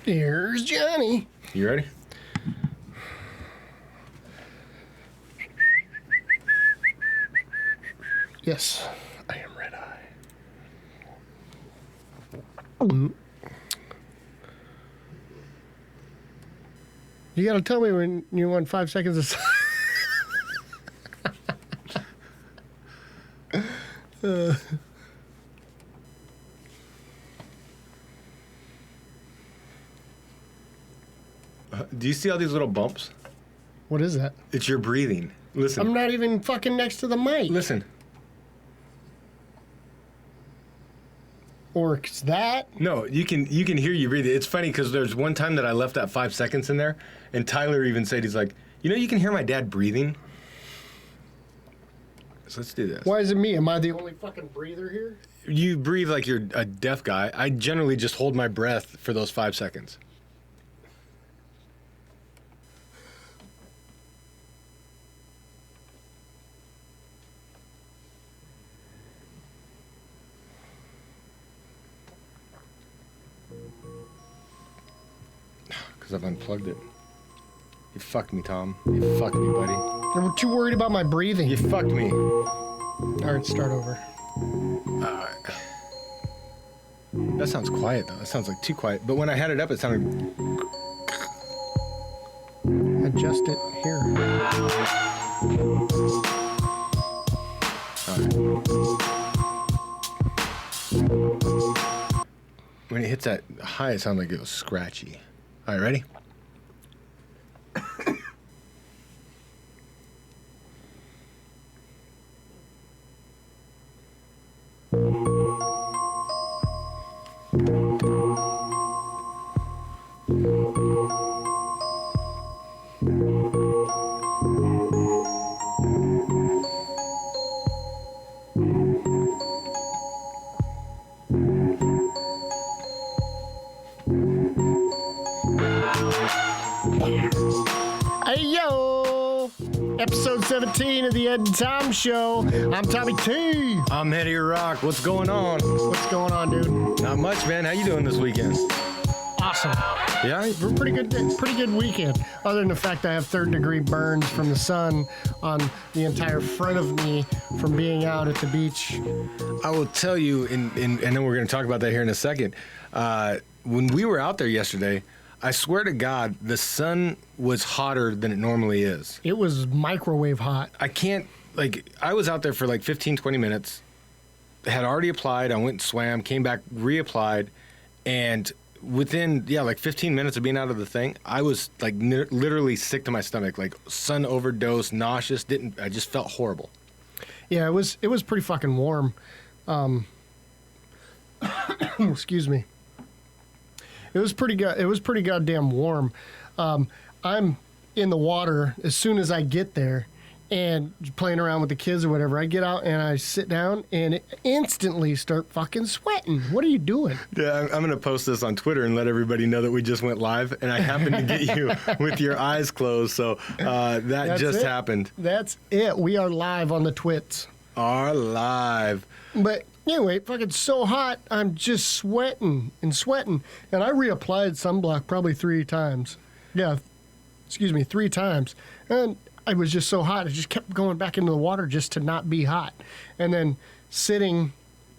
Here's Johnny. You ready? Yes, I am red eye. You gotta tell me when you want 5 seconds of silence. Do you see all these little bumps? What is that? It's your breathing. Listen. I'm not even fucking next to the mic. Listen. Or it's that. No, you can hear you breathing. It's funny because there's one time that I left that 5 seconds in there, and Tyler even said, he's like, you can hear my dad breathing? So let's do this. Why is it me? Am I the only fucking breather here? You breathe like you're a deaf guy. I generally just hold my breath for those 5 seconds. Because I've unplugged it. You fucked me, Tom. You fucked me, buddy. You're too worried about my breathing. You fucked me. All right, start over. That sounds quiet, though. That sounds like too quiet. But when I had it up, it sounded... Adjust it here. All right. When it hits that high, it sounds like it was scratchy. All right, ready? Hey, yo! Episode 17 of the Ed and Tom Show. I'm Tommy T. I'm Eddie Rock. What's going on? What's going on, dude? Not much, man. How you doing this weekend? Awesome. Yeah? We're pretty good weekend. Other than the fact I have third-degree burns from the sun on the entire front of me from being out at the beach. I will tell you, and then we're going to talk about that here in a second. When we were out there yesterday, I swear to God, the sun was hotter than it normally is. It was microwave hot. I was out there for like 15, 20 minutes, had already applied, I went and swam, came back, reapplied, and within, like 15 minutes of being out of the thing, I was like literally sick to my stomach, like sun overdose, nauseous, I just felt horrible. Yeah, it was pretty fucking warm. Excuse me. It was pretty good. It was pretty goddamn warm. I'm in the water as soon as I get there and playing around with the kids or whatever. I get out and I sit down and instantly start fucking sweating. What are you doing? Yeah, I'm going to post this on Twitter and let everybody know that we just went live, and I happened to get you with your eyes closed, so that's just happened. That's it. We are live on the twits. Are live. But anyway, fucking so hot, I'm just sweating. And I reapplied sunblock probably 3 times. Yeah, 3 times. And I was just so hot, I just kept going back into the water just to not be hot. And then sitting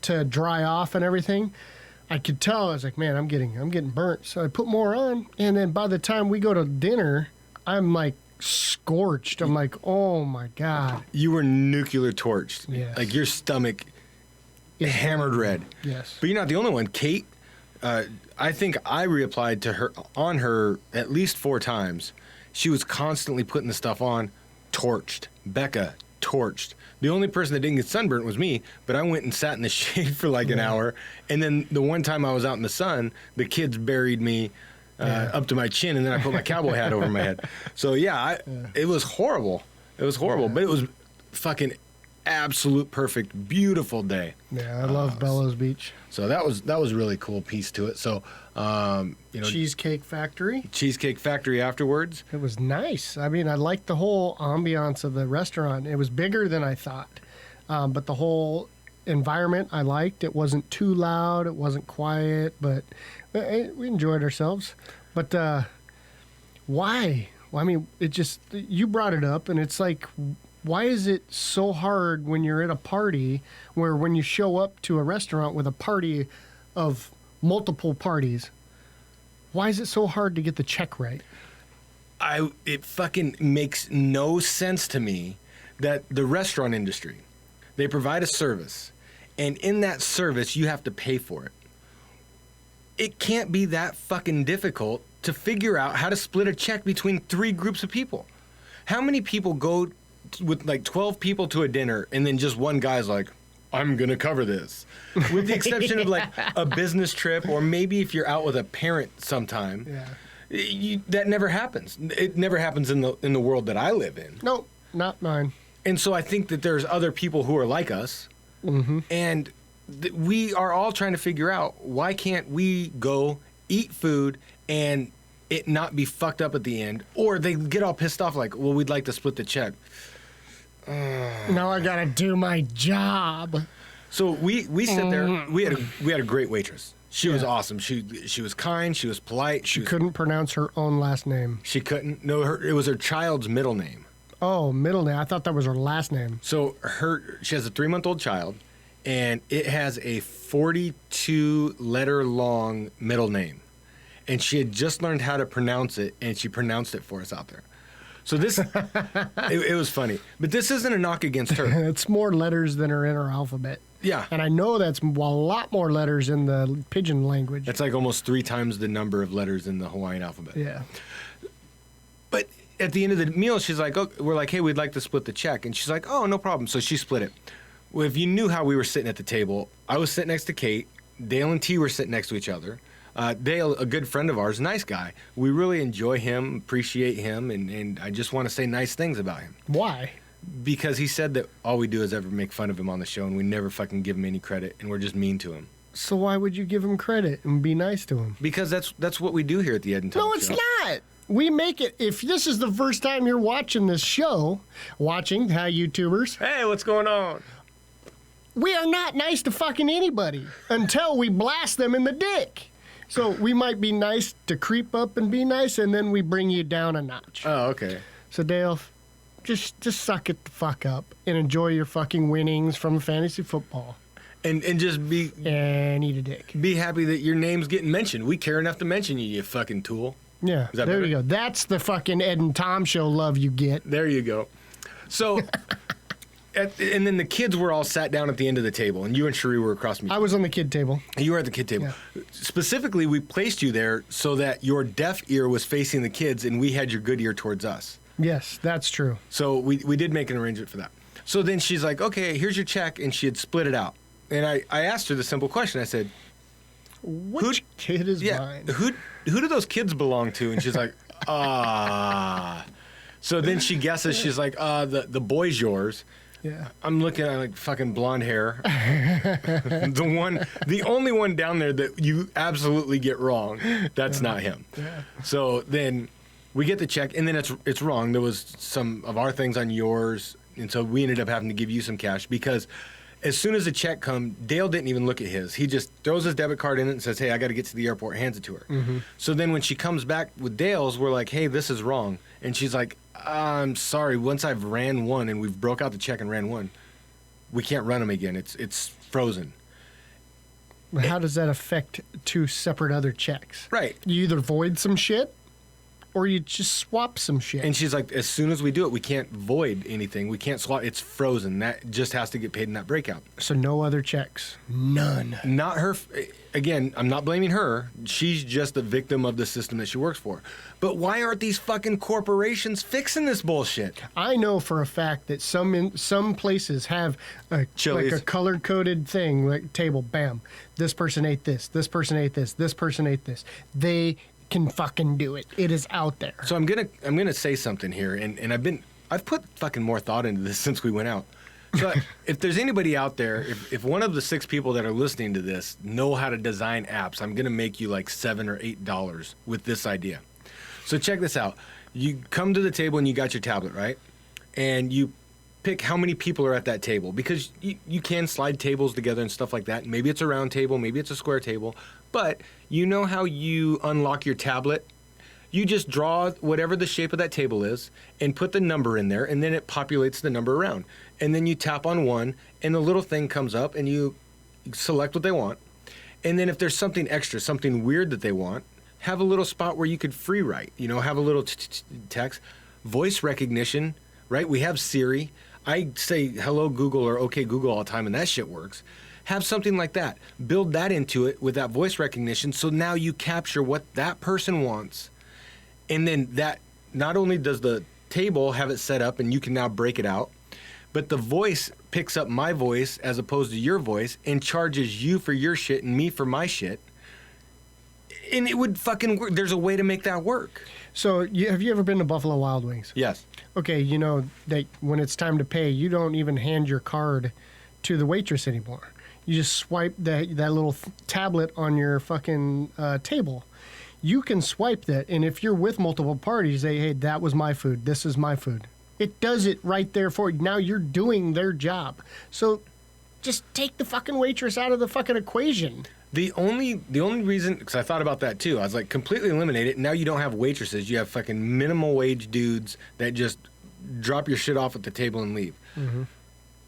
to dry off and everything, I could tell, I was like, man, I'm getting burnt. So I put more on, and then by the time we go to dinner, I'm like scorched. I'm like, oh my God. You were nuclear torched. Yes. Like your stomach hammered red. Yes. But you're not the only one. Kate, I think I reapplied to her at least 4 times. She was constantly putting the stuff on, torched. Becca, torched. The only person that didn't get sunburnt was me, but I went and sat in the shade for like an hour. And then the one time I was out in the sun, the kids buried me up to my chin, and then I put my cowboy hat over my head. So it was horrible. It was horrible, but it was fucking absolute perfect, beautiful day. Yeah, I love Bellows Beach. So that was a really cool piece to it. So Cheesecake Factory afterwards. It was nice. I mean, I liked the whole ambiance of the restaurant. It was bigger than I thought, but the whole environment I liked. It wasn't too loud. It wasn't quiet, but we enjoyed ourselves. But why? Well, I mean, it just, you brought it up, and it's like, why is it so hard when you're at a party where when you show up to a restaurant with a party of multiple parties, why is it so hard to get the check right? It fucking makes no sense to me that the restaurant industry, they provide a service, and in that service, you have to pay for it. It can't be that fucking difficult to figure out how to split a check between 3 groups of people. How many people go with like 12 people to a dinner and then just one guy's like, I'm going to cover this? With the exception of like a business trip, or maybe if you're out with a parent sometime. Yeah. That never happens. It never happens in the world that I live in. No, not mine. And so I think that there's other people who are like us. Mm-hmm. And we are all trying to figure out, why can't we go eat food and it not be fucked up at the end? Or they get all pissed off like, well, we'd like to split the check. Now I gotta do my job. So we sit there. We had a great waitress. She was awesome. She was kind. She was polite. She couldn't pronounce her own last name. She couldn't. No, it was her child's middle name. Oh, middle name. I thought that was her last name. So she has a 3-month-old child, and it has a 42-letter long middle name. And she had just learned how to pronounce it, and she pronounced it for us out there. So this, it was funny. But this isn't a knock against her. It's more letters than are in her alphabet. Yeah. And I know that's a lot more letters in the pidgin language. That's like almost 3 times the number of letters in the Hawaiian alphabet. Yeah. But at the end of the meal, she's like, oh, we're like, hey, we'd like to split the check. And she's like, oh, no problem. So she split it. Well, if you knew how we were sitting at the table, I was sitting next to Kate. Dale and T were sitting next to each other. Dale, a good friend of ours, nice guy. We really enjoy him, appreciate him, and I just want to say nice things about him. Why? Because he said that all we do is ever make fun of him on the show, and we never fucking give him any credit, and we're just mean to him. So why would you give him credit and be nice to him? Because that's what we do here at the Ed and Tom No, it's Show. not. We make it. If this is the first time you're watching this show, hi YouTubers, Hey, what's going on? we are not nice to fucking anybody until we blast them in the dick. So we might be nice to creep up and be nice, and then we bring you down a notch. Oh, okay. So Dale, just suck it the fuck up and enjoy your fucking winnings from fantasy football. And just And eat a dick. be happy that your name's getting mentioned. We care enough to mention you, you fucking tool. Yeah, that there better? you go. That's the fucking Ed and Tom show love you get. There you go. So, and then the kids were all sat down at the end of the table, and you and Cherie were across from me. I was on the kid table. You were at the kid table. Yeah. Specifically, we placed you there so that your deaf ear was facing the kids, and we had your good ear towards us. Yes, that's true. So we did make an arrangement for that. So then she's like, okay, here's your check, and she had split it out. And I asked her the simple question. I said, Which kid is mine? who do those kids belong to? And she's like, So then she guesses. She's like, the boy's yours. Yeah. I'm looking at like fucking blonde hair. The only one down there that you absolutely get wrong. That's not him. Yeah. So then we get the check, and then it's wrong. There was some of our things on yours, and so we ended up having to give you some cash because as soon as the check come, Dale didn't even look at his. He just throws his debit card in it and says, hey, I got to get to the airport, hands it to her. Mm-hmm. So then when she comes back with Dale's, we're like, hey, this is wrong. And she's like, I'm sorry. Once I've ran one and we've broke out the check and ran one, we can't run them again. It's frozen. But how does that affect 2 separate other checks? Right. You either void some shit or you just swap some shit. And she's like, as soon as we do it, we can't void anything. We can't swap. It's frozen. That just has to get paid in that breakout. So no other checks. None. Not her. Again, I'm not blaming her. She's just a victim of the system that she works for. But why aren't these fucking corporations fixing this bullshit? I know for a fact that some places have like a color-coded thing, like table, bam. This person ate this. This person ate this. This person ate this. They can fucking do it. It is out there. So I'm gonna say something here, and I've put fucking more thought into this since we went out. So if there's anybody out there, if one of the 6 people that are listening to this know how to design apps, I'm gonna make you like $7 or $8 with this idea. So check this out. You come to the table and you got your tablet, right? And you pick how many people are at that table, because you can slide tables together and stuff like that. Maybe it's a round table, maybe it's a square table, but you know how you unlock your tablet You just draw whatever the shape of that table is and put the number in there, and then it populates the number around. And then you tap on one, and the little thing comes up, and you select what they want. And then if there's something extra, something weird that they want, have a little spot where you could free write, have a little text. Voice recognition, right? We have Siri. I say hello Google or okay Google all the time, and that shit works. Have something like that. Build that into it with that voice recognition, so now you capture what that person wants. And then that, not only does the table have it set up and you can now break it out, but the voice picks up my voice as opposed to your voice and charges you for your shit and me for my shit. And it would fucking work. There's a way to make that work. So, have you ever been to Buffalo Wild Wings? Yes. Okay, that when it's time to pay, you don't even hand your card to the waitress anymore. You just swipe that little tablet on your fucking table. You can swipe that, and if you're with multiple parties, say, hey, that was my food. This is my food. It does it right there for you. Now you're doing their job. So just take the fucking waitress out of the fucking equation. The only reason, because I thought about that too, I was like, completely eliminate it. Now you don't have waitresses. You have fucking minimum wage dudes that just drop your shit off at the table and leave. Mm-hmm.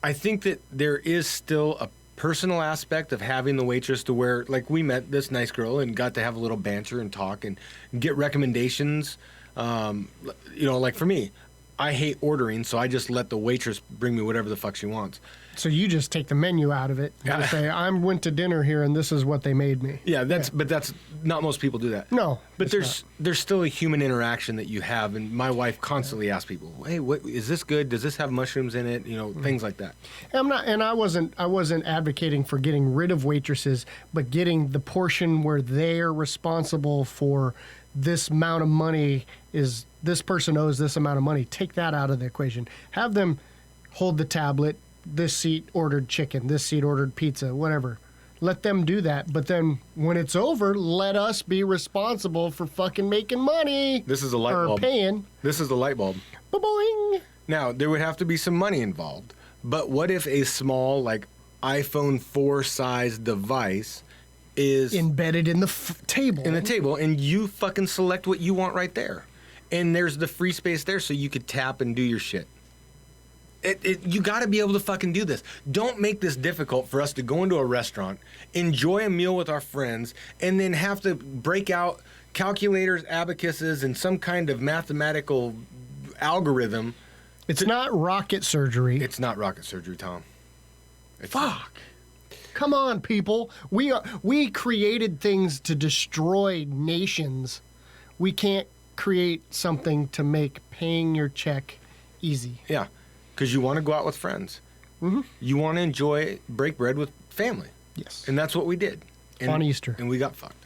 I think that there is still a personal aspect of having the waitress to where, like, we met this nice girl and got to have a little banter and talk and get recommendations. Like for me, I hate ordering, so I just let the waitress bring me whatever the fuck she wants. So you just take the menu out of it and say, I went to dinner here and this is what they made me. Yeah, but that's not most people do that. No. But there's still a human interaction that you have, and my wife constantly asks people, hey, what is this good? Does this have mushrooms in it? Things like that. I wasn't advocating for getting rid of waitresses, but getting the portion where they're responsible for this amount of money is this person owes this amount of money. Take that out of the equation. Have them hold the tablet. This seat ordered chicken. This seat ordered pizza, whatever. Let them do that. But then when it's over, let us be responsible for fucking making money. This is a light bulb. Or paying. This is the light bulb. Ba-boing. Now, there would have to be some money involved. But what if a small, like, iPhone 4 size device is embedded in the table? In the table, and you fucking select what you want right there. And there's the free space there so you could tap and do your shit. You got to be able to fucking do this. Don't make this difficult for us to go into a restaurant, enjoy a meal with our friends, and then have to break out calculators, abacuses, and some kind of mathematical algorithm. It's not rocket surgery. It's not rocket surgery, Tom. Fuck. Come on, people. We created things to destroy nations. We can't create something to make paying your check easy. Yeah. Because you want to go out with friends. Mm-hmm. You want to break bread with family. Yes. And that's what we did. On Easter. And we got fucked.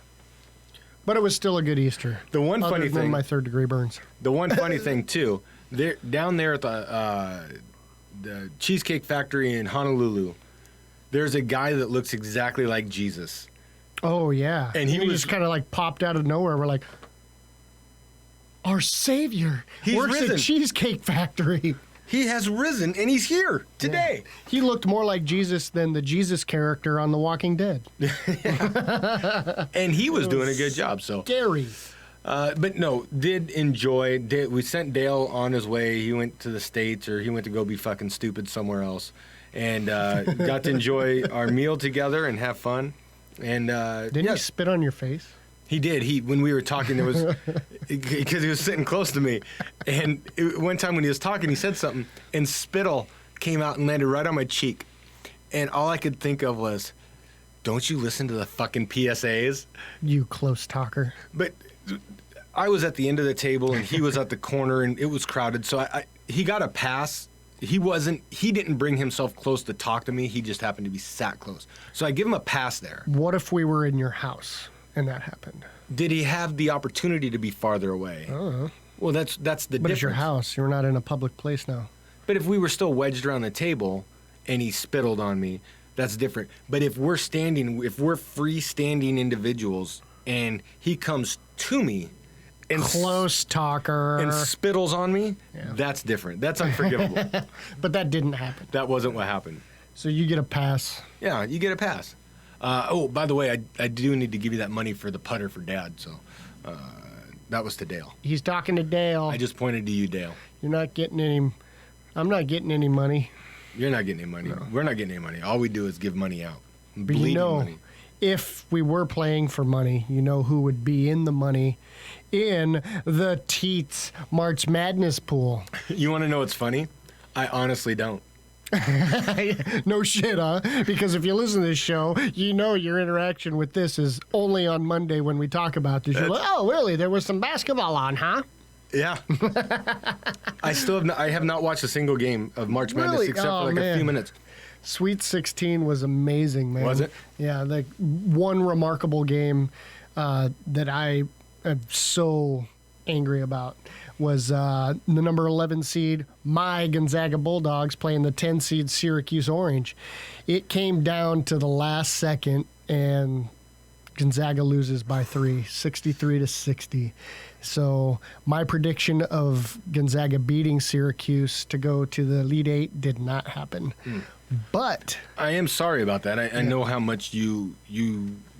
But it was still a good Easter. The one funny thing. My 3rd-degree burns. The one funny thing, too, down there at the Cheesecake Factory in Honolulu, there's a guy that looks exactly like Jesus. Oh, yeah. And he just kind of like popped out of nowhere. We're like, our Savior works at Cheesecake Factory. He has risen, and he's here today. Yeah. He looked more like Jesus than the Jesus character on The Walking Dead. And he was doing a good job. So scary. But no, did enjoy. We sent Dale on his way. He went to the States, or he went to go be fucking stupid somewhere else. And got to enjoy our meal together and have fun. And didn't he spit on your face? He did. When we were talking, there was because he was sitting close to me, and one time when he was talking, he said something, and spittle came out and landed right on my cheek, and all I could think of was, "Don't you listen to the fucking PSAs?" You close talker. But I was at the end of the table, and he was at the corner, and it was crowded, so he got a pass. He didn't bring himself close to talk to me. He just happened to be sat close, so I give him a pass there. What if we were in your house? And that happened. Did he have the opportunity to be farther away? I don't know. Well, that's the difference. But it's your house. You're not in a public place now. But if we were still wedged around the table and he spittled on me, that's different. But if we're freestanding individuals and he comes to me and close talker and spittles on me, that's different. That's unforgivable. But that didn't happen. That wasn't what happened. So you get a pass. Yeah, you get a pass. By the way, I do need to give you that money for the putter for Dad. So That was to Dale. He's talking to Dale. I just pointed to you, Dale. You're not getting any. I'm not getting any money. You're not getting any money. No. We're not getting any money. All we do is give money out. But Bleeding money. If we were playing for money, you know who would be in the money in the Teats March Madness pool. You want to know what's funny? I honestly don't. No shit, huh? Because if you listen to this show, you know your interaction with this is only on Monday when we talk about this. You're like, oh, really? There was some basketball on, huh? Yeah. I have not watched a single game of March Madness except for like a few minutes. Sweet 16 was amazing, man. Was it? Yeah, the one remarkable game that I am so angry about was the number 11 seed, my Gonzaga Bulldogs, playing the 10 seed Syracuse Orange. It came down to the last second, and Gonzaga loses by 3, 63-60. So my prediction of Gonzaga beating Syracuse to go to the Elite Eight did not happen. But I am sorry about that. I know how much you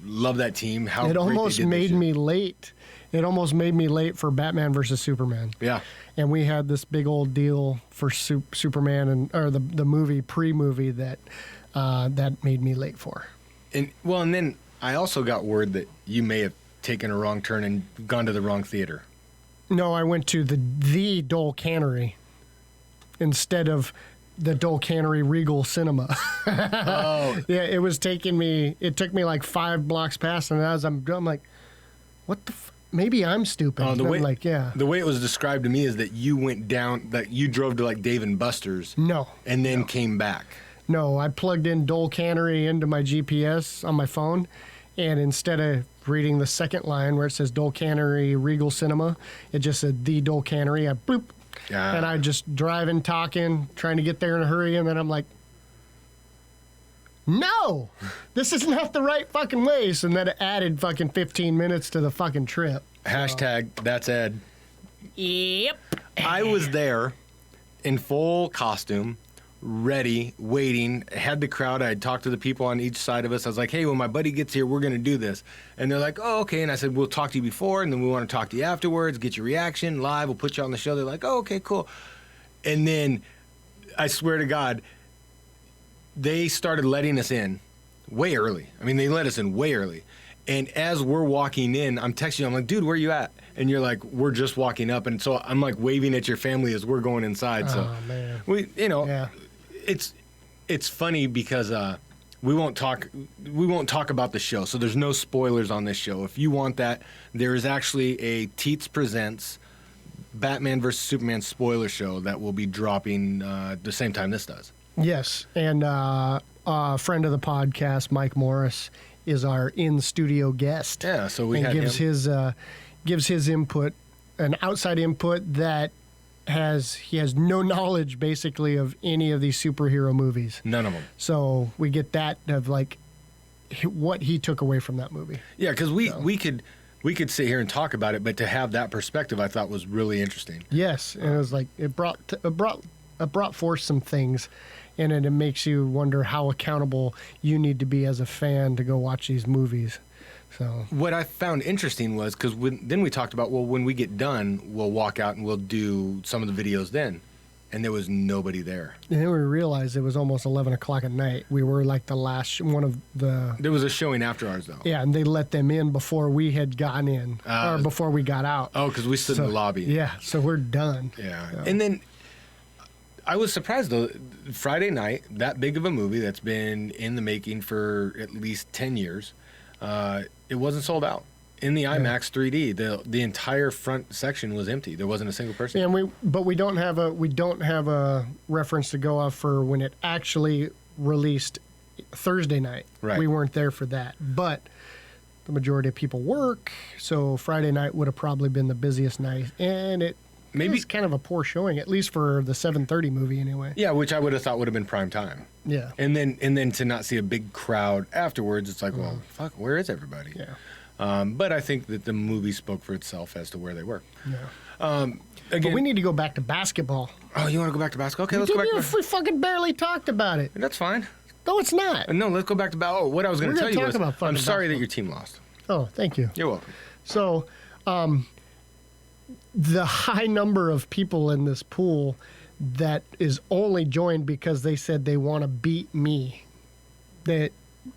love that team. How it almost made me late. It almost made me late for Batman versus Superman. Yeah. And we had this big old deal for Superman or the movie pre-movie that made me late for. And then I also got word that you may have taken a wrong turn and gone to the wrong theater. No, I went to the Dole Cannery instead of the Dole Cannery Regal Cinema. Oh. Yeah, it took me like 5 blocks past, and as I'm like, what the maybe I'm stupid. The way it was described to me is that you went down, that you drove to like Dave & Buster's. No. And then came back. No, I plugged in Dole Cannery into my GPS on my phone, and instead of reading the second line where it says Dole Cannery Regal Cinema, it just said the Dole Cannery. I boop. Yeah. And I just driving, talking, trying to get there in a hurry, and then I'm like, no, this is not the right fucking way. So then it added fucking 15 minutes to the fucking trip. Hashtag that's Ed. Yep. I was there in full costume, ready, waiting, had the crowd. I had talked to the people on each side of us. I was like, hey, when my buddy gets here, we're going to do this. And they're like, oh, okay. And I said, we'll talk to you before, and then we want to talk to you afterwards, get your reaction live. We'll put you on the show. They're like, oh, okay, cool. And then I swear to God, they started letting us in way early. I mean, they let us in way early. And as we're walking in, I'm texting you. I'm like, dude, where you at? And you're like, we're just walking up. And so I'm like waving at your family as we're going inside. So man. It's funny because we won't talk about the show. So there's no spoilers on this show. If you want that, there is actually a Teats Presents Batman vs. Superman spoiler show that will be dropping the same time this does. Yes, and a friend of the podcast, Mike Morris, is our in-studio guest. Yeah, so we gives his input, an outside input that he has no knowledge basically of any of these superhero movies. None of them. So we get that of like what he took away from that movie. Yeah, because we could sit here and talk about it, but to have that perspective, I thought was really interesting. Yes, and it was like it brought forth some things. And it makes you wonder how accountable you need to be as a fan to go watch these movies. So what I found interesting was because then we talked about, well, when we get done, we'll walk out and we'll do some of the videos then. And there was nobody there. And then we realized it was almost 11 o'clock at night. We were like the last one of the... There was a showing after ours, though. Yeah, and they let them in before we had gotten in, or before we got out. Oh, because we stood in the lobby. Yeah, so we're done. Yeah. So. And then I was surprised, though, Friday night, that big of a movie that's been in the making for at least 10 years, it wasn't sold out. In the IMAX 3D, the entire front section was empty. There wasn't a single person. Yeah, we don't have a reference to go off for when it actually released Thursday night. Right. We weren't there for that, but the majority of people work, so Friday night would have probably been the busiest night, and it was kind of a poor showing, at least for the 7:30 movie anyway. Yeah, which I would have thought would have been prime time. Yeah. And then to not see a big crowd afterwards, it's like, well, fuck, where is everybody? Yeah. But I think that the movie spoke for itself as to where they were. Yeah. Again, but we need to go back to basketball. Oh, you want to go back to basketball? Okay, let's go back to We fucking barely talked about it. That's fine. No, it's not. No, let's go back to basketball. What I was going to tell you was, I'm sorry that your team lost. Oh, thank you. You're welcome. So, the high number of people in this pool that is only joined because they said they want to beat me. That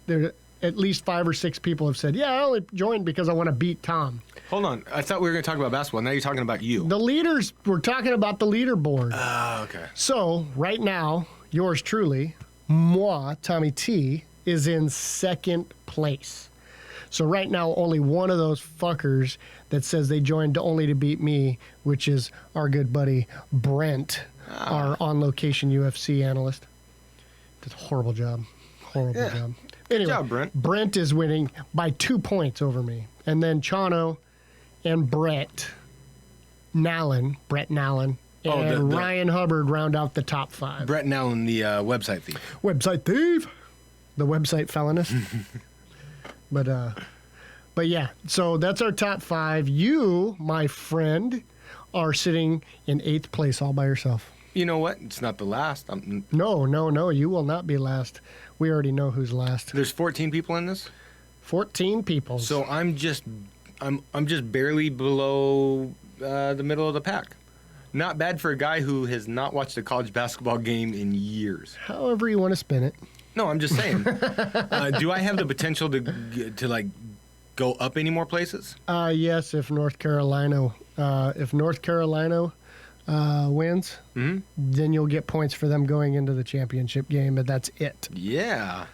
there at least 5 or 6 people have said, yeah, I only joined because I want to beat Tom. Hold on. I thought we were going to talk about basketball. Now you're talking about you. The leaders, we're talking about the leaderboard. Okay. So right now, yours truly, moi, Tommy T, is in second place. So right now, only one of those fuckers that says they joined only to beat me, which is our good buddy Brent, our on-location UFC analyst. Did a horrible job. Horrible job. Anyway, good job, Brent. Brent is winning by 2 points over me. And then Chano and Brett Nallen, and Ryan Hubbard round out the top 5. Brett Nallen, the website thief. Website thief. The website felonist. But yeah, so that's our top 5. You, my friend, are sitting in 8th place all by yourself. You know what? It's not the last. No. You will not be last. We already know who's last. There's 14 people in this? 14 people. So I'm just barely below the middle of the pack. Not bad for a guy who has not watched a college basketball game in years. However you want to spin it. No, I'm just saying. Do I have the potential to like go up any more places? Yes, if North Carolina wins, then you'll get points for them going into the championship game, but that's it. Yeah.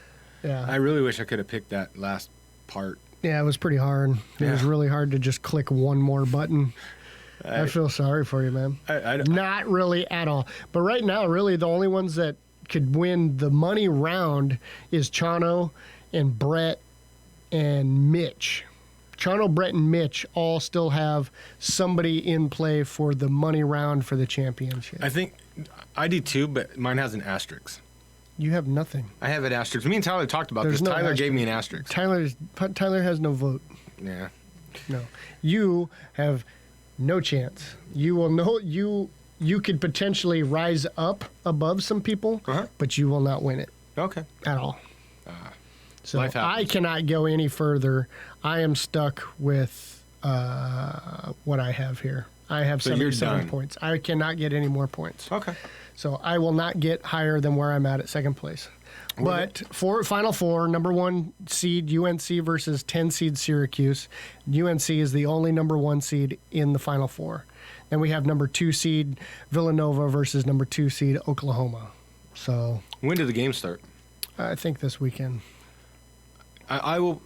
Yeah. I really wish I could have picked that last part. Yeah, it was pretty hard. It was really hard to just click one more button. I feel sorry for you, man. Not really at all. But right now, really, the only ones that could win the money round is Chano and Brett and Mitch. Chano, Brett, and Mitch all still have somebody in play for the money round for the championship. I think I do too, but mine has an asterisk. You have nothing. I have an asterisk. Me and Tyler talked about There's this. no Tyler asterisk. gave me an asterisk. Tyler has no vote. Yeah. No. You have no chance. You will know you could potentially rise up above some people, but you will not win it. Okay. At all. So life happens. I cannot go any further. I am stuck with what I have here. I have So you're 77 done. points. I cannot get any more points. Okay. So I will not get higher than where I'm at second place. But for Final Four, number 1 seed UNC versus 10 seed Syracuse. UNC is the only number 1 seed in the Final Four. Then we have number 2 seed Villanova versus number 2 seed Oklahoma. So When did the game start? I think this weekend. I will.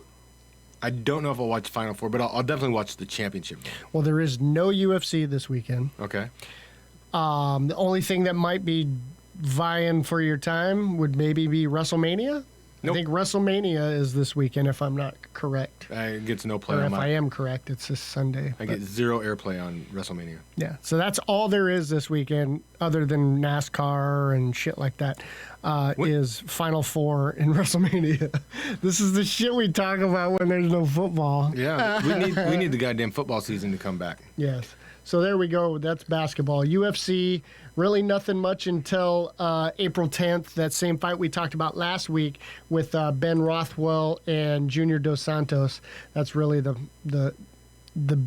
I don't know if I'll watch Final Four, but I'll definitely watch the championship game. Well, there is no UFC this weekend. Okay. The only thing that might be vying for your time would maybe be WrestleMania. Nope. I think WrestleMania is this weekend, if I'm not correct. I get no play Or on if I my. am correct, it's this Sunday. I get zero airplay on WrestleMania. Yeah, so that's all there is this weekend, other than NASCAR and shit like that, is Final Four in WrestleMania. This is the shit we talk about when there's no football. Yeah, we need the goddamn football season to come back. Yes. So there we go. That's basketball. UFC, really nothing much until April 10th. That same fight we talked about last week with Ben Rothwell and Junior Dos Santos. That's really the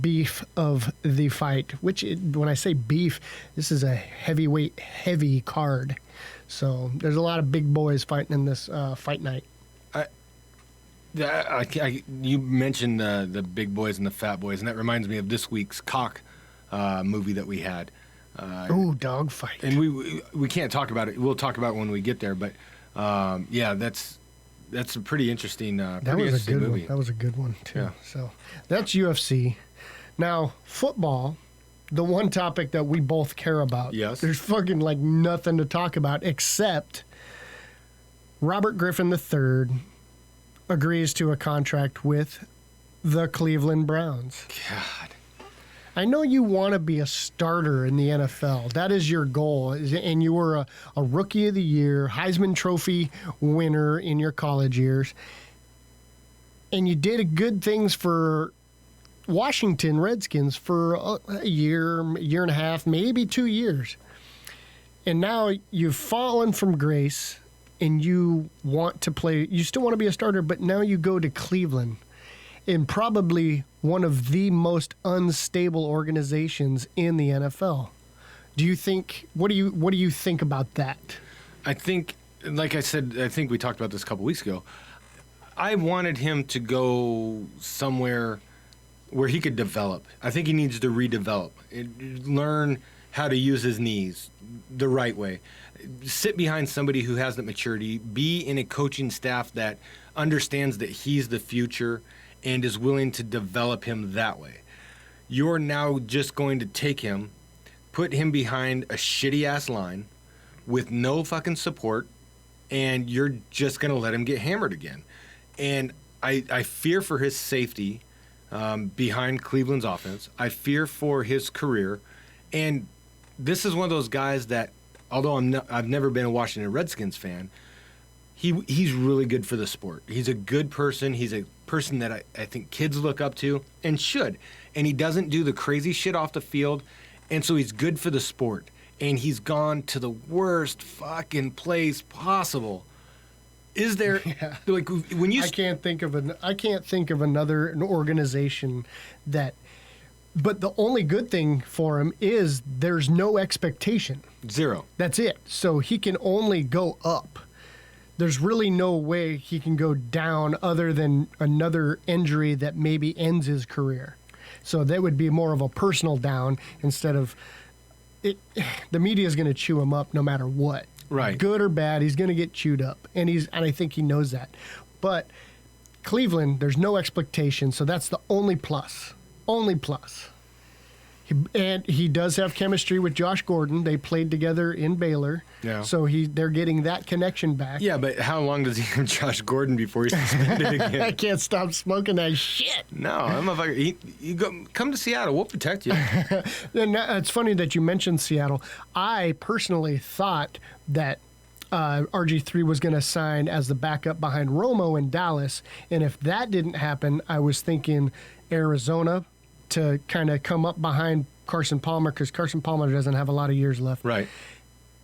beef of the fight. When I say beef, this is a heavyweight, heavy card. So there's a lot of big boys fighting in this fight night. You mentioned the big boys and the fat boys, and that reminds me of this week's CCoC movie that we had. Dawg Fight. And we can't talk about it. We'll talk about it when we get there. But yeah, that's a pretty interesting. That was a good movie. one. That was a good one too. Yeah. So that's UFC. Now football, the one topic that we both care about. Yes. There's fucking like nothing to talk about except Robert Griffin III agrees to a contract with the Cleveland Browns. God. I know you want to be a starter in the NFL. That is your goal. And you were a Rookie of the Year, Heisman Trophy winner in your college years. And you did good things for Washington Redskins for a year and a half, maybe 2 years. And now you've fallen from grace and you want to play. You still want to be a starter, but now you go to Cleveland in probably one of the most unstable organizations in the NFL. Do you think? What do you think about that? I think, like I said, I think we talked about this a couple weeks ago. I wanted him to go somewhere where he could develop. I think he needs to redevelop, learn how to use his knees the right way, sit behind somebody who has that maturity, be in a coaching staff that understands that he's the future and is willing to develop him that way. You're now just going to take him, put him behind a shitty ass line with no fucking support, and you're just going to let him get hammered again. And I fear for his safety behind Cleveland's offense. I fear for his career. And this is one of those guys that, although I've never been a Washington Redskins fan, he's really good for the sport. He's a good person. He's a person that I think kids look up to and should. And he doesn't do the crazy shit off the field. And so he's good for the sport. And he's gone to the worst fucking place possible. Is there like when you? I can't think of another organization that. But the only good thing for him is there's no expectation. Zero. That's it. So he can only go up. There's really no way he can go down other than another injury that maybe ends his career. So that would be more of a personal down instead of it. The media is going to chew him up no matter what. Right. Good or bad, he's going to get chewed up. And I think he knows that. But Cleveland, there's no expectation, so that's the only plus. Only plus. And he does have chemistry with Josh Gordon. They played together in Baylor. Yeah. So they're getting that connection back. Yeah, but how long does he have Josh Gordon before he's suspended again? I can't stop smoking that shit. No, I'm a fucker. Come to Seattle. We'll protect you. And it's funny that you mentioned Seattle. I personally thought that RG3 was going to sign as the backup behind Romo in Dallas. And if that didn't happen, I was thinking Arizona to kind of come up behind Carson Palmer because Carson Palmer doesn't have a lot of years left. Right.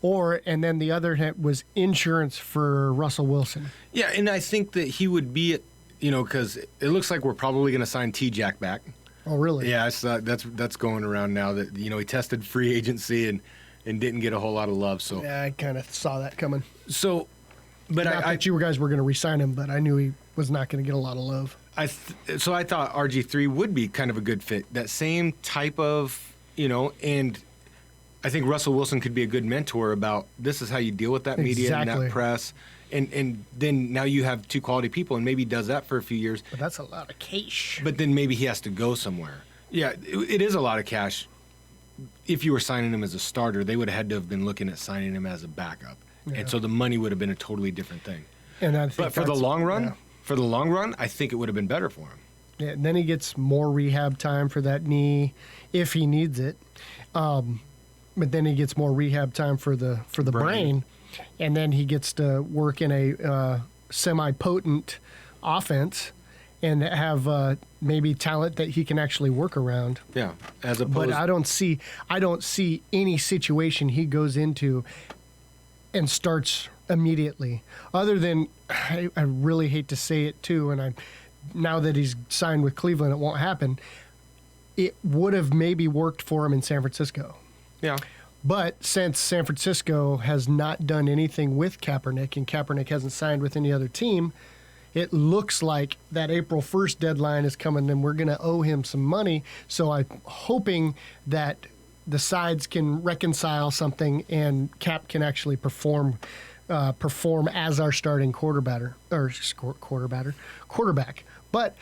And then the other was insurance for Russell Wilson. Yeah, and I think that he would be, because it looks like we're probably going to sign T-Jack back. Oh, really? Yeah, that's going around now that, he tested free agency and didn't get a whole lot of love. So Yeah, I kind of saw that coming. So, but Not that you guys were going to re-sign him, but I knew he was not going to get a lot of love. So I thought RG3 would be kind of a good fit. That same type of, and I think Russell Wilson could be a good mentor about this is how you deal with that media and that press. And then now you have two quality people, and maybe he does that for a few years. But that's a lot of cash. But then maybe he has to go somewhere. Yeah, it is a lot of cash. If you were signing him as a starter, they would have had to have been looking at signing him as a backup. Yeah. And so the money would have been a totally different thing. But for the long run, I think it would have been better for him. Yeah, and then he gets more rehab time for that knee if he needs it. But then he gets more rehab time for the brain. And then he gets to work in a semi-potent offense and have maybe talent that he can actually work around. Yeah, as opposed. But I don't see any situation he goes into and starts immediately. Other than, I really hate to say it too, and now that he's signed with Cleveland, it won't happen. It would have maybe worked for him in San Francisco. Yeah. But since San Francisco has not done anything with Kaepernick and Kaepernick hasn't signed with any other team, it looks like that April 1st deadline is coming and we're going to owe him some money. So I'm hoping that the sides can reconcile something and Cap can actually perform as our starting quarterback. But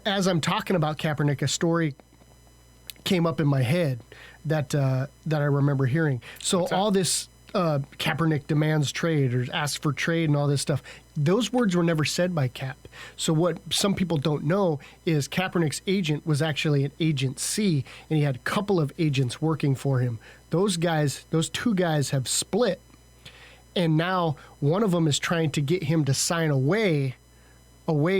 as I'm talking about Kaepernick, a story came up in my head that I remember hearing. So all this Kaepernick demands trade or asks for trade and all this stuff, those words were never said by Cap. So what some people don't know is Kaepernick's agent was actually an Agent C, and he had a couple of agents working for him. Those two guys have split, and now one of them is trying to get him to sign away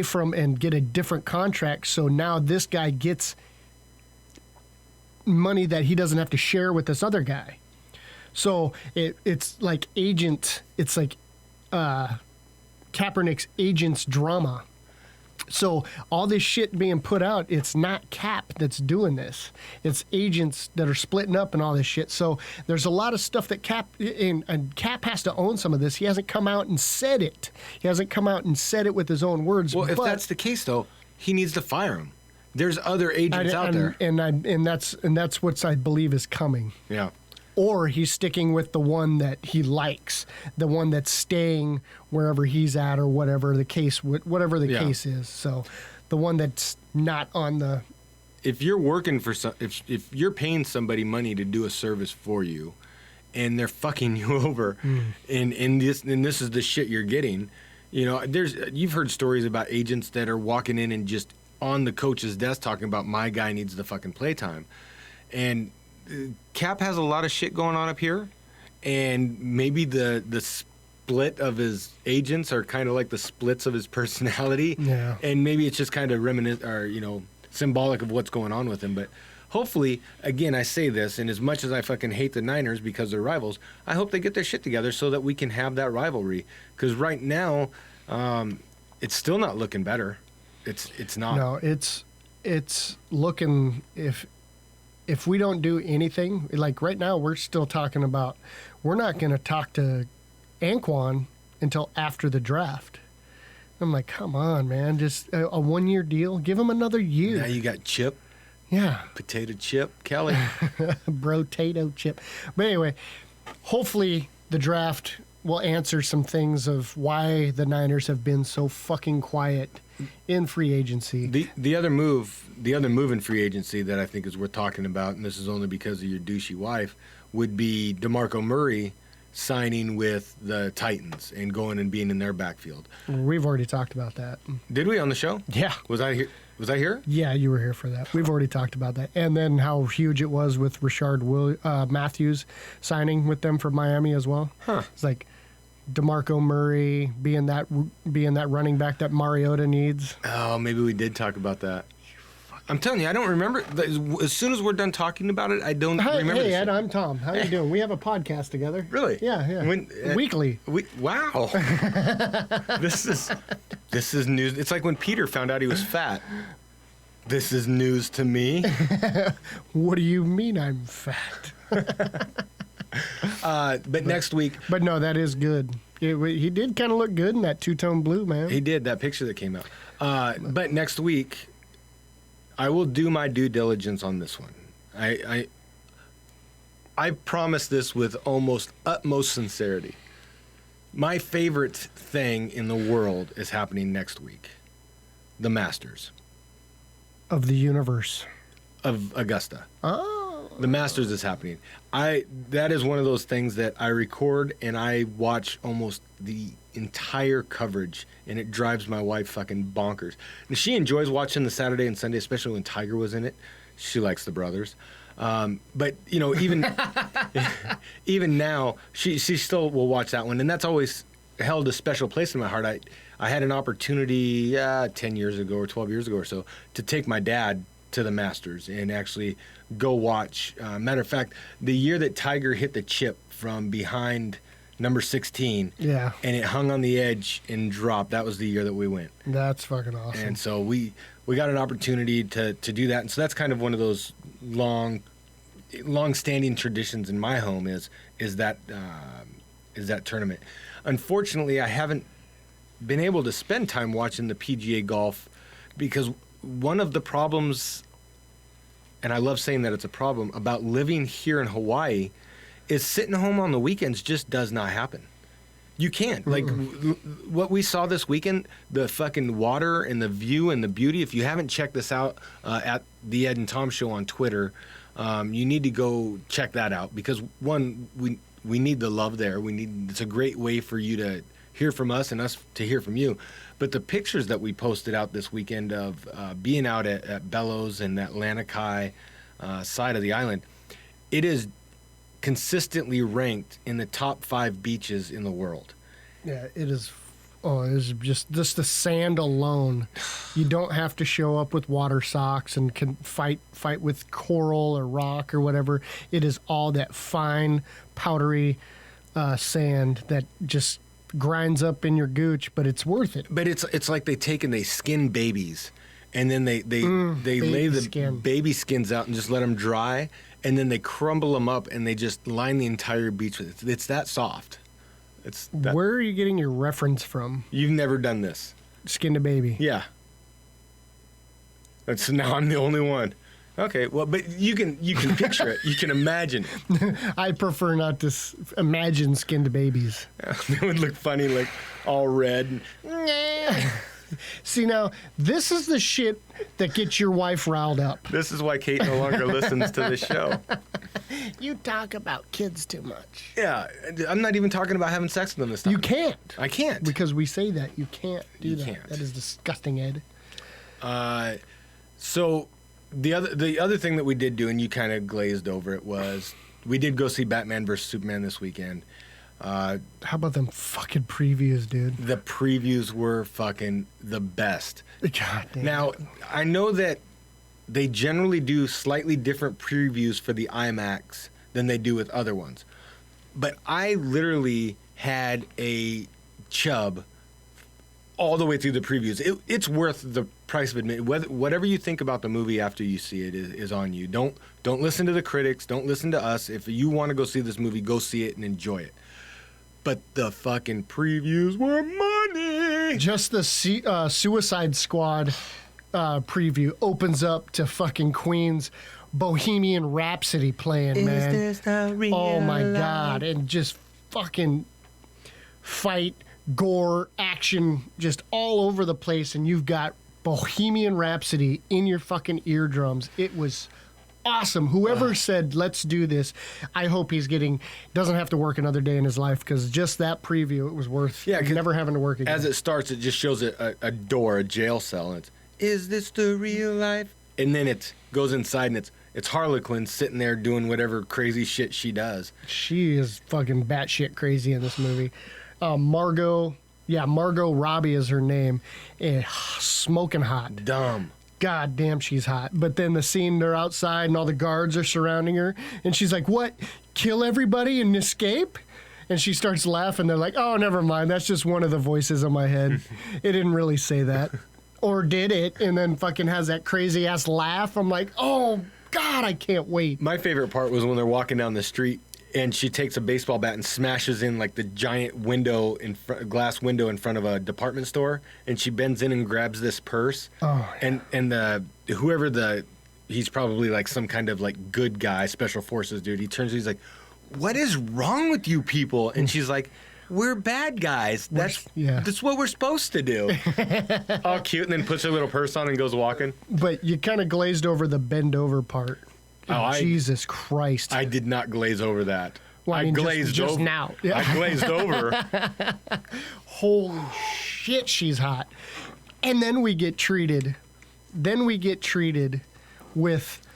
from and get a different contract. So now this guy gets money that he doesn't have to share with this other guy. So it's like Kaepernick's agent's drama. So all this shit being put out, it's not Cap that's doing this. It's agents that are splitting up and all this shit. So there's a lot of stuff that Cap and Cap has to own some of this. He hasn't come out and said it. He hasn't come out and said it with his own words. Well, if that's the case, though, he needs to fire him. There's other agents out there, and that's what I believe is coming. Yeah. Or he's sticking with the one that he likes, the one that's staying wherever he's at, or whatever the case case is. So, the one that's not on the. If you're working for if you're paying somebody money to do a service for you, and they're fucking you over, and this is the shit you're getting, you've heard stories about agents that are walking in and just on the coach's desk talking about my guy needs the fucking playtime, and. Cap has a lot of shit going on up here, and maybe the split of his agents are kind of like the splits of his personality. Yeah. And maybe it's just kind of symbolic of what's going on with him. But hopefully, again, I say this, and as much as I fucking hate the Niners because they're rivals, I hope they get their shit together so that we can have that rivalry. Because right now, it's still not looking better. It's not. No, it's looking if we don't do anything, like right now, we're still talking about, we're not going to talk to Anquan until after the draft. I'm like, come on, man, just a 1-year deal. Give him another year. Now you got Chip. Yeah. Potato Chip Kelly. Brotato Chip. But anyway, hopefully the draft will answer some things of why the Niners have been so fucking quiet in free agency. The other move in free agency that I think is worth talking about, and this is only because of your douchey wife, would be DeMarco Murray signing with the Titans and going and being in their backfield. We've already talked about that. Did we on the show? Yeah. Was I here? Yeah, you were here for that. We've already talked about that. And then how huge it was with Rashard Matthews signing with them for Miami as well. Huh. It's like DeMarco Murray being that running back that Mariota needs. Oh, maybe we did talk about that. I'm telling you, I don't remember. As soon as we're done talking about it, I don't remember. Hey, Ed, I'm Tom. How you doing? We have a podcast together. Really? Yeah. Weekly. Wow. This is news. It's like when Peter found out he was fat. This is news to me. What do you mean I'm fat? But next week. But no, that is good. He did kind of look good in that two-tone blue, man. He did, that picture that came out. But next week, I will do my due diligence on this one. I promise this with almost utmost sincerity. My favorite thing in the world is happening next week. The Masters. Of the universe. Of Augusta. Oh. The Masters is happening. That is one of those things that I record and I watch almost the entire coverage, and it drives my wife fucking bonkers. And she enjoys watching the Saturday and Sunday, especially when Tiger was in it. She likes the brothers. But even even now, she still will watch that one, and that's always held a special place in my heart. I had an opportunity 10 years ago or 12 years ago or so to take my dad to the Masters and actually go watch. Matter of fact, the year that Tiger hit the chip from behind number 16, yeah, and it hung on the edge and dropped, that was the year that we went. That's fucking awesome. And so we got an opportunity to do that, and so that's kind of one of those long-standing traditions in my home is that tournament. Unfortunately, I haven't been able to spend time watching the PGA golf because one of the problems, and I love saying that it's a problem, about living here in Hawaii is sitting home on the weekends just does not happen. You can't. Like, what we saw this weekend, the fucking water and the view and the beauty, if you haven't checked this out at the Ed and Tom Show on Twitter, you need to go check that out because, one, we need the love there. It's a great way for you to hear from us and us to hear from you. But the pictures that we posted out this weekend of being out at Bellows and that Lanikai side of the island, it is consistently ranked in the top 5 beaches in the world. Yeah, it is. Oh, it's just the sand alone. You don't have to show up with water socks and can fight with coral or rock or whatever. It is all that fine, powdery sand that just grinds up in your gooch, but it's worth it. But it's like they take and they skin babies, and then they lay the baby skins out and just let them dry, and then they crumble them up and they just line the entire beach with it. It's that soft. Where are you getting your reference from? You've never done this. Skin to baby. Yeah. Now I'm the only one. Okay, well, but you can picture it. You can imagine it. I prefer not to imagine skin to babies. It would look funny, like all red. See, now, this is the shit that gets your wife riled up. This is why Kate no longer listens to the show. You talk about kids too much. Yeah, I'm not even talking about having sex with them this time. You can't. I can't. Because we say that. You can't do that. Can't. That is disgusting, Ed. So the other thing that we did do, and you kind of glazed over it, was we did go see Batman vs. Superman this weekend. How about them fucking previews, dude? The previews were fucking the best. God damn. Now, I know that they generally do slightly different previews for the IMAX than they do with other ones. But I literally had a chub all the way through the previews. It's worth the price of admission. Whatever you think about the movie after you see it is on you. Don't listen to the critics. Don't listen to us. If you want to go see this movie, go see it and enjoy it. But the fucking previews were money. Just the Suicide Squad preview opens up to fucking Queen's Bohemian Rhapsody playing, man. Is this the real Oh my life? God. And just fucking fight, gore, action, just all over the place. And you've got Bohemian Rhapsody in your fucking eardrums. It was awesome. Whoever said, let's do this, I hope doesn't have to work another day in his life, because just that preview, it was worth never having to work again. As it starts, it just shows a door, a jail cell, and it's, is this the real life? And then it goes inside, and it's Harlequin sitting there doing whatever crazy shit she does. She is fucking batshit crazy in this movie. Margot Robbie is her name. Smoking hot. Dumb. God damn, she's hot. But then the scene, they're outside and all the guards are surrounding her. And she's like, what? Kill everybody and escape? And she starts laughing. They're like, oh, never mind. That's just one of the voices in my head. It didn't really say that. Or did it? And then fucking has that crazy ass laugh. I'm like, oh, God, I can't wait. My favorite part was when they're walking down the street and she takes a baseball bat and smashes in like the giant window glass window in front of a department store, and she bends in and grabs this purse. Oh, yeah. And he's probably like some kind of like good guy, special forces dude. He turns, he's like, "What is wrong with you people?" And she's like, "We're bad guys. That's what we're supposed to do." All cute, and then puts her little purse on and goes walking. But you kind of glazed over the bend over part. Jesus Christ. I did not glaze over that. Well, I mean, glazed just over. now. Yeah. I glazed over. Holy shit, she's hot. And then we get treated with...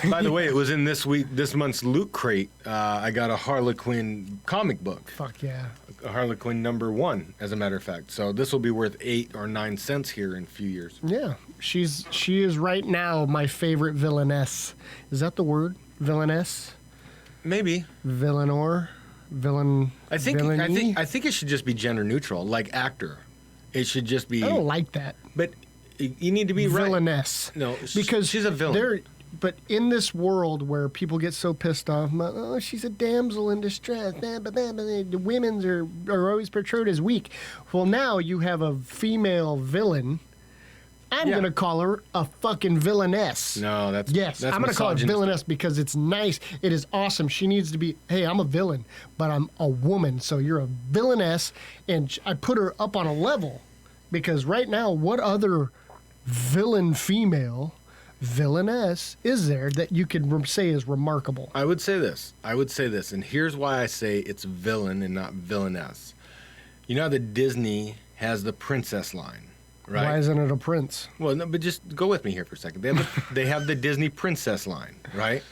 By the way, it was in this month's Loot Crate. I got a Harlequin comic book. Fuck yeah. A Harlequin #1, as a matter of fact. So this will be worth 8 or 9 cents here in a few years. Yeah. She is right now my favorite villainess. Is that the word? Villainess? Maybe. Villainor? Villain. I think it should just be gender neutral, like actor. It should just be. I don't like that. But you need to be villainess. Right. No, because she's a villain. But in this world where people get so pissed off, oh, she's a damsel in distress. The women's are always portrayed as weak. Well, now you have a female villain. I'm going to call her a fucking villainess. No, that's I'm going to call her villainess because it's nice. It is awesome. She needs to be, hey, I'm a villain, but I'm a woman, so you're a villainess. And I put her up on a level because right now, what other villainess is there that you could say is remarkable? I would say this, and here's why I say it's villain and not villainess. You know how the Disney has the princess line, right? Why isn't it a prince? Well, no, but just go with me here for a second. They have the Disney princess line, right?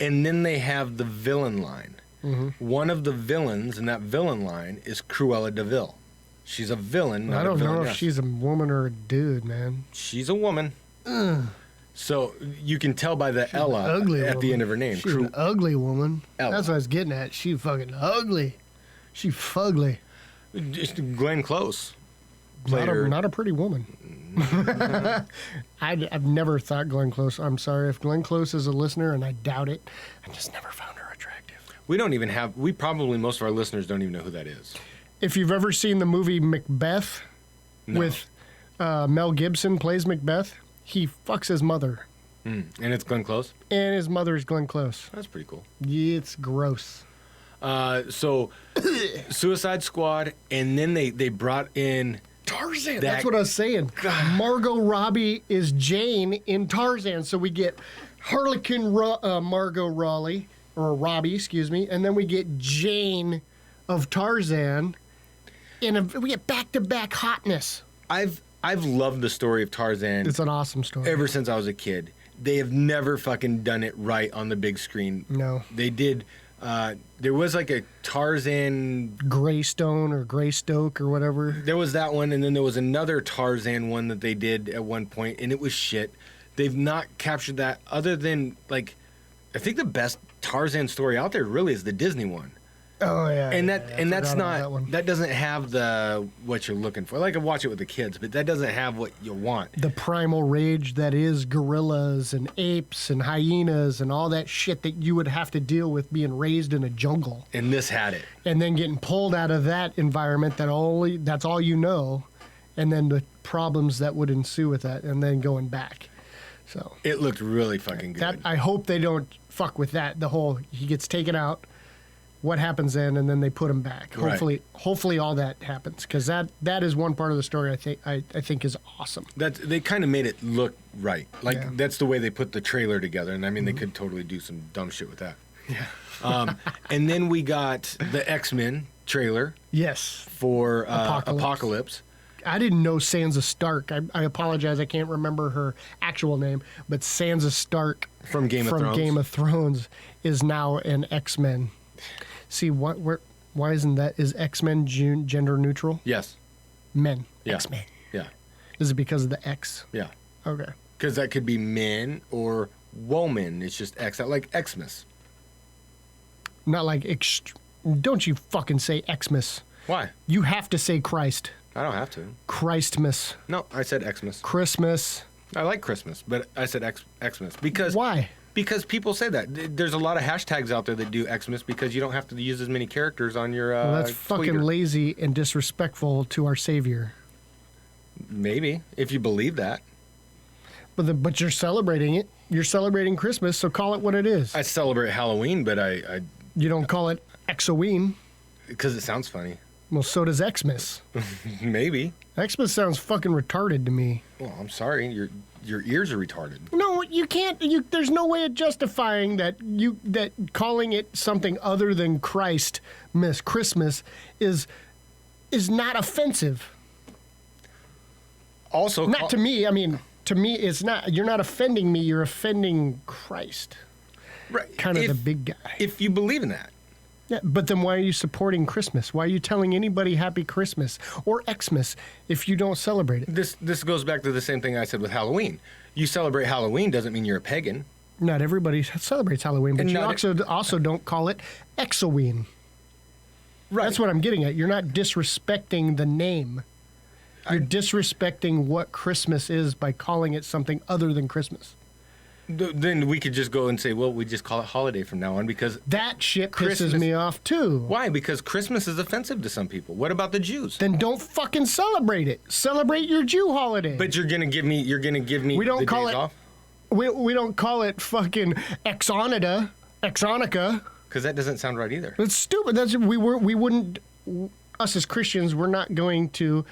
And then they have the villain line. Mm-hmm. One of the villains in that villain line is Cruella de Vil. She's a villain, not a villainess. I don't know if she's a woman or a dude, man. She's a woman. So you can tell by the Ella at the end of her name. She's an ugly woman. Ella. That's what I was getting at. She fucking ugly. She fugly. Just Glenn Close played her. Not a pretty woman. I've never thought Glenn Close. I'm sorry if Glenn Close is a listener, and I doubt it. I just never found her attractive. We probably, most of our listeners don't even know who that is. If you've ever seen the movie Macbeth with Mel Gibson plays Macbeth, he fucks his mother. And it's Glenn Close? And his mother is Glenn Close. That's pretty cool. Yeah, it's gross. So, Suicide Squad, and then they brought in Tarzan. That's what I was saying. Margot Robbie is Jane in Tarzan. So we get Harlequin Margot Robbie, excuse me, and then we get Jane of Tarzan. We get back-to-back hotness. I've loved the story of Tarzan. It's an awesome story. Ever since I was a kid. They have never fucking done it right on the big screen. No. They did. There was like a Tarzan... Greystone or Greystoke or whatever. There was that one, and then there was another Tarzan one that they did at one point, and it was shit. They've not captured that other than, like... I think the best Tarzan story out there really is the Disney one. Oh yeah, and that's not that doesn't have the what you're looking for. Like I watch it with the kids, but that doesn't have what you want. The primal rage that is gorillas and apes and hyenas and all that shit that you would have to deal with being raised in a jungle. And this had it. And then getting pulled out of that environment that's all you know, and then the problems that would ensue with that, and then going back. So it looked really fucking good. I hope they don't fuck with that. The whole he gets taken out. What happens then, and then they put him back. Hopefully, all that happens because that is one part of the story I think is awesome. They kind of made it look right. Like that's the way they put the trailer together, and I mean they could totally do some dumb shit with that. Yeah. And then we got the X-Men trailer. Yes. For Apocalypse. I didn't know Sansa Stark. I apologize. I can't remember her actual name, but Sansa Stark from Game of Thrones is now an X-Men. See, why isn't that? Is X-Men gender neutral? Yes. Men. Yeah. X-Men. Yeah. Is it because of the X? Yeah. Okay. Because that could be men or woman. It's just X, like Xmas. Not like, don't you fucking say Xmas. Why? You have to say Christ. I don't have to. Christmas. No, I said Xmas. Christmas. I like Christmas, but I said Xmas because... Why? Because people say that. There's a lot of hashtags out there that do Xmas because you don't have to use as many characters on your well, that's fucking tweeter. Lazy and disrespectful to our Savior. Maybe, if you believe that. But you're celebrating it. You're celebrating Christmas, so call it what it is. I celebrate Halloween, but I you don't call it Exoween. Because it sounds funny. Well, so does Xmas. Maybe. Xmas sounds fucking retarded to me. Well, I'm sorry. Your ears are retarded. No, you can't. There's no way of justifying that calling it something other than Christmas is not offensive. Also, not to me. I mean, to me, it's not. You're not offending me. You're offending Christ. Right. Kind of the big guy. If you believe in that. Yeah, but then why are you supporting Christmas? Why are you telling anybody Happy Christmas or Xmas if you don't celebrate it? This goes back to the same thing I said with Halloween. You celebrate Halloween doesn't mean you're a pagan. Not everybody celebrates Halloween, but you also don't call it Exoween. Right. That's what I'm getting at. You're not disrespecting the name. You're disrespecting what Christmas is by calling it something other than Christmas. Then we could just go and say, well, we just call it holiday from now on because... That shit pisses me off, too. Why? Because Christmas is offensive to some people. What about the Jews? Then don't fucking celebrate it. Celebrate your Jew holiday. But you're gonna give me we don't the call days it, off? We don't call it fucking Exonica. Because that doesn't sound right either. It's stupid. We wouldn't... Us as Christians, we're not going to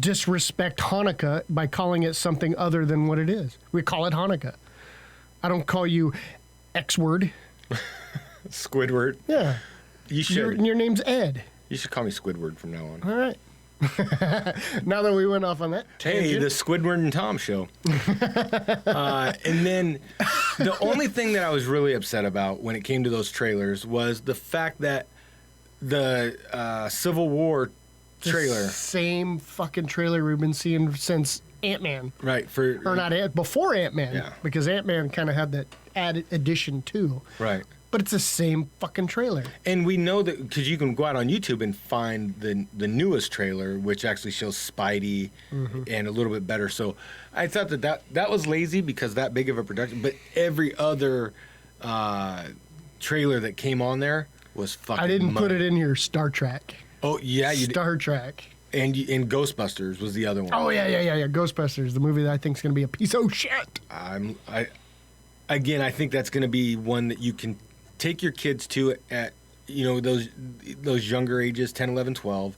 disrespect Hanukkah by calling it something other than what it is. We call it Hanukkah. I don't call you X-word. Squidward. Yeah. You should. Your name's Ed. You should call me Squidward from now on. All right. Now that we went off on that tangent. Hey, the Squidward and Tom show. And then the only thing that I was really upset about when it came to those trailers was the fact that the Civil War trailer. The same fucking trailer we've been seeing since Ant-Man. Right. Before Ant-Man. Yeah. Because Ant-Man kind of had that added addition too. Right. But it's the same fucking trailer. And we know that because you can go out on YouTube and find the newest trailer, which actually shows Spidey and a little bit better. So I thought that was lazy because that big of a production. But every other trailer that came on there was fucking. I didn't money. put it in here. Star Trek. Oh yeah, you did. Star Trek. And Ghostbusters was the other one. Oh yeah. Ghostbusters, the movie that I think is going to be a piece of shit. I think that's going to be one that you can take your kids to at those younger ages, 10, 11, 12,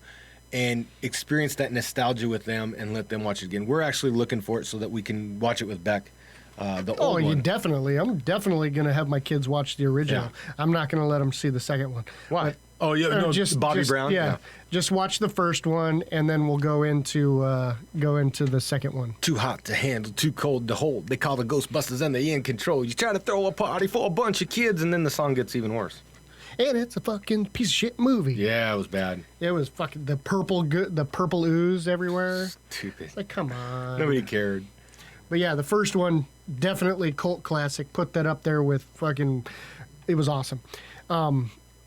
and experience that nostalgia with them and let them watch it again. We're actually looking for it so that we can watch it with Beck. The old one. Definitely. I'm definitely going to have my kids watch the original. Yeah. I'm not going to let them see the second one. Why? Just Bobby Brown. Yeah, just watch the first one, and then we'll go into the second one. Too hot to handle, too cold to hold. They call the Ghostbusters and they in control. You try to throw a party for a bunch of kids, and then the song gets even worse. And it's a fucking piece of shit movie. Yeah, it was bad. It was fucking the purple ooze everywhere. Stupid. It's like, come on. Nobody cared. But yeah, the first one, definitely cult classic. Put that up there with fucking. It was awesome.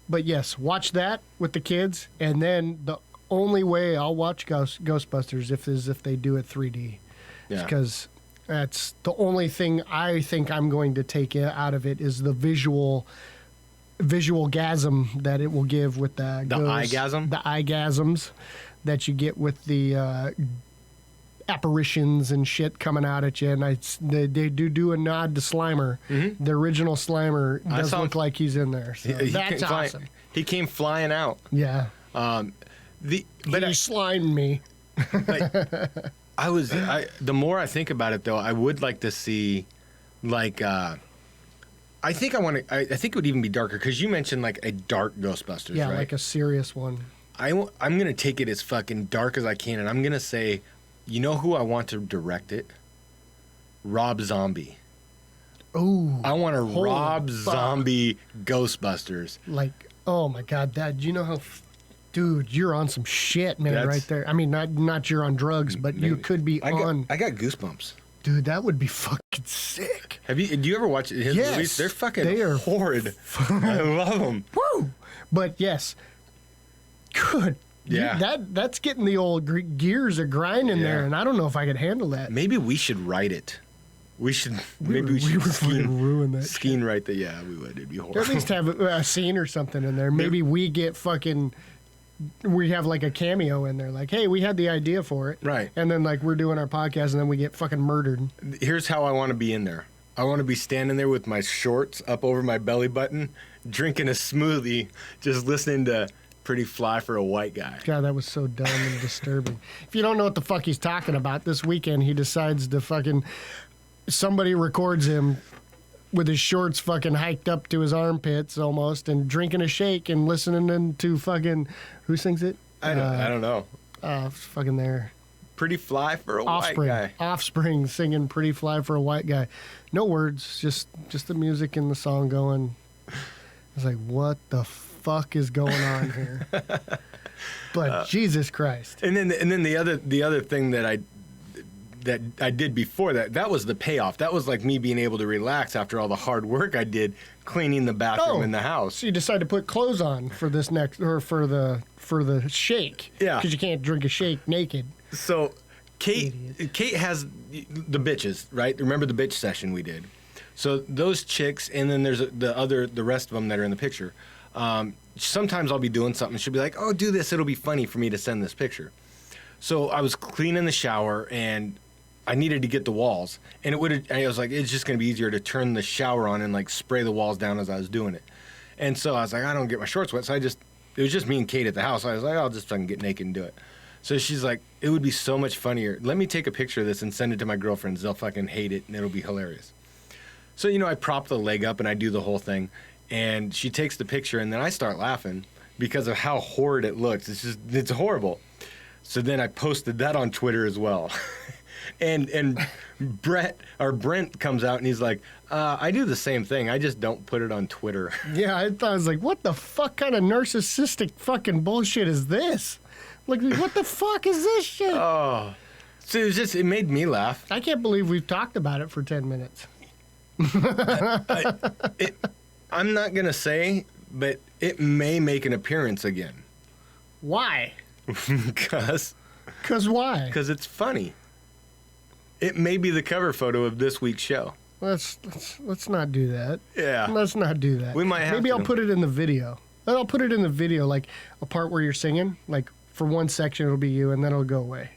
But yes, watch that with the kids, and then the only way I'll watch Ghostbusters is if they do it 3D. Yeah. Because that's the only thing I think I'm going to take out of it is the visual gasm that it will give with the eye-gasms that you get with the apparitions and shit coming out at you, and they do a nod to Slimer. Mm-hmm. The original Slimer does look like he's in there. So that's awesome. He came flying out. Yeah. He slimed me. The more I think about it, though, I would like to see, like, I think it would even be darker because you mentioned like a dark Ghostbusters. Yeah, right? like a serious one. I'm gonna take it as fucking dark as I can, and I'm gonna say. You know who I want to direct it? Rob Zombie. Oh, I want a Rob Zombie Ghostbusters. Like, oh my God, Dad, you know how, dude, you're on some shit, man, right there. I mean, not you're on drugs, but maybe. You could be I got goosebumps. Dude, that would be fucking sick. Do you ever watch his movies? They are horrid. I love them. Woo! But yes, good. Yeah, that's getting the old gears are grinding there, and I don't know if I could handle that. Maybe we should write it. We should. We would ruin that. Screenwrite the. Yeah, we would. It'd be horrible. At least have a scene or something in there. Maybe we get fucking. We have like a cameo in there, like, hey, we had the idea for it, right? And then like we're doing our podcast, and then we get fucking murdered. Here's how I want to be in there. I want to be standing there with my shorts up over my belly button, drinking a smoothie, just listening to. Pretty Fly for a White Guy. God, that was so dumb and disturbing. If you don't know what the fuck he's talking about, this weekend he decides to fucking... Somebody records him with his shorts fucking hiked up to his armpits almost and drinking a shake and listening to fucking... Who sings it? I don't know. Fucking there. Pretty Fly for a White Guy. Offspring singing Pretty Fly for a White Guy. No words, just the music and the song going. It's like, what the fuck is going on here? But Jesus Christ. And then the other thing that I did before that was the payoff. That was like me being able to relax after all the hard work I did cleaning the bathroom in the house. So you decided to put clothes on for this next or for the shake. Yeah. Because you can't drink a shake naked. So Kate has the bitches, right? Remember the bitch session we did? So those chicks, and then there's the rest of them that are in the picture. Sometimes I'll be doing something. She'll be like, "Oh, do this. It'll be funny for me to send this picture." So I was cleaning the shower, and I needed to get the walls. And I was like, it's just going to be easier to turn the shower on and like spray the walls down as I was doing it. And so I was like, I don't get my shorts wet. So it was just me and Kate at the house. I was like, I'll just fucking get naked and do it. So she's like, it would be so much funnier. Let me take a picture of this and send it to my girlfriends. They'll fucking hate it, and it'll be hilarious. So, I prop the leg up and I do the whole thing. And she takes the picture, and then I start laughing because of how horrid it looks. It's horrible. So then I posted that on Twitter as well. and Brent comes out and he's like, I do the same thing. I just don't put it on Twitter. Yeah, I was like, what the fuck kind of narcissistic fucking bullshit is this? Like, what the fuck is this shit? Oh. So it made me laugh. I can't believe we've talked about it for 10 minutes. I'm not gonna say, but it may make an appearance again. Why? Because Why? it's funny. It may be the cover photo of this week's show. Let's not do that. Yeah. Let's not do that. We might have Maybe to. I'll put it in the video. I'll put it in the video, like a part where you're singing. Like for one section, it'll be you, and then it'll go away.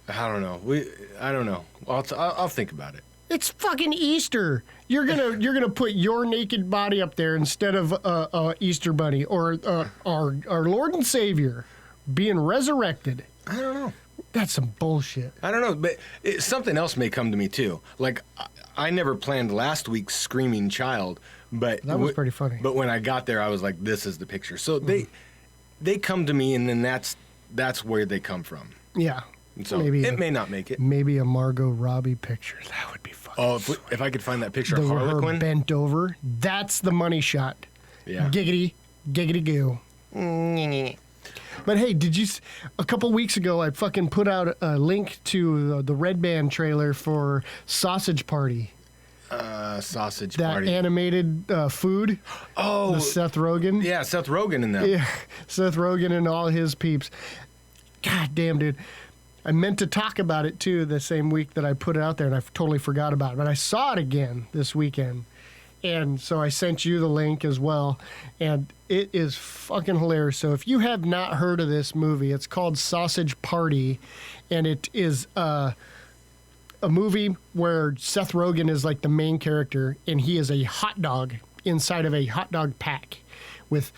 I don't know. I don't know. I'll think about it. It's fucking Easter. You're gonna put your naked body up there instead of Easter Bunny or our Lord and Savior being resurrected. I don't know. That's some bullshit. I don't know, but something else may come to me too. Like I never planned last week's screaming child, but That was pretty funny. But when I got there, I was like, "This is the picture." So they come to me, and then that's where they come from. Yeah. So it may not make it. Maybe a Margot Robbie picture. That would be fucking. Oh, if I could find that picture of her Harlequin. bent over. That's the money shot. Yeah. Giggity goo. But hey, a couple weeks ago, I fucking put out a link to the Red Band trailer for Sausage Party. Sausage That Party. animated food. Oh, The Seth Rogen. yeah, Seth Rogen in that. Yeah, Seth Rogen and all his peeps. God damn, dude. I meant to talk about it too the same week that I put it out there, and I totally forgot about it. But I saw it again this weekend. And so I sent you the link as well. And it is fucking hilarious. So if you have not heard of this movie, it's called Sausage Party. And it is a movie where Seth Rogen is like the main character. And he is a hot dog inside of a hot dog pack with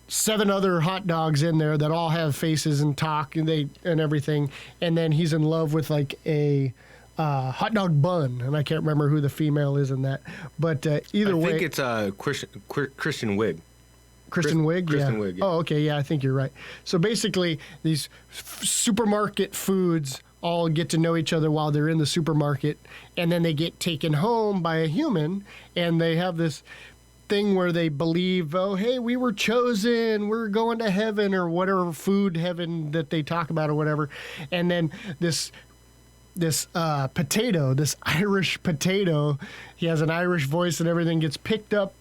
7 other hot dogs in there that all have faces and talk and everything. And then he's in love with like a hot dog bun, and I can't remember who the female is in that. But either way, I think it's Christian Wiig. Kristen Wiig. Kristen Yeah. Wiig, yeah. Oh, okay. Yeah, I think you're right. So basically, these supermarket foods all get to know each other while they're in the supermarket, and then they get taken home by a human, and they have this thing where they believe, oh, hey, we were chosen, we're going to heaven, or whatever food heaven that they talk about or whatever. And then this potato, this Irish potato, he has an Irish voice and everything, gets picked up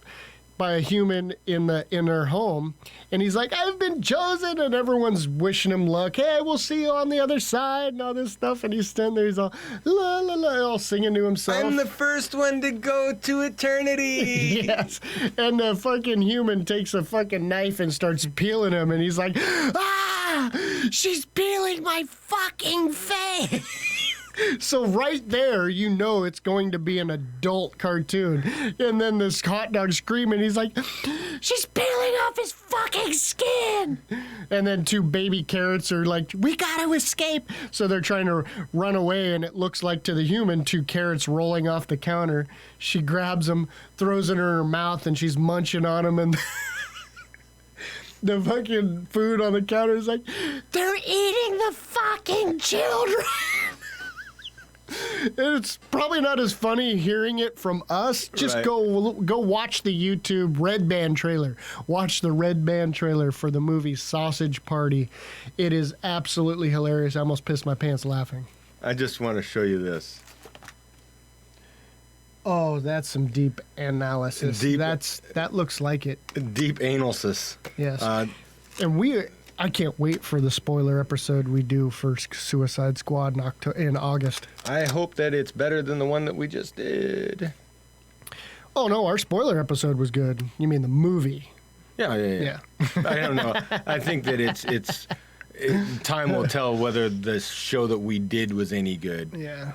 by a human in their home, and he's like, I've been chosen, and everyone's wishing him luck. Hey, we'll see you on the other side and all this stuff. And he's standing there, he's all la la la, all singing to himself. I'm the first one to go to eternity. Yes, and the fucking human takes a fucking knife and starts peeling him, and he's like, ah, she's peeling my fucking face. So right there, you know it's going to be an adult cartoon. And then this hot dog screaming, he's like, she's peeling off his fucking skin. And then 2 baby carrots are like, we gotta escape. So they're trying to run away, and it looks like to the human 2 carrots rolling off the counter. She grabs them, throws it in her mouth, and she's munching on them. And the fucking food on the counter is like, they're eating the fucking children. It's probably not as funny hearing it from us. Just Right. go watch the YouTube Red Band trailer. Watch the Red Band trailer for the movie Sausage Party. It is absolutely hilarious. I almost pissed my pants laughing. I just want to show you this. Oh, that's some deep analysis. Deep- That looks like it. Deep analysis. Yes. And I can't wait for the spoiler episode we do for Suicide Squad in August. I hope that it's better than the one that we just did. Oh no, our spoiler episode was good. You mean the movie? Yeah. I don't know. I think that time will tell whether the show that we did was any good. Yeah.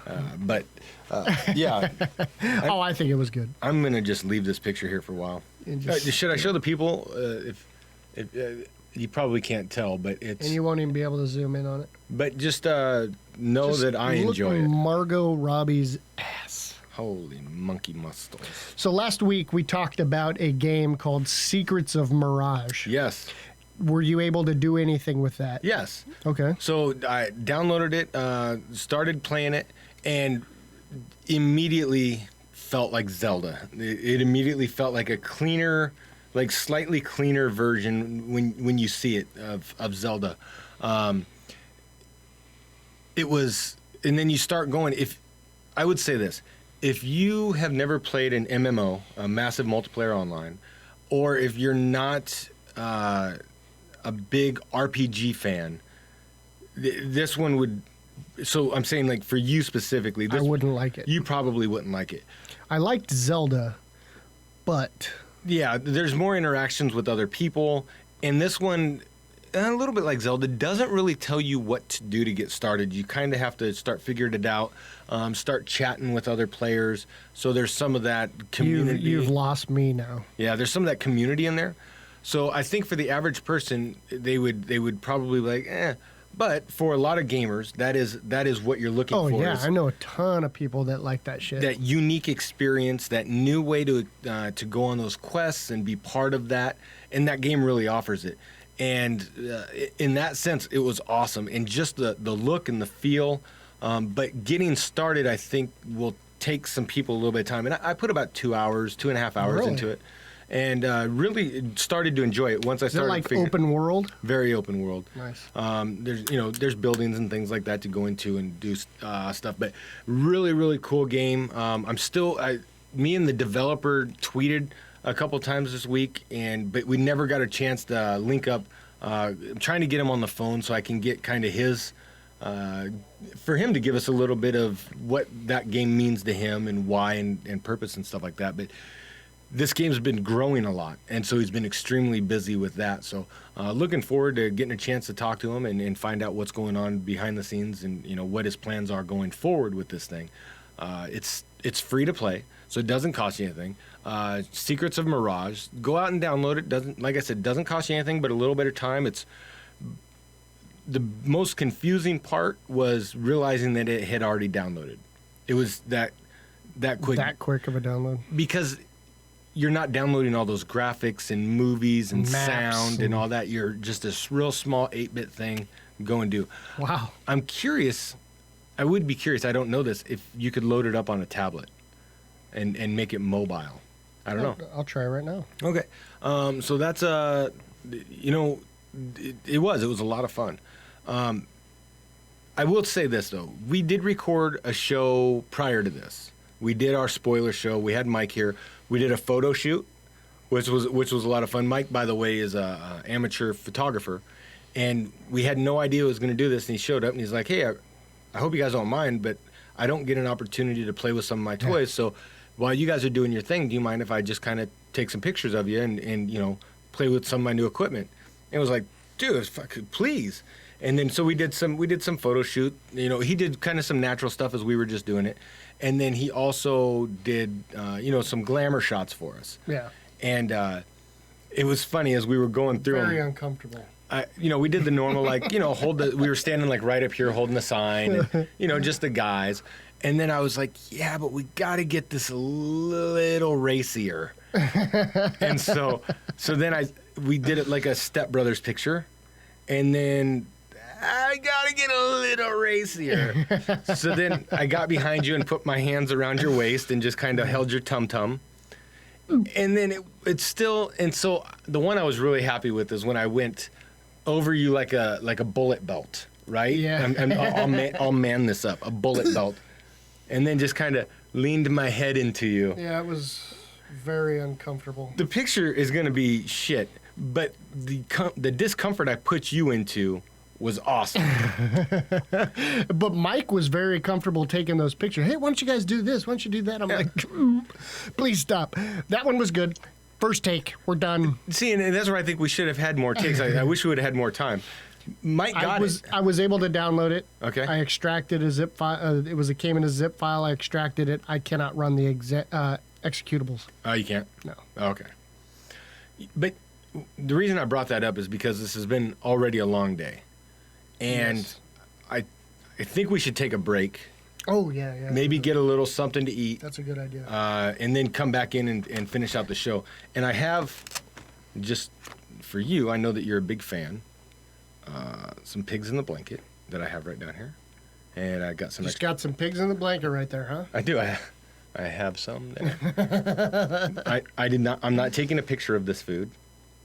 Yeah. Oh, I think it was good. I'm going to just leave this picture here for a while. And just- Should I show the people? If you probably can't tell, but it's... And you won't even be able to zoom in on it. But just know that I Look enjoy at it. Margot Robbie's ass. Holy monkey muscles. So last week we talked about a game called Secrets of Mirage. Yes. Were you able to do anything with that? Yes. Okay. So I downloaded it, started playing it, and immediately felt like Zelda. It immediately felt like a cleaner, like slightly cleaner version when you see it of Zelda. It was, and then you start going. If I would say this, if you have never played an MMO, a massive multiplayer online, or if you're not a big RPG fan, this one would. So I'm saying, like, for you specifically, I wouldn't like it. You probably wouldn't like it. I liked Zelda, but yeah, there's more interactions with other people, and this one, a little bit like Zelda, doesn't really tell you what to do to get started. You kind of have to start figuring it out, start chatting with other players. So there's some of that community. You've lost me now. Yeah, there's some of that community in there. So I think for the average person, they would probably be like, eh. But for a lot of gamers, that is what you're looking for. Oh yeah, I know a ton of people that like that shit. That unique experience, that new way to go on those quests and be part of that, and that game really offers it. And in that sense, it was awesome. And just the look and the feel. But getting started, I think, will take some people a little bit of time. And I put about 2.5 hours into it. And really started to enjoy it once I started. Is it like open world? Very open world. Nice. There's buildings and things like that to go into and do stuff. But really, really cool game. Me and the developer tweeted a couple times this week, but we never got a chance to link up. I'm trying to get him on the phone so I can get kind of his, for him to give us a little bit of what that game means to him and why and purpose and stuff like that. But this game's been growing a lot, and so he's been extremely busy with that. So looking forward to getting a chance to talk to him and find out what's going on behind the scenes and what his plans are going forward with this thing. It's free to play, so it doesn't cost you anything. Secrets of Mirage. Go out and download it. Doesn't cost you anything but a little bit of time. It's the most confusing part was realizing that it had already downloaded. It was that quick. That quick of a download. Because you're not downloading all those graphics and movies and Maps sound and all that. You're just this real small 8-bit thing. Go and do. Wow. I'm curious. I would be curious. I don't know this. If you could load it up on a tablet and make it mobile. I don't know. I'll try right now. Okay. So that's it was a lot of fun. I will say this though. We did record a show prior to this. We did our spoiler show. We had Mike here. We did a photo shoot, which was a lot of fun. Mike, by the way, is a amateur photographer, and we had no idea he was going to do this. And he showed up and he's like, "Hey, I hope you guys don't mind, but I don't get an opportunity to play with some of my toys. So while you guys are doing your thing, do you mind if I just kind of take some pictures of you and play with some of my new equipment?" And it was like, "Dude, fucking please." And then so we did some photo shoot. He did kind of some natural stuff as we were just doing it. And then he also did, some glamour shots for us. Yeah. And it was funny as we were going through Very them. uncomfortable. We did the normal, we were standing like right up here holding the sign and, just the guys. And then I was like, yeah, but we got to get this a little racier. And so then we did it like a Step Brothers picture. And then I gotta get a little racier. So then I got behind you and put my hands around your waist and just kind of held your tum-tum. And then it's still, and so the one I was really happy with is when I went over you like a bullet belt, right? Yeah. I'll man this up, a bullet belt. And then just kind of leaned my head into you. Yeah, it was very uncomfortable. The picture is gonna be shit, but the discomfort I put you into was awesome. But Mike was very comfortable taking those pictures. Hey, why don't you guys do this? Why don't you do that? I'm like, please stop. That one was good. First take. We're done. See, and that's where I think we should have had more takes. I wish we would have had more time. Mike got it. I was able to download it. Okay. I extracted a zip file. It came in a zip file. I extracted it. I cannot run the executables. Oh, you can't? No. Okay. But the reason I brought that up is because this has been already a long day. And yes. I think we should take a break. Oh, yeah. Maybe get a little something to eat. That's a good idea. And then come back in and finish out the show. And I have, just for you, I know that you're a big fan, some pigs in the blanket that I have right down here. And I got some Just got some pigs in the blanket right there, huh? I do. I have some there. I did not. I'm not taking a picture of this food,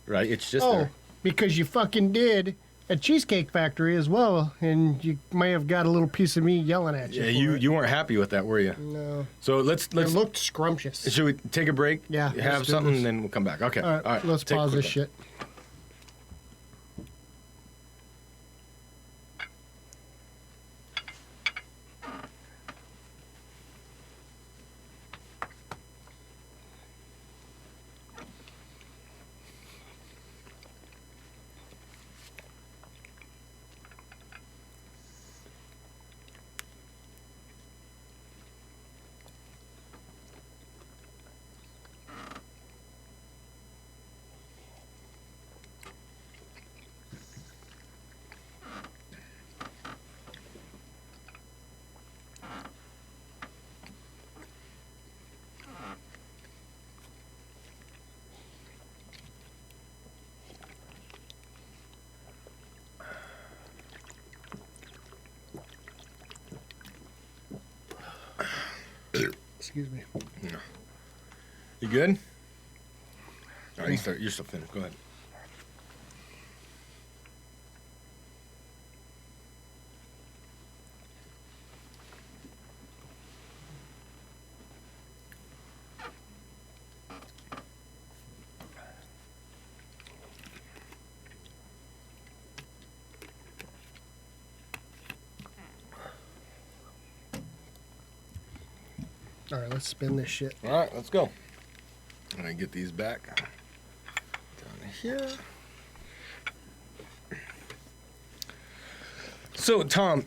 right? It's just there. Because you fucking did. at Cheesecake Factory as well, and you may have got a little piece of me yelling at you. Yeah, you weren't happy with that, were you? No. So let's. It looked scrumptious. Should we take a break? Yeah, Have let's do something, this. and then we'll come back. Okay. All right, let's Take a pause quick this one. shit. Excuse me. You good? All right, you're still finished. Go ahead. All right, let's spin this shit. All right, let's go. I'm gonna get these back down here. So, Tom,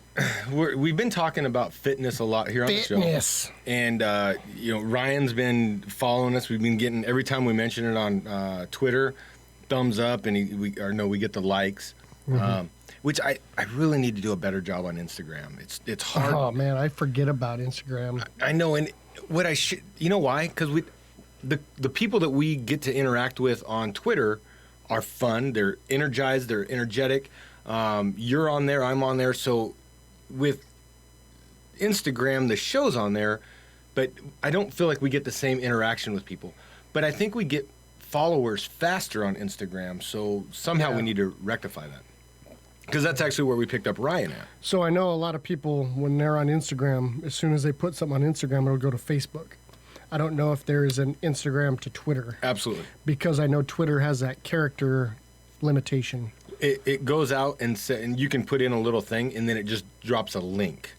we've been talking about fitness a lot here on the Fitness. show, and Ryan's been following us. We've been getting every time we mention it on Twitter, thumbs up, and we get the likes. Which I really need to do a better job on Instagram. It's hard. Oh man, I forget about Instagram. I know, and what I should, you know why? Because the people that we get to interact with on Twitter are fun. They're energized. They're energetic. You're on there. I'm on there. So with Instagram, the show's on there, but I don't feel like we get the same interaction with people. But I think we get followers faster on Instagram. So somehow we need to rectify that. Because that's actually where we picked up Ryan at. So I know a lot of people, when they're on Instagram, as soon as they put something on Instagram, it'll go to Facebook. I don't know if there is an Instagram to Twitter. Absolutely. Because I know Twitter has that character limitation. It goes out and you can put in a little thing, and then it just drops a link.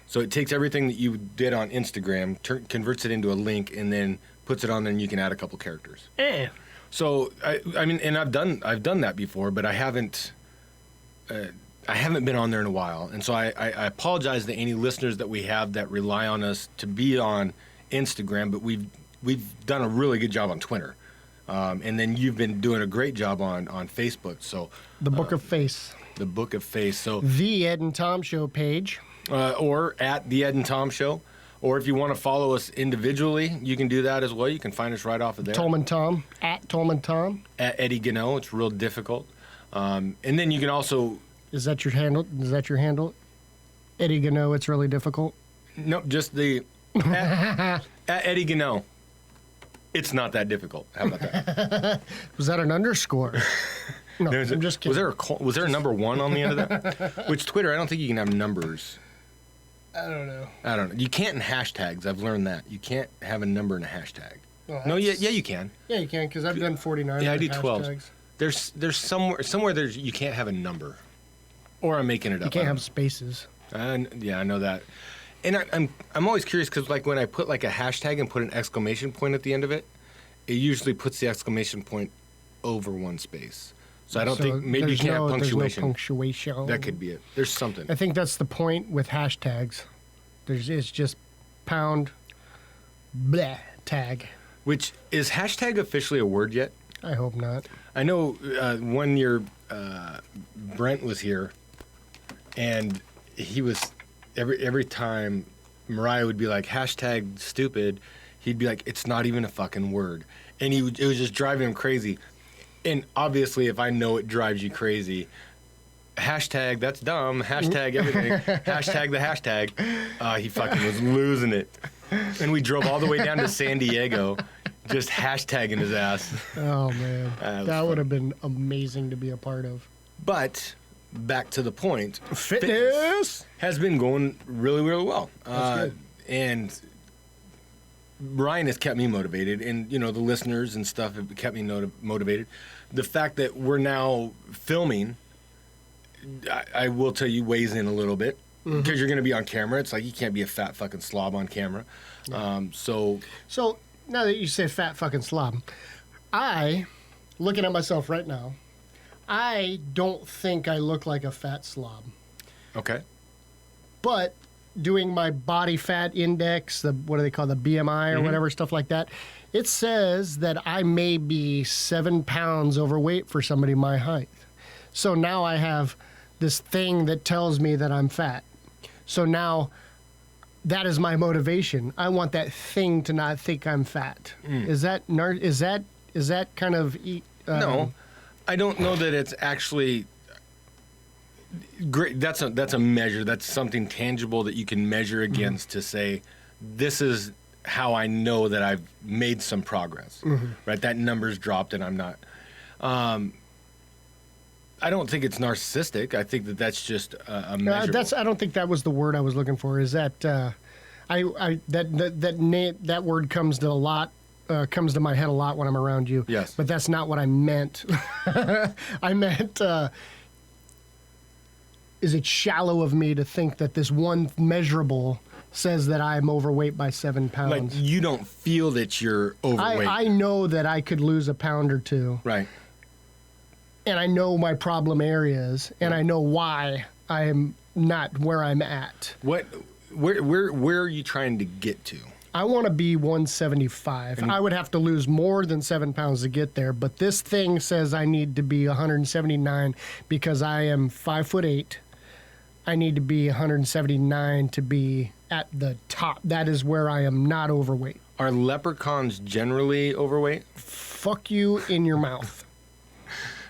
So it takes everything that you did on Instagram, converts it into a link, and then puts it on there, and you can add a couple characters. So I mean, and I've done that before, but I haven't been on there in a while, and so I apologize to any listeners that we have that rely on us to be on Instagram, but we've done a really good job on Twitter, and then you've been doing a great job on Facebook. So The Book of Face. the Book of Face. So The Ed and Tom Show page. or at the Ed and Tom Show, or if you want to follow us individually, you can do that as well. You can find us right off of there. Tolman Tom. At Tolman Tom. At Eddie Gano. It's real difficult. And then you can also... Is that your handle? Eddie Gano, it's really difficult. Nope, just the... at Eddie Gano. It's not that difficult. How about that? Was that an underscore? No, I'm just kidding. Was there a number one on the end of that? Which Twitter, I don't think you can have numbers. I don't know. You can't in hashtags. I've learned that. You can't have a number in a hashtag. Well, No, yeah, you can. Yeah, you can, because I've done 49. Yeah, I with do 12. hashtags. There's somewhere there's you can't have a number, or I'm making it up. You can't have spaces. Yeah, I know that. And I'm always curious because like when I put like a hashtag and put an exclamation point at the end of it, it usually puts the exclamation point over one space. So I don't think maybe you can't have punctuation. There's no punctuation. That could be it. There's something. I think that's the point with hashtags. It's just pound bleh tag. Which is hashtag officially a word yet? I hope not. I know one year Brent was here, and he was every time Mariah would be like hashtag stupid, he'd be like, it's not even a fucking word, and it was just driving him crazy. And obviously, if I know it drives you crazy, hashtag that's dumb, hashtag everything, hashtag the hashtag. He fucking was losing it, and we drove all the way down to San Diego, just hashtagging his ass. Oh man, that fun. would have been amazing to be a part of. But back to the point, Fitness has been going really, really well. That's good. And Ryan has kept me motivated, and the listeners and stuff have kept me motivated. The fact that we're now filming, I will tell you, weighs in a little bit because you're going to be on camera. It's like you can't be a fat fucking slob on camera. Yeah. So now that you say fat fucking slob, looking at myself right now, I don't think I look like a fat slob. Okay. But doing my body fat index, what do they call the BMI or whatever, stuff like that, it says that I may be 7 pounds overweight for somebody my height. So now I have this thing that tells me that I'm fat. So now that is my motivation. I want that thing to not think I'm fat. Is that kind of no, I don't know that it's actually great. That's a measure. That's something tangible that you can measure against to say, this is how I know that I've made some progress. Right? That number's dropped and I'm not. I don't think it's narcissistic. I think that that's just a measure. I don't think that was the word I was looking for. Is that that word comes to my head a lot when I'm around you. Yes. But that's not what I meant. I meant, is it shallow of me to think that this one measurable says that I'm overweight by 7 pounds? Like, you don't feel that you're overweight. I know that I could lose a pound or two. Right. And I know my problem areas, and I know why I am not where I'm at. Where are you trying to get to? I want to be 175. I would have to lose more than 7 pounds to get there, but this thing says I need to be 179 because I am 5'8". I need to be 179 to be at the top. That is where I am not overweight. Are leprechauns generally overweight? Fuck you in your mouth.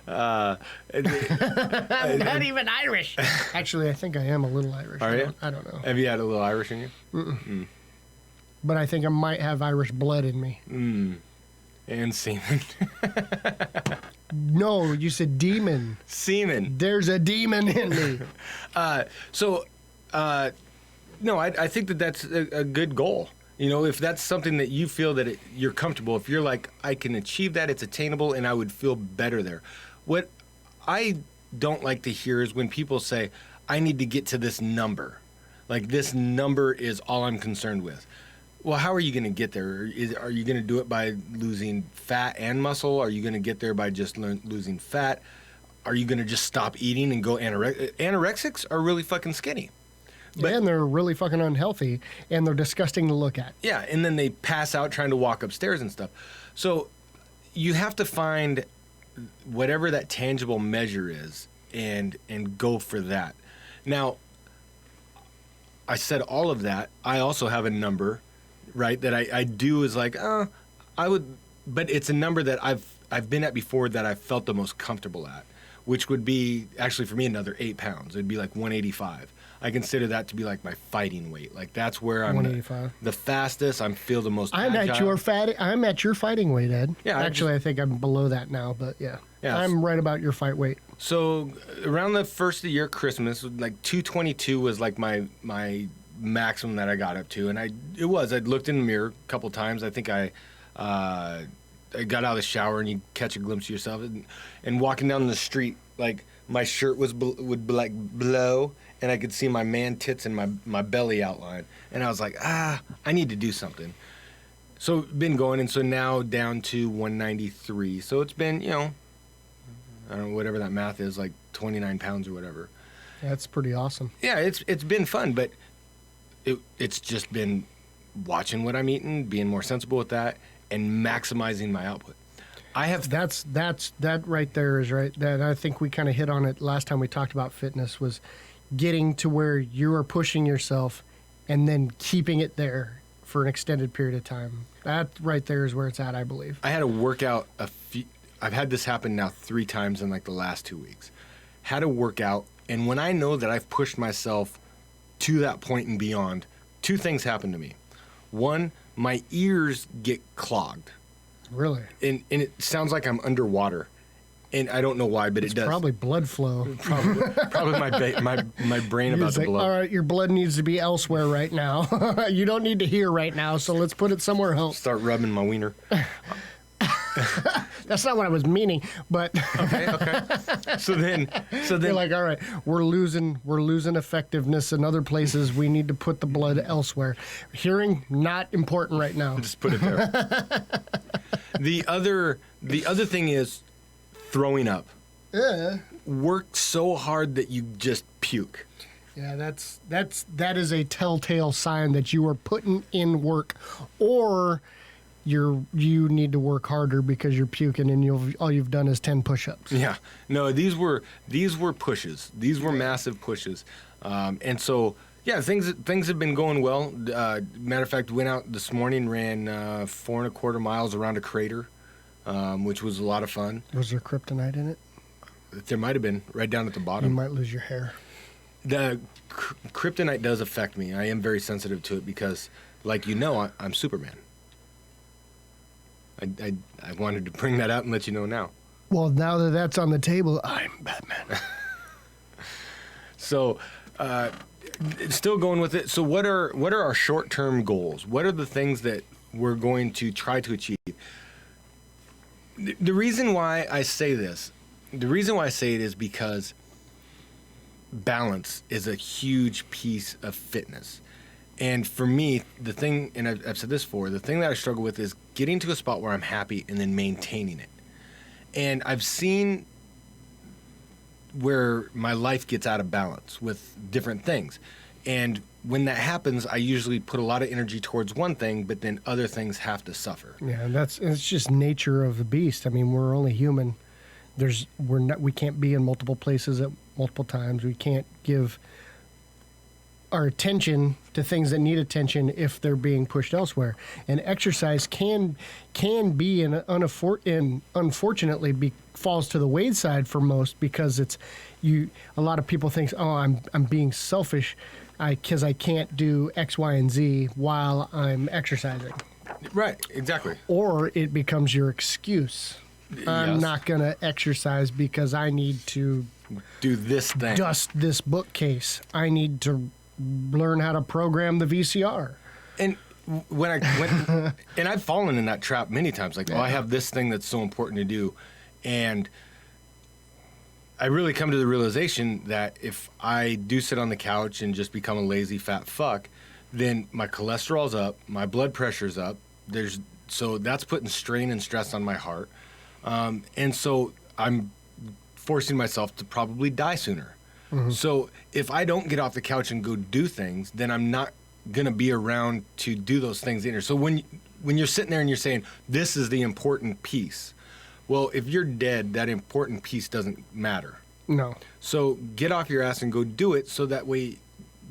I'm not even Irish. Actually, I think I am a little Irish. Are you? I don't know. Have you had a little Irish in you? But I think I might have Irish blood in me. And semen. No, you said demon. Semen. There's a demon in me. No, I think that that's a good goal. If that's something that you feel that you're comfortable, if you're like, I can achieve that, it's attainable, and I would feel better there. What I don't like to hear is when people say, I need to get to this number. Like, this number is all I'm concerned with. Well, how are you going to get there? Are you going to do it by losing fat and muscle? Are you going to get there by just losing fat? Are you going to just stop eating and go anorexic? Anorexics are really fucking skinny. And they're really fucking unhealthy, and they're disgusting to look at. Yeah, and then they pass out trying to walk upstairs and stuff. So you have to find whatever that tangible measure is and go for that. Now, I said all of that. I also have a number, right, that I do is like, I would, but it's a number that I've been at before that I felt the most comfortable at, which would be actually for me another 8 pounds. It'd be like 185. I consider that to be like my fighting weight. Like, that's where I'm 185. The fastest. I feel the most I'm agile. I'm at your fighting weight, Ed. Yeah, actually, I think I'm below that now, but yeah. Yeah, I'm right about your fight weight. So around the first of the year, Christmas, like 222 was like my maximum that I got up to, and I'd looked in the mirror a couple times. I think I got out of the shower and you catch a glimpse of yourself, and walking down the street, like my shirt would like blow, and I could see my man tits and my belly outline, and I was like, I need to do something. So been going, and so now down to 193. So it's been, I don't know, whatever that math is, like 29 pounds or whatever. That's pretty awesome. Yeah, it's been fun, but it's just been watching what I'm eating, being more sensible with that, and maximizing my output. That right there is right. That I think we kind of hit on it last time we talked about fitness, was getting to where you are pushing yourself and then keeping it there for an extended period of time. That right there is where it's at, I believe. I had a workout I've had this happen now 3 times in like the last 2 weeks. Had a workout, and when I know that I've pushed myself to that point and beyond, 2 things happen to me. One, my ears get clogged. Really? And it sounds like I'm underwater. And I don't know why, but it does. Probably blood flow. Probably my brain about to Like, blow. all right, your blood needs to be elsewhere right now. You don't need to hear right now, so let's put it somewhere else. Start rubbing my wiener. That's not what I was meaning, but Okay. So then you're like, all right, we're losing effectiveness in other places. We need to put the blood elsewhere. Hearing not important right now. just put it there. The other thing is throwing up. Work so hard that you just puke. Yeah, that is a telltale sign that you are putting in work, or you need to work harder because you're puking and all you've done is 10 push-ups. Yeah. No, these were pushes. These were massive pushes. And so, yeah, things have been going well. Matter of fact, went out this morning, ran 4.25 miles around a crater, which was a lot of fun. Was there kryptonite in it? There might have been, right down at the You bottom. might lose your hair. The kryptonite does affect me. I am very sensitive to it because, like you know, I'm Superman. I wanted to bring that out and let you know now. Well, now that that's on the table, I'm Batman. So, still going with it. So, what are our short-term goals? What are the things that we're going to try to achieve? The reason why I say this, is because balance is a huge piece of fitness. And for me, the thing, and I've said this before, the thing that I struggle with is getting to a spot where I'm happy and then maintaining it. And I've seen where my life gets out of balance with different things. And when that happens, I usually put a lot of energy towards one thing, but then other things have to suffer. Yeah, it's just nature of the beast. I mean, we're only human. We can't be in multiple places at multiple times. We can't give our attention to things that need attention if they're being pushed elsewhere. And exercise can be unfortunately falls to the wayside for most because a lot of people think, oh, I'm being selfish because I can't do X, Y, and Z while I'm exercising. Right, exactly. Or it becomes your excuse. I'm Yes. not going to exercise because I need to Do this thing. dust this bookcase. I need to learn how to program the VCR. And when I went, and I've fallen in that trap many times. Like, I have this thing that's so important to do, and I really come to the realization that if I do sit on the couch and just become a lazy fat fuck, then my cholesterol's up, my blood pressure's up. So that's putting strain and stress on my heart, and so I'm forcing myself to probably die sooner. Mm-hmm. So if I don't get off the couch and go do things, then I'm not gonna be around to do those things either. So when you're sitting there and you're saying this is the important piece, well, if you're dead, that important piece doesn't matter. No. So get off your ass and go do it, so that way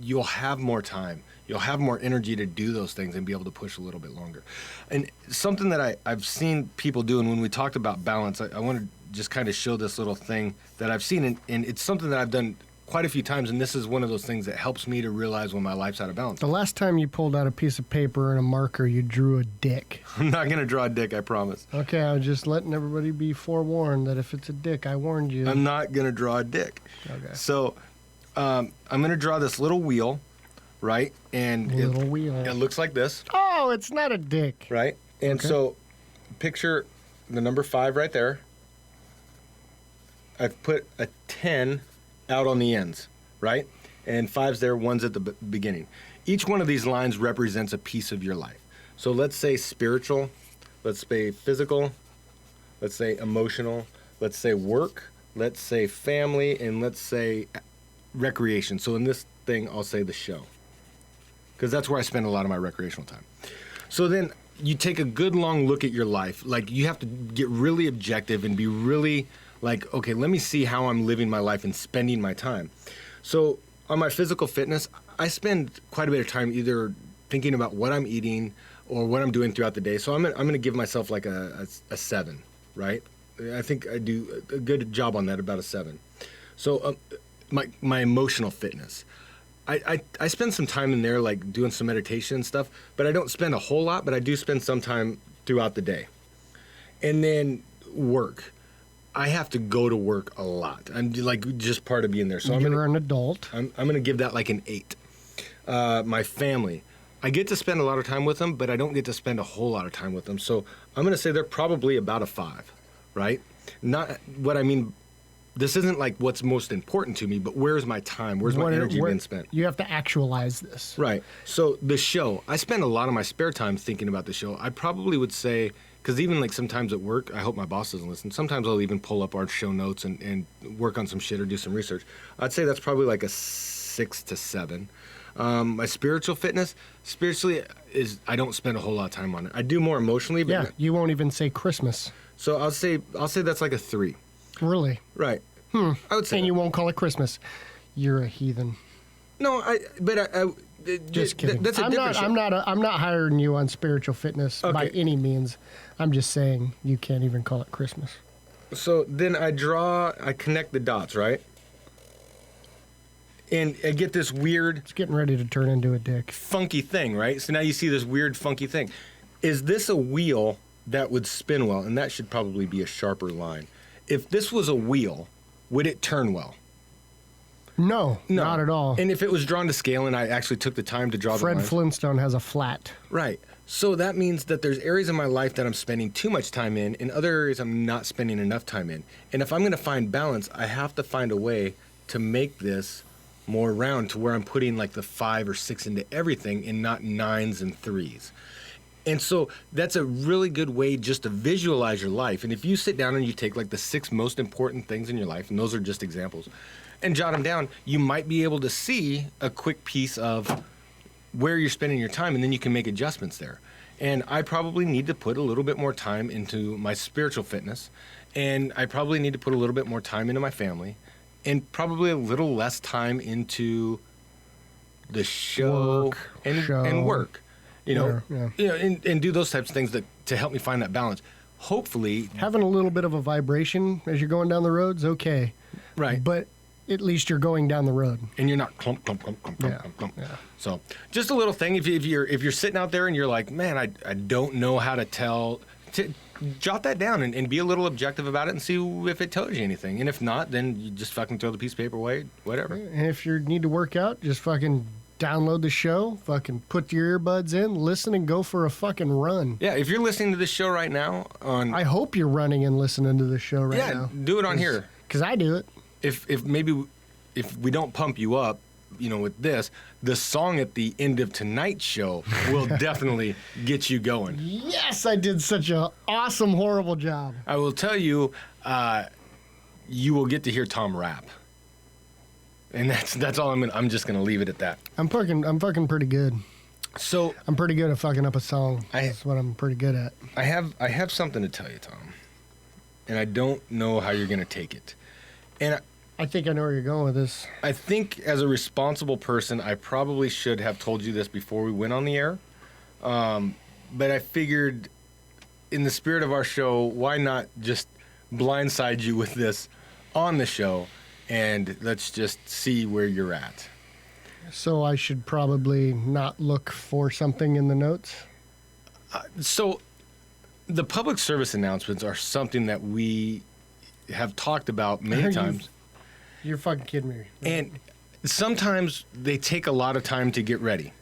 you'll have more time, you'll have more energy to do those things and be able to push a little bit longer. And something that I've seen people do, and when we talked about balance, I want to just kind of show this little thing that I've seen, and it's something that I've done quite a few times, and this is one of those things that helps me to realize when my life's out of balance. The last time you pulled out a piece of paper and a marker, you drew a dick. I'm not going to draw a dick, I promise. Okay, I was just letting everybody be forewarned that if it's a dick, I warned you. I'm not going to draw a dick. Okay. So I'm going to draw this little wheel, right? And Little wheel. It looks like this, Oh, it's not a dick. right? And Okay. so picture the number 5 right there. I've put a 10 out on the ends, right? And 5's there, 1's at the beginning. Each one of these lines represents a piece of your life. So let's say spiritual, let's say physical, let's say emotional, let's say work, let's say family, and let's say recreation. So in this thing, I'll say the show, because that's where I spend a lot of my recreational time. So then you take a good long look at your life. Like, you have to get really objective and be really like, okay, let me see how I'm living my life and spending my time. So on my physical fitness, I spend quite a bit of time either thinking about what I'm eating or what I'm doing throughout the day. So I'm gonna give myself like a 7, right? I think I do a good job on that, about a 7. So my emotional fitness, I spend some time in there, like doing some meditation and stuff, but I don't spend a whole lot, but I do spend some time throughout the day. And then work. I have to go to work a lot. I'm like just part of being there. So You're an adult. I'm going to give that like an 8. My family. I get to spend a lot of time with them, but I don't get to spend a whole lot of time with them. So I'm going to say they're probably about a 5, right? Not what I mean. This isn't like what's most important to me, but where's my time? Where's my energy being spent? You have to actualize this. Right. So the show, I spend a lot of my spare time thinking about the show. I probably would say, because even like sometimes at work, I hope my boss doesn't listen. Sometimes I'll even pull up our show notes and work on some shit or do some research. I'd say that's probably like a 6 to 7. My spiritual fitness, spiritually, I don't spend a whole lot of time on it. I do more emotionally. But Yeah, you won't even say Christmas. So I'll say that's like a 3. Really? Right. I would say. And you won't call it Christmas. You're a heathen. No, Just kidding. That's a different show. I'm not hiring you on spiritual fitness by Okay. any means. I'm just saying you can't even call it Christmas. So then I connect the dots, right? And I get this weird, It's getting ready to turn into a dick. funky thing, right? So now you see this weird, funky thing. Is this a wheel that would spin well? And that should probably be a sharper line. If this was a wheel, would it turn well? No, not at all. And if it was drawn to scale and I actually took the time to draw the Fred lines. Flintstone has a flat. Right. So that means that there's areas in my life that I'm spending too much time in, and other areas I'm not spending enough time in. And if I'm going to find balance, I have to find a way to make this more round to where I'm putting like the 5 or 6 into everything and not 9s and 3s. And so that's a really good way just to visualize your life. And if you sit down and you take like the 6 most important things in your life, and those are just examples, and jot them down, you might be able to see a quick piece of where you're spending your time, and then you can make adjustments there. And I probably need to put a little bit more time into my spiritual fitness, and I probably need to put a little bit more time into my family, and probably a little less time into the show and work. You know, and do those types of things to help me find that balance. Hopefully, Having a little bit of a vibration as you're going down the road's okay. right? But at least you're going down the road. And you're not clump, clump, clump, clump, clump, clump, clump. So just a little thing. If you're sitting out there and you're like, man, I don't know how to tell. Jot that down and be a little objective about it and see if it tells you anything. And if not, then you just fucking throw the piece of paper away. Whatever. And if you need to work out, just fucking download the show, fucking put your earbuds in, listen, and go for a fucking run. Yeah. If you're listening to this show right now I hope you're running and listening to the show right now. do it on here. Because I do it. If maybe if we don't pump you up, you know, with this, the song at the end of tonight's show will definitely get you going. Yes, I did such an awesome, horrible job. I will tell you, you will get to hear Tom rap, and that's all I'm just gonna leave it at that. I'm fucking pretty good. So I'm pretty good at fucking up a song. That's what I'm pretty good at. I have something to tell you, Tom, and I don't know how you're gonna take it, and I think I know where you're going with this. I think as a responsible person, I probably should have told you this before we went on the air. But I figured in the spirit of our show, why not just blindside you with this on the show and let's just see where you're at. So I should probably not look for something in the notes? So the public service announcements are something that we have talked about many times. You're fucking kidding me. And sometimes they take a lot of time to get ready.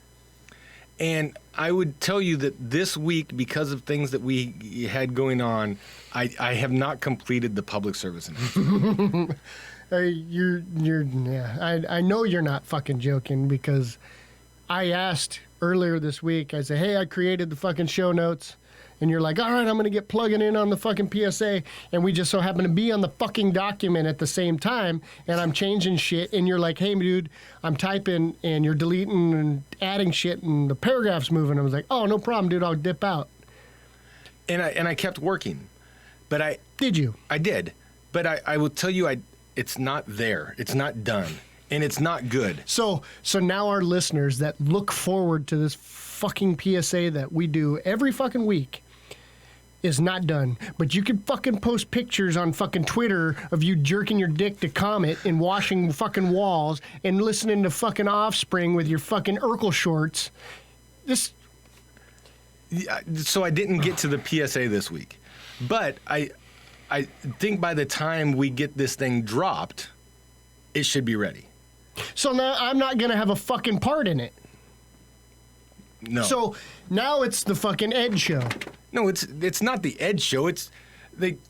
And I would tell you that this week, because of things that we had going on, I have not completed the public service announcement. I know you're not fucking joking, because I asked earlier this week, I said, hey, I created the fucking show notes. And you're like, all right, I'm going to get plugging in on the fucking PSA. And we just so happen to be on the fucking document at the same time. And I'm changing shit. And you're like, hey, dude, I'm typing and you're deleting and adding shit and the paragraph's moving. I was like, oh, no problem, dude. I'll dip out. And I kept working. But Did you? I did. But I will tell you, it's not there. It's not done. And it's not good. So now our listeners that look forward to this fucking PSA that we do every fucking week is not done. But you can fucking post pictures on fucking Twitter of you jerking your dick to Comet and washing fucking walls and listening to fucking Offspring with your fucking Urkel shorts. So I didn't get to the PSA this week. But I think by the time we get this thing dropped, it should be ready. So now I'm not going to have a fucking part in it. No. So now it's the fucking Ed show. No, it's not the Ed show. It's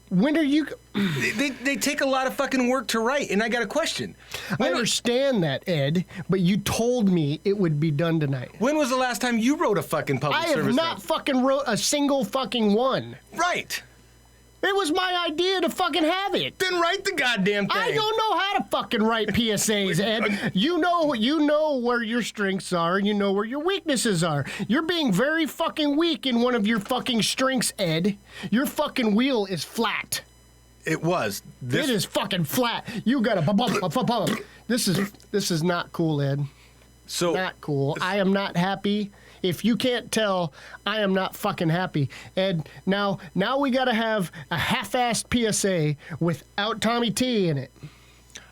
When are you... they take a lot of fucking work to write, and I got a question. I understand that, Ed, but you told me it would be done tonight. When was the last time you wrote a fucking public I service have not announcement? fucking wrote a single fucking one. Right. It was my idea to fucking have it. Then write the goddamn thing. I don't know how to fucking write PSAs, Ed. You know where your strengths are, and you know where your weaknesses are. You're being very fucking weak in one of your fucking strengths, Ed. Your fucking wheel is flat. It was. It is fucking flat. You got a This is not cool, Ed. So Not cool. I am not happy. If you can't tell, I am not fucking happy. And now we got to have a half-assed PSA without Tommy T in it.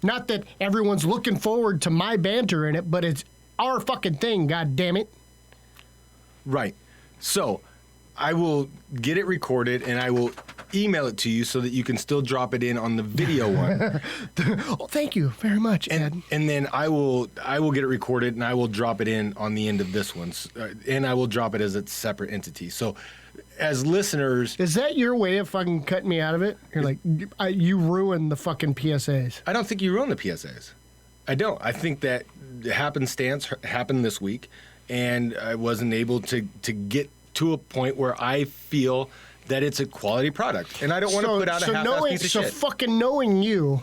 Not that everyone's looking forward to my banter in it, but it's our fucking thing, god damn it. Right. So I will get it recorded and I will email it to you so that you can still drop it in on the video one. Oh, thank you very much, Ed. And then I will get it recorded and I will drop it in on the end of this one, and I will drop it as a separate entity. So, as listeners, Is that your way of fucking cutting me out of it? You're like, you ruined the fucking PSAs. I don't think you ruined the PSAs. I don't. I think that happenstance happened this week, and I wasn't able to get to a point where I feel that it's a quality product, and I don't want to put out a half-assed piece of shit. So fucking knowing you,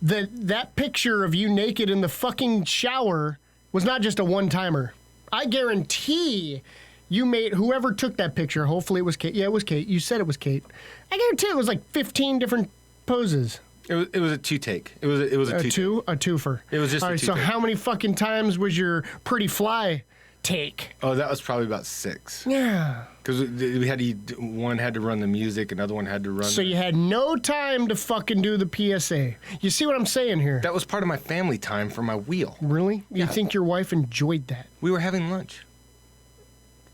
that picture of you naked in the fucking shower was not just a one-timer. I guarantee you made, whoever took that picture, hopefully it was Kate. Yeah, it was Kate. You said it was Kate. I guarantee it was like 15 different poses. It was a two-take. It was a two-take. A twofer. It was just All a right, so two-take. how many fucking times was your pretty fly take? Oh, that was probably about 6. Yeah. Because we had one had to run the music, another one had to run. So you had no time to fucking do the PSA. You see what I'm saying here? That was part of my family time for my wheel. Really? You think your wife enjoyed that? We were having lunch.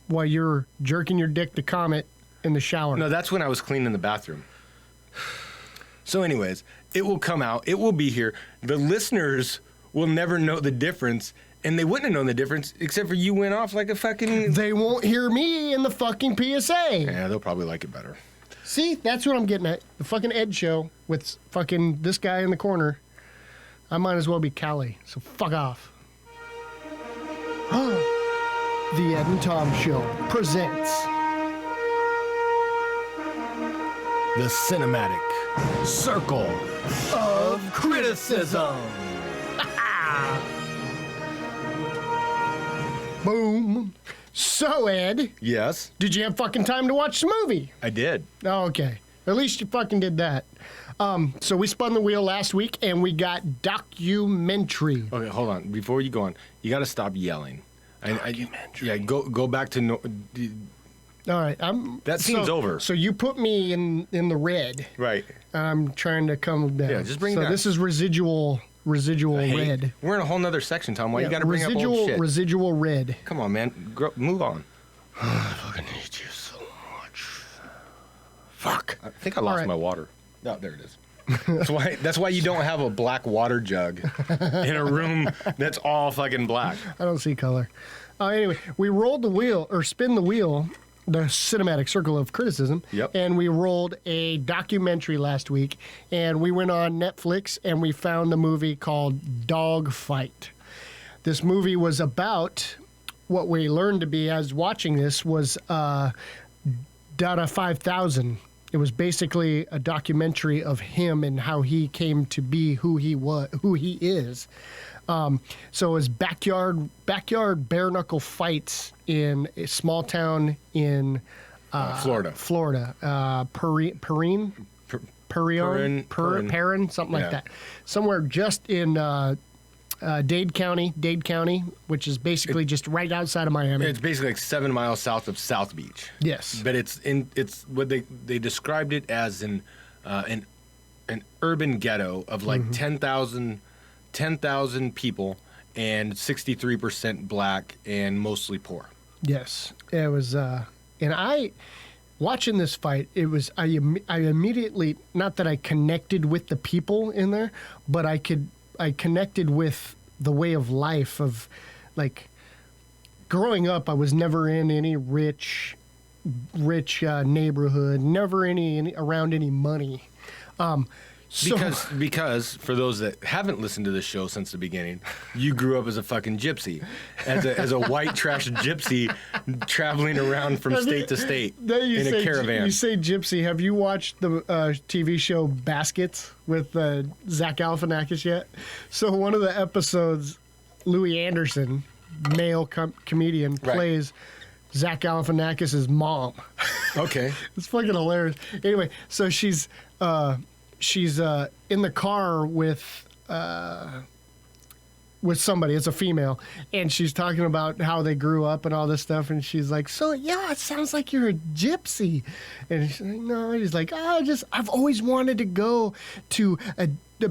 While you're jerking your dick to Comet in the shower. No, that's when I was cleaning the bathroom. So, anyways, it will come out. It will be here. The listeners will never know the difference. And they wouldn't have known the difference except for you went off like a fucking... They won't hear me in the fucking PSA. Yeah, they'll probably like it better. See, that's what I'm getting at. The fucking Ed show with fucking this guy in the corner. I might as well be Callie, so fuck off. The Ed and Tom Show presents The Cinematic Circle of Criticism. Boom. So, Ed, Yes, did you have fucking time to watch the movie? I did. Oh, okay. At least you fucking did that. So we spun the wheel last week, and we got documentary. Okay, hold on. Before you go on, you got to stop yelling. Yeah, go back to... All right, That seems over. So you put me in the red. Right. I'm trying to come down. Yeah, just bring it so down. this is residual Hey, red. we're in a whole nother section, Tom. Why you got to bring up residual old shit? residual red. Come on, man. Move on. I fucking hate you so much. Fuck. I think I lost right. my water. Oh, there it is. That's why you don't have a black water jug in a room that's all fucking black. I don't see color. Anyway, we rolled the wheel or spin the wheel, the cinematic circle of criticism. Yep. And we rolled a documentary last week, and we went on Netflix and we found a movie called Dawg Fight. This movie was about what we learned to be as watching this was Data 5000. It was basically a documentary of him and how he came to be who he is. So it was backyard bare knuckle fights in a small town in Florida. Perrine, something like Yeah. that. Somewhere just in Dade County, which is basically just right outside of Miami. It's basically like 7 miles south of South Beach. Yes. But it's what they described it as an urban ghetto of like 10,000 people and 63% black and mostly poor. Yes, it was, and watching this fight, it was I immediately, not that I connected with the people in there, but I connected with the way of life of, like, growing up. I was never in any rich neighborhood, never any around any money. Because for those that haven't listened to this show since the beginning, you grew up as a fucking gypsy, as a white trash gypsy traveling around from state to state in a caravan. You say gypsy. Have you watched the TV show Baskets with Zach Galifianakis yet? So one of the episodes, Louis Anderson, male comedian, plays Zach Galifianakis' mom. Okay. It's fucking hilarious. Anyway, so she's in the car with somebody. It's a female, and she's talking about how they grew up and all this stuff. And she's like, "So yeah, it sounds like you're a gypsy." And she's like, "No." He's like, I've always wanted to go to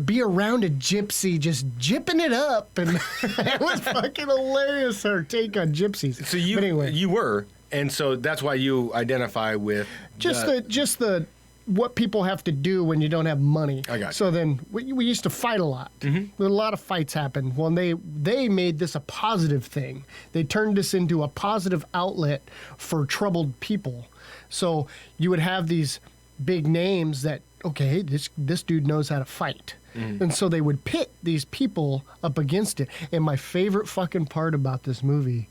be around a gypsy, just gypping it up." And it was fucking hilarious, her take on gypsies. So anyway, you were, and so that's why you identify with just the what people have to do when you don't have money. I got you. So then we used to fight a lot. Mm-hmm. A lot of fights happened. Well, they made this a positive thing. They turned this into a positive outlet for troubled people. So you would have these big names that, okay, this dude knows how to fight. Mm-hmm. And so they would pit these people up against it. And my favorite fucking part about this movie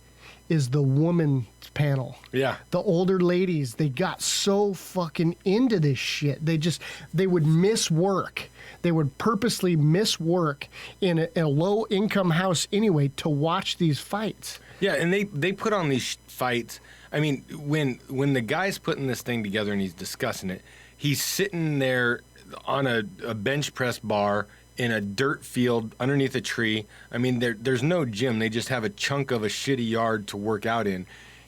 is the woman's panel. Yeah. The older ladies, they got so fucking into this shit. They would miss work. They would purposely miss work in a low-income house anyway to watch these fights. Yeah, and they put on these fights. I mean, when the guy's putting this thing together and he's discussing it, he's sitting there on a bench press bar in a dirt field underneath a tree. I mean, there's no gym. They just have a chunk of a shitty yard to work out in.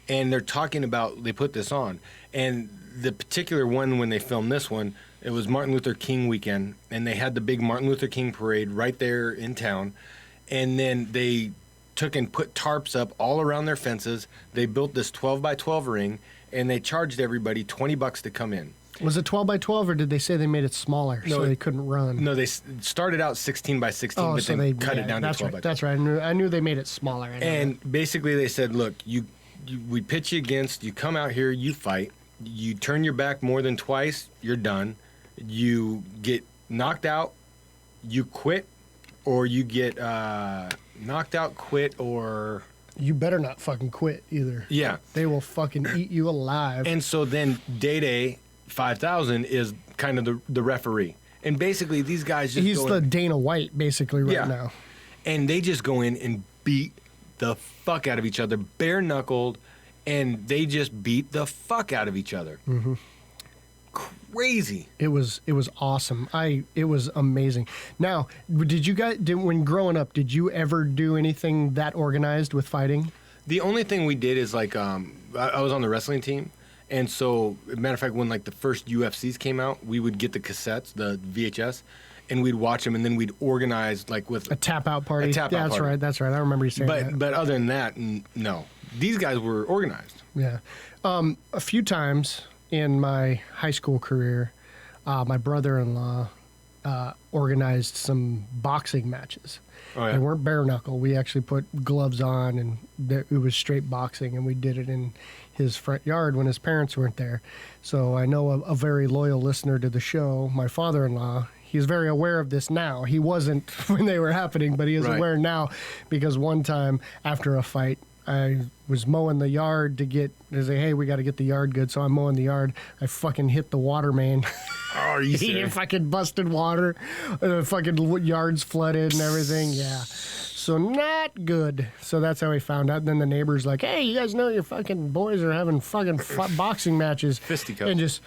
And they're talking about, they put this on. And the particular one, when they filmed this one, it was Martin Luther King weekend. And they had the big Martin Luther King parade right there in town. And then they took and put tarps up all around their fences. They built this 12 by 12 ring. And they charged everybody $20 to come in. Was it 12 by 12, or did they say they made it smaller so they couldn't run? No, they started out 16 by 16, but so they cut it down to 12 by 12. That's right. I knew they made it smaller. And basically they said, look, we pitch you against, you come out here, you fight, you turn your back more than twice, you're done. You get knocked out, you quit, or you get knocked out, quit, or... You better not fucking quit either. Yeah. They will fucking eat you alive. And so then Day 5000 is kind of the referee. And basically these guys just He's the Dana White basically right now. And they just go in and beat the fuck out of each other, bare knuckled, and they just beat the fuck out of each other. Mm-hmm. Crazy. It was awesome. It was amazing. Now, when growing up, did you ever do anything that organized with fighting? The only thing we did is like I was on the wrestling team. And so, matter of fact, when like the first UFCs came out, we would get the cassettes, the VHS, and we'd watch them, and then we'd organize like with a tap out party. That's right. That's right. I remember you saying that. But other than that, no. These guys were organized. Yeah. A few times in my high school career, my brother-in-law organized some boxing matches. Oh, yeah. They weren't bare knuckle. We actually put gloves on, and it was straight boxing, and we did it in his front yard when his parents weren't there. So I know a very loyal listener to the show, my father-in-law. He's very aware of this now. He wasn't when they were happening, but he is aware now, because one time after a fight, I was mowing the yard they say, hey, we got to get the yard good. So I'm mowing the yard. I fucking hit the water main. Oh, are you serious? He fucking busted water. The fucking yard's flooded and everything. Yeah. So not good. So that's how we found out. And then the neighbor's like, hey, you guys know your fucking boys are having fucking boxing matches. Fisticuffs. And just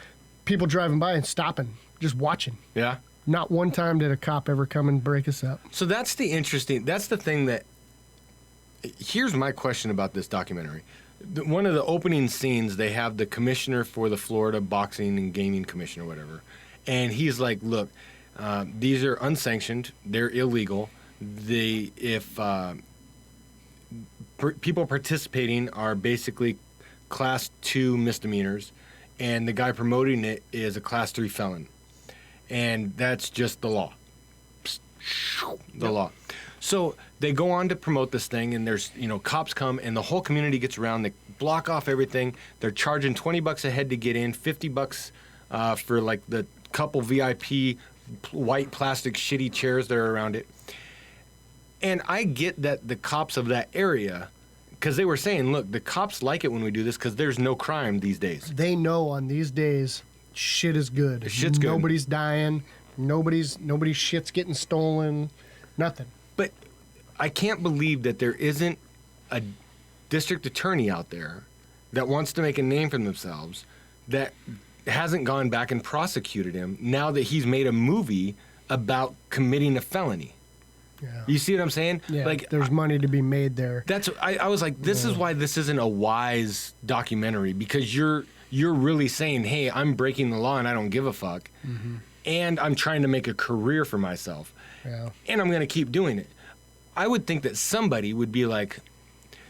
people driving by and stopping, just watching. Yeah. Not one time did a cop ever come and break us up. So that's the thing that, here's my question about this documentary. One of the opening scenes, they have the commissioner for the Florida Boxing and Gaming Commission or whatever. And he's like, look, these are unsanctioned. They're illegal. People participating are basically class 2 misdemeanors. and the guy promoting it is a Class 3 felon. And that's just the law. The law. So they go on to promote this thing, and there's, cops come, and the whole community gets around. They block off everything. They're charging $20 a head to get in, $50 for like the couple VIP white plastic shitty chairs that are around it. And I get that the cops of that area, because they were saying, look, the cops like it when we do this because there's no crime these days. They know on these days, shit is good. Shit's good. Nobody's dying. Nobody's shit's getting stolen. Nothing. But I can't believe that there isn't a district attorney out there that wants to make a name for themselves that hasn't gone back and prosecuted him now that he's made a movie about committing a felony. Yeah. You see what I'm saying? Yeah, like, there's money to be made there. That's I was like, this is why this isn't a wise documentary, because you're really saying, hey, I'm breaking the law and I don't give a fuck, and I'm trying to make a career for myself, and I'm going to keep doing it. I would think that somebody would be like,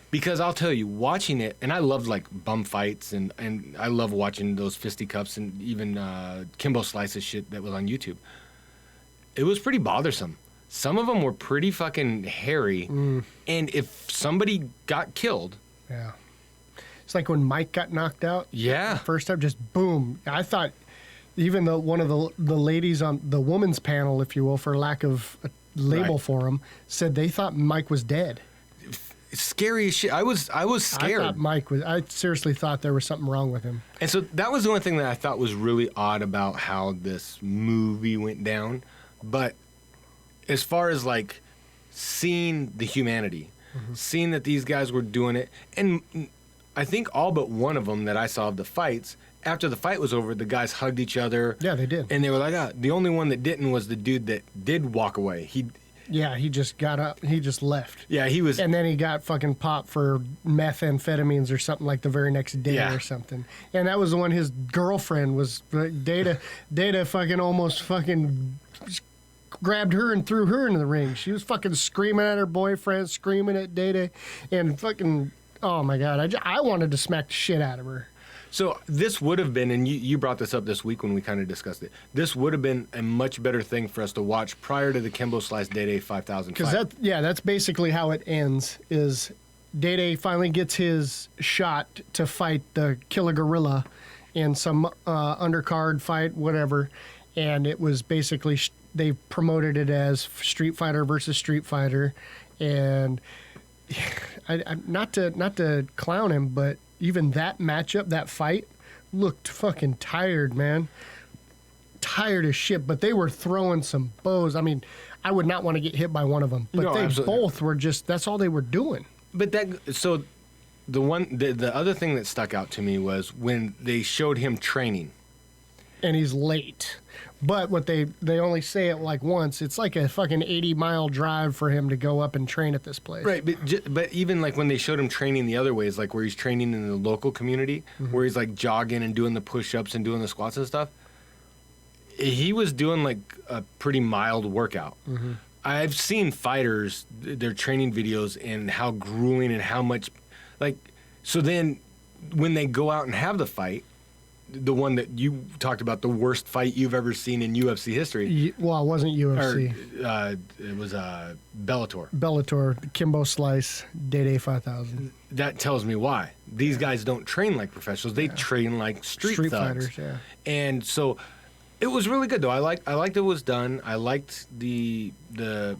because I'll tell you, watching it, and I loved like bum fights, and I love watching those fisticuffs and even Kimbo Slice's shit that was on YouTube. It was pretty bothersome. Some of them were pretty fucking hairy, and if somebody got killed... Yeah. It's like when Mike got knocked out. Yeah. The first time, just boom. I thought even one of the ladies on the women's panel, if you will, for lack of a label for him, said they thought Mike was dead. Scary as shit. I was scared. I seriously thought there was something wrong with him. And so that was the only thing that I thought was really odd about how this movie went down. But as far as like seeing the humanity, seeing that these guys were doing it, and I think all but one of them that I saw of the fights, after the fight was over, the guys hugged each other. Yeah, they did. And they were like, the only one that didn't was the dude that did walk away. He just got up. He just left. Yeah, he was. And then he got fucking popped for methamphetamines or something like the very next day or something. And that was the one his girlfriend was, Data fucking almost fucking grabbed her and threw her into the ring. She was fucking screaming at her boyfriend, screaming at Data, and fucking, oh my God, I wanted to smack the shit out of her. So this would have been, and you brought this up this week when we kind of discussed it, this would have been a much better thing for us to watch prior to the Kimbo Slice Day 5000 fight. Because that's basically how it ends, is Day finally gets his shot to fight the Killer Gorilla in some undercard fight, whatever, and it was basically, they promoted it as Street Fighter versus Street Fighter, and I not to clown him, but even that matchup, that fight, looked fucking tired, man. Tired as shit, but they were throwing some bows. I mean, I would not want to get hit by one of them, but they both were just, that's all they were doing. But the other thing that stuck out to me was when they showed him training. And he's late. But what they only say it like once. It's like a fucking 80-mile drive for him to go up and train at this place. Right, but even like when they showed him training the other ways, like where he's training in the local community, where he's like jogging and doing the push-ups and doing the squats and stuff, he was doing like a pretty mild workout. I've seen fighters, their training videos, and how grueling and how much, like, so then when they go out and have the fight, the one that you talked about, the worst fight you've ever seen in UFC history. Well, it wasn't UFC. It was Bellator. Bellator, Kimbo Slice, Day 5000. That tells me why. These guys don't train like professionals. They train like street thugs. Fighters, yeah. And so it was really good, though. I liked it was done. I liked the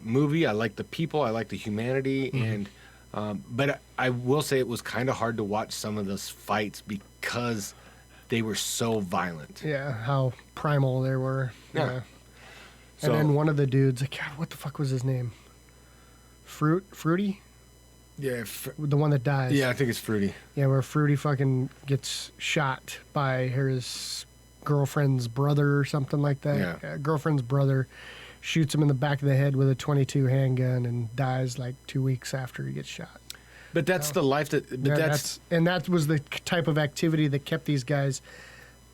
movie. I liked the people. I liked the humanity. And but I will say it was kind of hard to watch some of those fights because they were so violent. Yeah, how primal they were. Yeah. And then one of the dudes, God, what the fuck was his name? Fruity? Yeah. The one that dies. Yeah, I think it's Fruity. Yeah, where Fruity fucking gets shot by his girlfriend's brother or something like that. Yeah. Girlfriend's brother shoots him in the back of the head with a .22 handgun and dies like 2 weeks after he gets shot. But that's the life that. But that was the type of activity that kept these guys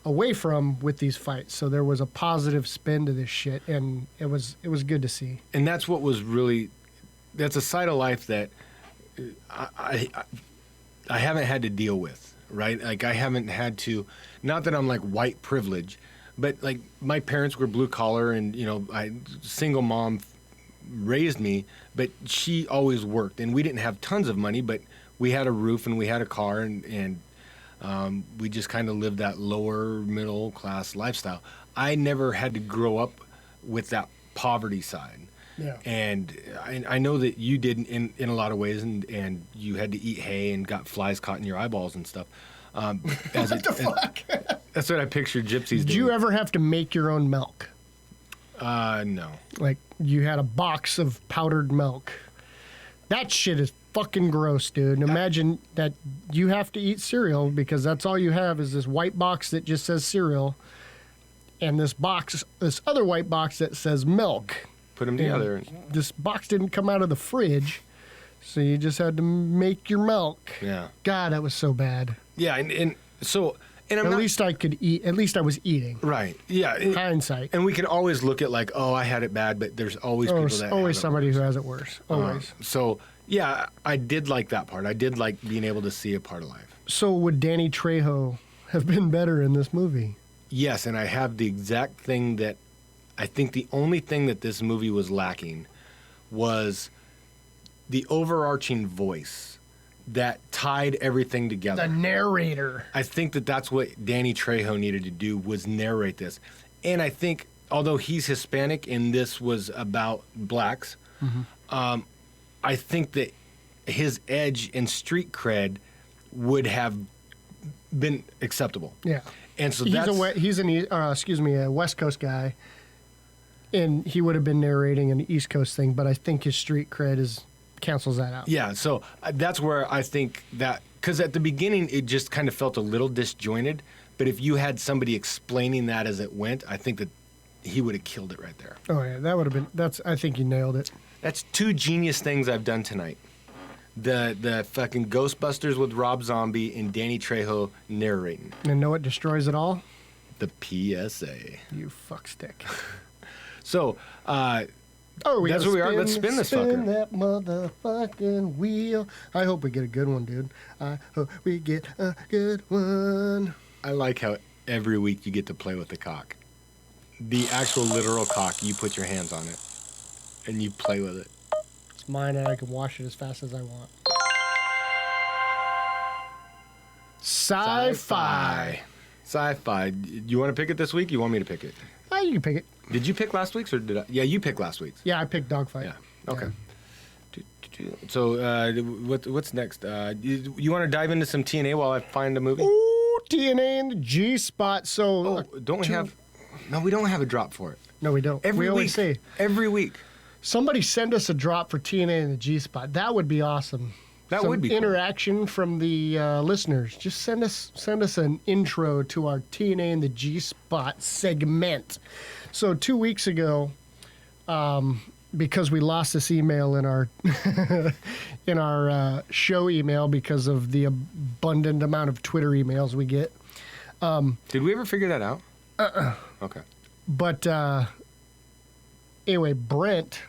away from with these fights. So there was a positive spin to this shit, and it was good to see. And that's what was really. That's a side of life that I haven't had to deal with. right? Like I haven't had to, not that I'm like white privilege, but like my parents were blue collar and, single mom raised me, but she always worked and we didn't have tons of money, but we had a roof and we had a car and we just kind of lived that lower middle class lifestyle. I never had to grow up with that poverty side. Yeah. And I know that you did in a lot of ways, and you had to eat hay and got flies caught in your eyeballs and stuff. What the fuck? That's what I pictured gypsies doing. Did you ever have to make your own milk? No. Like, you had a box of powdered milk. That shit is fucking gross, dude. And imagine that you have to eat cereal because that's all you have is this white box that just says cereal and this other white box that says milk. Put them together. This box didn't come out of the fridge, so you just had to make your milk. Yeah. God, that was so bad. Yeah, and at least I could eat. At least I was eating. Right. Yeah. Hindsight. And we can always look at like, oh, I had it bad, but there's always people that always have somebody it worse. who has it worse. Always. So yeah, I did like that part. I did like being able to see a part of life. So would Danny Trejo have been better in this movie? Yes, and I have the exact thing that I think the only thing that this movie was lacking was the overarching voice that tied everything together. The narrator. I think that that's what Danny Trejo needed to do was narrate this. And I think, although he's Hispanic and this was about blacks, I think that his edge and street cred would have been acceptable. Yeah. And so he's a West Coast guy, and he would have been narrating an East Coast thing, but I think his street cred cancels that out. Yeah, so that's where I think that, because at the beginning it just kind of felt a little disjointed, but if you had somebody explaining that as it went, I think that he would have killed it right there. Oh yeah, that would have been. I think you nailed it. That's two genius things I've done tonight. The fucking Ghostbusters with Rob Zombie and Danny Trejo narrating. And know what destroys it all? The PSA. You fuckstick. So, that's where we are. Let's spin this fucker. Spin that motherfucking wheel. I hope we get a good one, dude. I hope we get a good one. I like how every week you get to play with the cock. The actual literal cock, you put your hands on it, and you play with it. It's mine, and I can wash it as fast as I want. Sci-fi. Sci-fi. You want to pick it this week? You want me to pick it? You can pick it. Did you pick last week's or did I? Yeah, you picked last week's. Yeah, I picked Dawg Fight. Yeah. Okay. Yeah. So, what's next? You want to dive into some TNA while I find a movie? Ooh, TNA in the G spot. So, don't we have? No, we don't have a drop for it. No, we don't. Every week. Every week. Somebody send us a drop for TNA in the G spot. That would be awesome. That would be cool. Interaction from the listeners. Just send us an intro to our TNA in the G spot segment. So 2 weeks ago, because we lost this email in our in our show email because of the abundant amount of Twitter emails we get. Did we ever figure that out? Okay. But anyway, Brent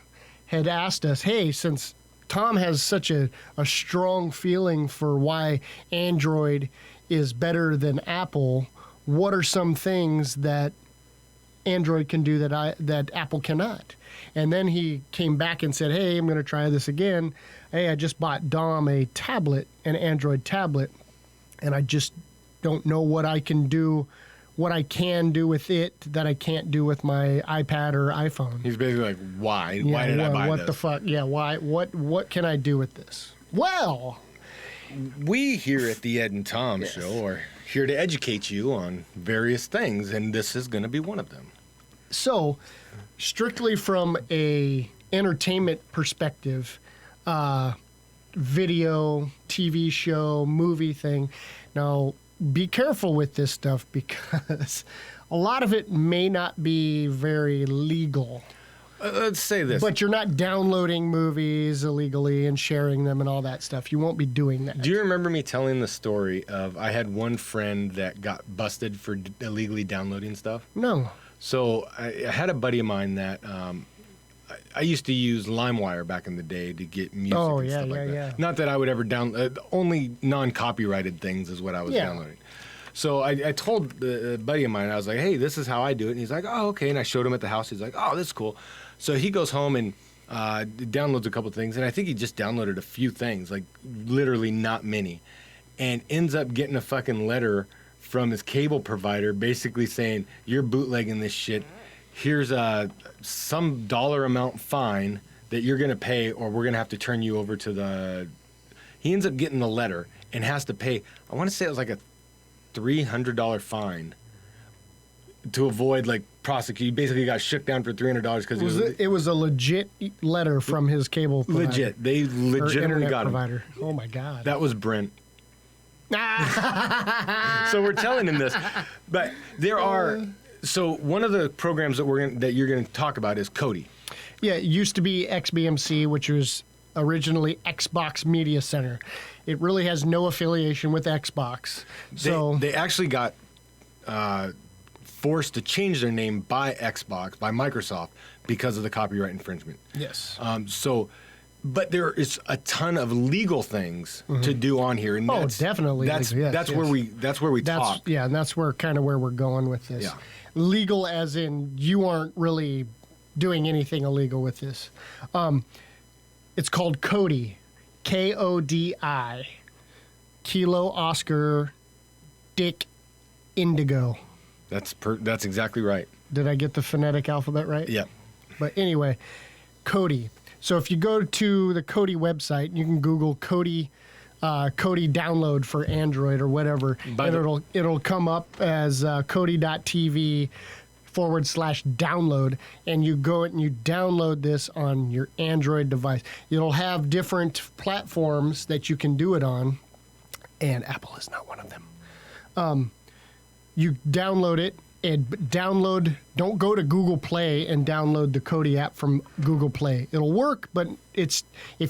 had asked us, hey, since Tom has such a strong feeling for why Android is better than Apple, what are some things that Android can do that Apple cannot? And then he came back and said, hey, I'm going to try this again. Hey, I just bought Dom an Android tablet, and I just don't know what I can do with it that I can't do with my iPad or iPhone. He's basically like, why? Yeah, why did I buy what this? The fuck? Yeah, why? What can I do with this? Well, we here at the Ed and Tom Show are here to educate you on various things, and this is going to be one of them. So, strictly from a entertainment perspective, video, TV show, movie thing. Now, be careful with this stuff because a lot of it may not be very legal. Let's say this. But you're not downloading movies illegally and sharing them and all that stuff. You won't be doing that. Do you remember me telling the story of I had one friend that got busted for illegally downloading stuff? No. So I had a buddy of mine that I used to use LimeWire back in the day to get music and stuff like that. yeah. Not that I would ever only non-copyrighted things is what I was downloading. So I told a buddy of mine, I was like, hey, this is how I do it. And he's like, oh, okay. And I showed him at the house. He's like, oh, this is cool. So he goes home and downloads a couple things. And I think he just downloaded a few things, like literally not many. And ends up getting a fucking letter from his cable provider basically saying, you're bootlegging this shit. Here's some dollar amount fine that you're going to pay, or we're going to have to turn you over to the... He ends up getting the letter and has to pay, I want to say it was like a $300 fine to avoid like prosecute. He basically got shook down for $300 because it was a legit letter from his cable provider. Legit. They legitimately got provider. him. Oh my God. That was Brent. So we're telling him this, but there are. So one of the programs that you're going to talk about is Kodi. Yeah, it used to be XBMC, which was originally Xbox Media Center. It really has no affiliation with Xbox. So they actually got forced to change their name by Microsoft, because of the copyright infringement. yes. But there is a ton of legal things to do on here, and definitely. That's legal. that's where we talk. Yeah, and that's where we're going with this. Yeah. Legal, as in you aren't really doing anything illegal with this. It's called Kodi, Kodi, Kilo Oscar, Dick Indigo. That's exactly right. Did I get the phonetic alphabet right? Yeah. But anyway, Kodi. So if you go to the Kodi website, you can Google Kodi download for Android or whatever, and it'll come up as Kodi.tv/download, and you go and you download this on your Android device. It'll have different platforms that you can do it on, and Apple is not one of them. You download it. Don't go to Google Play and download the Kodi app from Google Play. It'll work, but if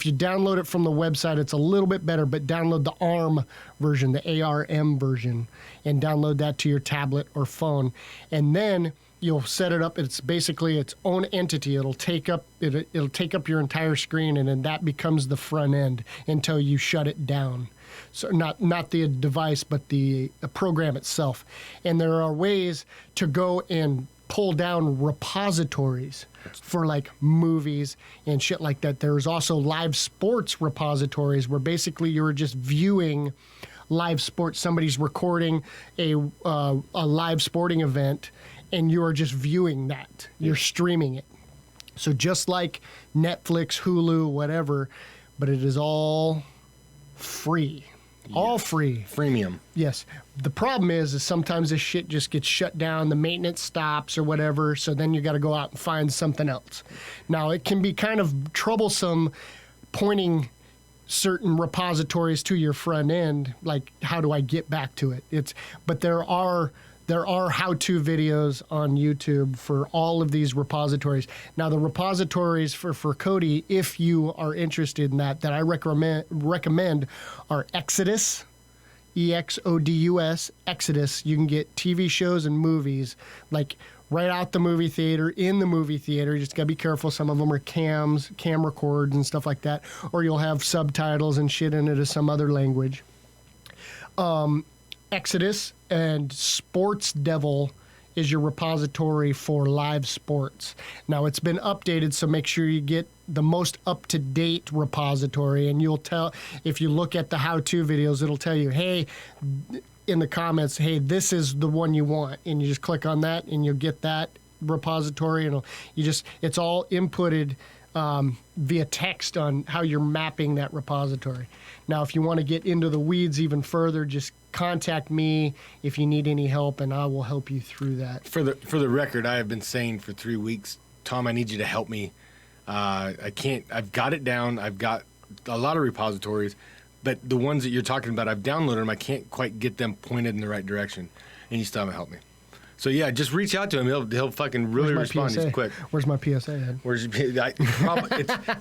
you download it from the website, it's a little bit better, but download the ARM version, the ARM version, and download that to your tablet or phone. And then you'll set it up. It's basically its own entity. It'll take up your entire screen, and then that becomes the front end until you shut it down. So not the device, but the program itself. And there are ways to go and pull down repositories for like movies and shit like that. There's also live sports repositories where basically you're just viewing live sports. Somebody's recording a live sporting event, and you're just viewing that. You're streaming it. So just like Netflix, Hulu, whatever, but it is all free. All free. Freemium. Yes. The problem is sometimes this shit just gets shut down, the maintenance stops or whatever, so then you got to go out and find something else. Now, it can be kind of troublesome pointing certain repositories to your front end, like how do I get back to it? But there are how-to videos on YouTube for all of these repositories. Now, the repositories for Kodi, if you are interested in that I recommend are Exodus, EXODUS, Exodus. You can get TV shows and movies, like right out the movie theater, in the movie theater. You just got to be careful. Some of them are cam records and stuff like that, or you'll have subtitles and shit in it as some other language. Exodus and Sports Devil is your repository for live sports. Now, it's been updated, so make sure you get the most up-to-date repository, and you'll tell, if you look at the how-to videos, it'll tell you, hey, in the comments, hey, this is the one you want, and you just click on that, and you'll get that repository, and it's all inputted via text on how you're mapping that repository. Now, if you want to get into the weeds even further, just contact me if you need any help, and I will help you through that. For the record, I have been saying for 3 weeks, Tom, I need you to help me. I can't. I've got it down. I've got a lot of repositories, but the ones that you're talking about, I've downloaded them. I can't quite get them pointed in the right direction, and you still haven't helped me. So yeah, just reach out to him. He'll fucking really respond. PSA? He's quick. Where's my PSA head?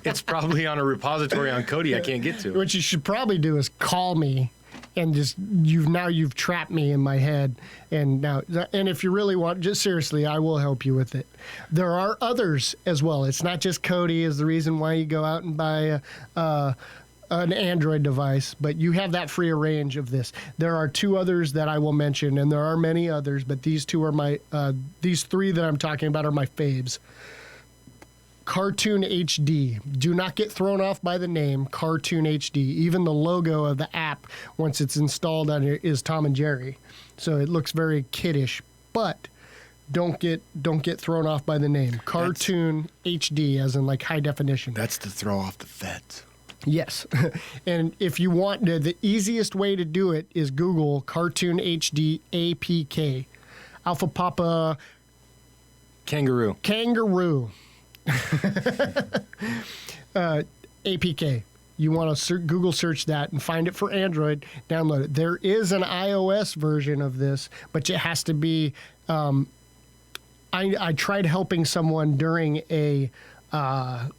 It's probably on a repository on Kodi I can't get to. What you should probably do is call me and just you've trapped me in my head. And if you really want, just seriously, I will help you with it. There are others as well. It's not just Kodi is the reason why you go out and buy an Android device, but you have that free range of this. There are 2 others that I will mention, and there are many others, but these 2 are these 3 that I'm talking about are my faves. Cartoon HD. Do not get thrown off by the name Cartoon HD. Even the logo of the app, once it's installed on it, is Tom and Jerry. So it looks very kiddish, but don't get thrown off by the name. Cartoon HD, as in like high definition. That's to throw off the feds. Yes. And if you want, the easiest way to do it is Google Cartoon HD APK. Alpha Papa Kangaroo. APK. You want to Google search that and find it for Android, download it. There is an iOS version of this, but it has to be. I tried helping someone during a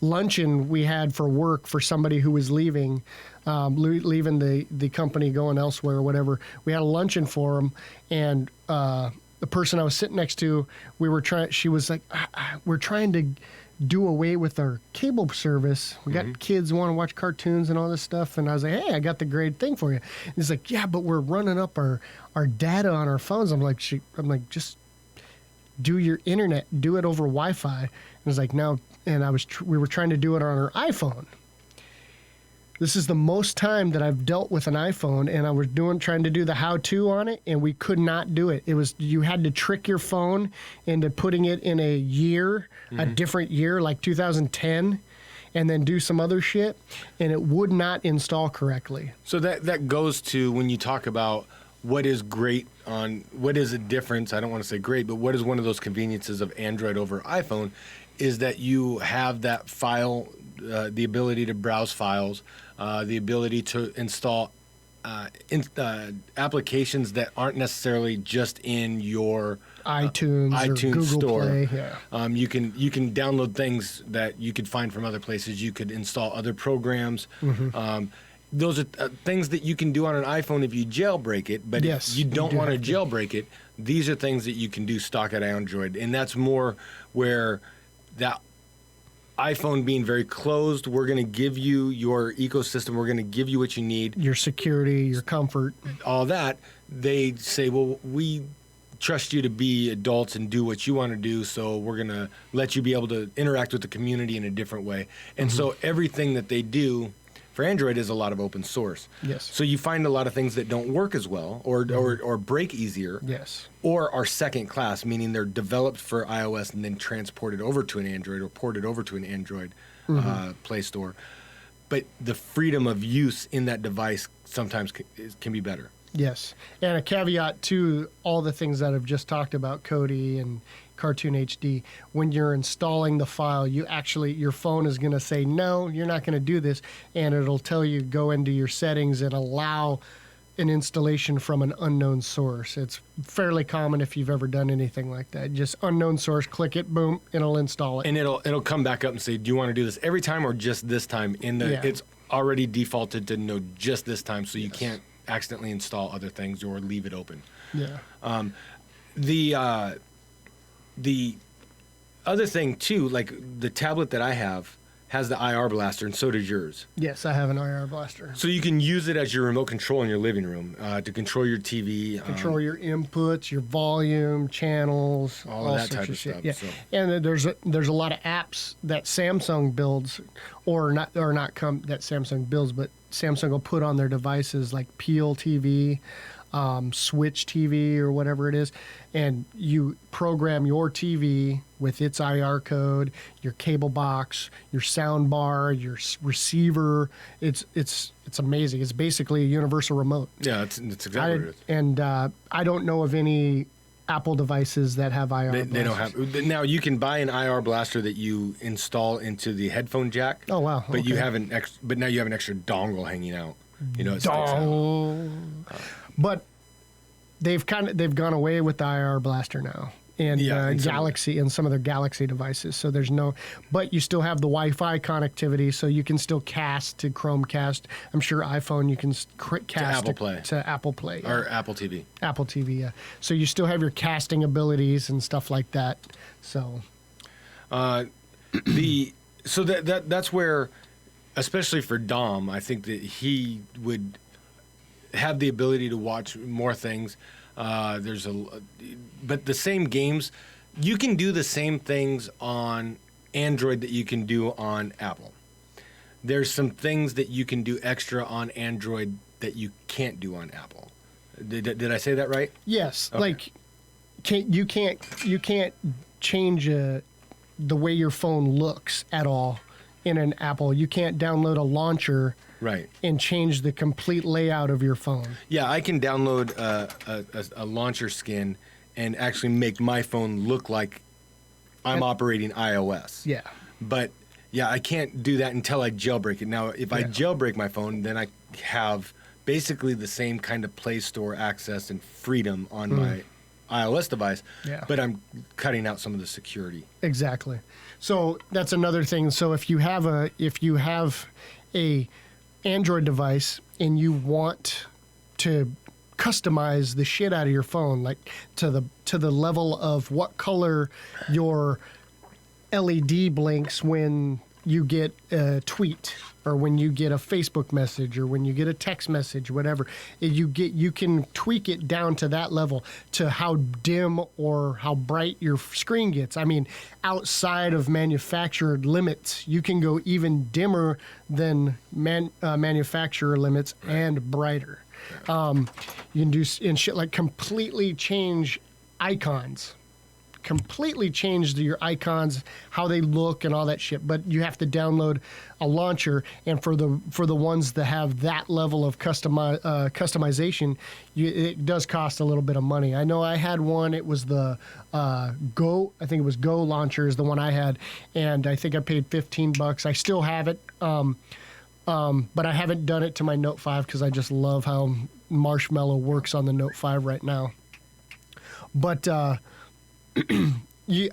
luncheon we had for work for somebody who was leaving the company, going elsewhere or whatever. We had a luncheon for them, and the person I was sitting next to, she was like, we're trying to do away with our cable service. We got kids who want to watch cartoons and all this stuff. And I was like, hey, I got the great thing for you. And he's like, yeah, but we're running up our data on our phones. I'm like, just do your internet, do it over Wi-Fi. And I was like, no. And we were trying to do it on our iPhone. This is the most time that I've dealt with an iPhone, and I was trying to do the how-to on it, and we could not do it. You had to trick your phone into putting it in a year, a different year, like 2010, and then do some other shit, and it would not install correctly. So that goes to when you talk about what is great what is a difference, I don't want to say great, but what is one of those conveniences of Android over iPhone is that you have that file, the ability to browse files, the ability to install applications that aren't necessarily just in your iTunes or Google store. Play. Yeah. You can download things that you could find from other places. You could install other programs. Those are things that you can do on an iPhone if you jailbreak it, but if you don't want to jailbreak it, these are things that you can do stock at Android. And that's more where that iPhone being very closed, we're going to give you your ecosystem, we're going to give you what you need. Your security, your comfort. All that. They say, well, we trust you to be adults and do what you want to do, so we're going to let you be able to interact with the community in a different way. And so everything that they do for Android is a lot of open source. Yes. So you find a lot of things that don't work as well or break easier. Yes. Or are second class, meaning they're developed for iOS and then transported over to an Android or ported over to an Android Play Store. But the freedom of use in that device sometimes can be better. Yes. And a caveat to all the things that I've just talked about, Kodi and Cartoon HD, when you're installing the file, your phone is going to say, no, you're not going to do this. And it'll tell you, go into your settings and allow an installation from an unknown source. It's fairly common if you've ever done anything like that. Just unknown source, click it, boom, it'll install it. And it'll come back up and say, do you want to do this every time or just this time? It's already defaulted to no, just this time, so you can't accidentally install other things or leave it open. Yeah. The other thing, too, like the tablet that I have has the IR blaster, and so does yours. Yes, I have an IR blaster. So you can use it as your remote control in your living room to control your TV. Control your inputs, your volume, channels, all that type of shit. stuff. Yeah. So. And there's a lot of apps that Samsung builds, that Samsung builds, but Samsung will put on their devices like Peel TV, Switch TV or whatever it is, and you program your TV with its IR code, your cable box, your sound bar, your receiver. It's amazing. It's basically a universal remote. Yeah, it's exactly what it is. And I don't know of any Apple devices that have IR. They don't have. Now you can buy an IR blaster that you install into the headphone jack. Oh wow! But you have But now you have an extra dongle hanging out. You know, it sticks out. But they've gone away with the IR blaster now, and Yeah, and Galaxy and some of their Galaxy devices. So there's no, but you still have the Wi-Fi connectivity, so you can still cast to Chromecast. I'm sure iPhone you can cast Apple Play. to Apple Play Or Apple TV. Apple TV. Yeah. So you still have your casting abilities and stuff like that. So So that's where, especially for Dom, I think that he would have the ability to watch more things. But the same games, you can do the same things on Android that you can do on Apple. There's some things that you can do extra on Android that you can't do on Apple. Did I say that right? yes, Okay. like you can't change the way your phone looks at all in an Apple. You can't download a launcher Right. and change the complete layout of your phone. Yeah, I can download a launcher skin and actually make my phone look like I'm operating iOS. Yeah. But yeah, I can't do that until I jailbreak it. Now, if I Yeah. jailbreak my phone, then I have basically the same kind of Play Store access and freedom on my iOS device. Yeah. But I'm cutting out some of the security. Exactly. So that's another thing. So if you have a Android device and you want to customize the shit out of your phone, like to the level of what color your LED blinks when you get a tweet or when you get a Facebook message or when you get a text message, whatever, you can tweak it down to that level to how dim or how bright your screen gets. I mean, outside of manufacturer limits, you can go even dimmer than manufacturer limits and brighter. You can do and shit like completely change icons. Completely changed your icons, how they look, and all that shit. But you have to download a launcher, and for the ones that have that level of customization, it does cost a little bit of money. I know I had one. It was the Go. I think it was Go launcher is the one I had, and I think I paid $15. I still have it, but I haven't done it to my Note 5 because I just love how Marshmallow works on the Note 5 right now. But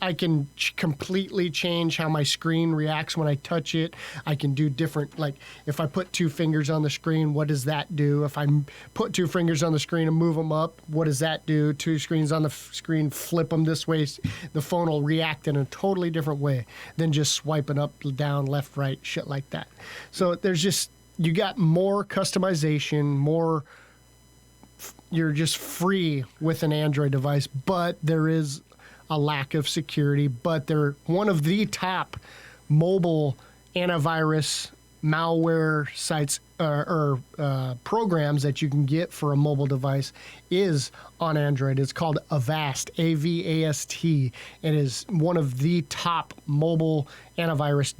I can completely change how my screen reacts when I touch it. I can do different, like if I put two fingers on the screen, what does that do? If I put two fingers on the screen and move them up, what does that do? Two screens on the screen, flip them this way, the phone will react in a totally different way than just swiping up, down, left, right, shit like that. So there's just, you got more customization, you're just free with an Android device, but there is a lack of security. But they're one of the top mobile antivirus malware sites or programs that you can get for a mobile device is on Android. It's called Avast, A-V-A-S-T. It is one of the top mobile antivirus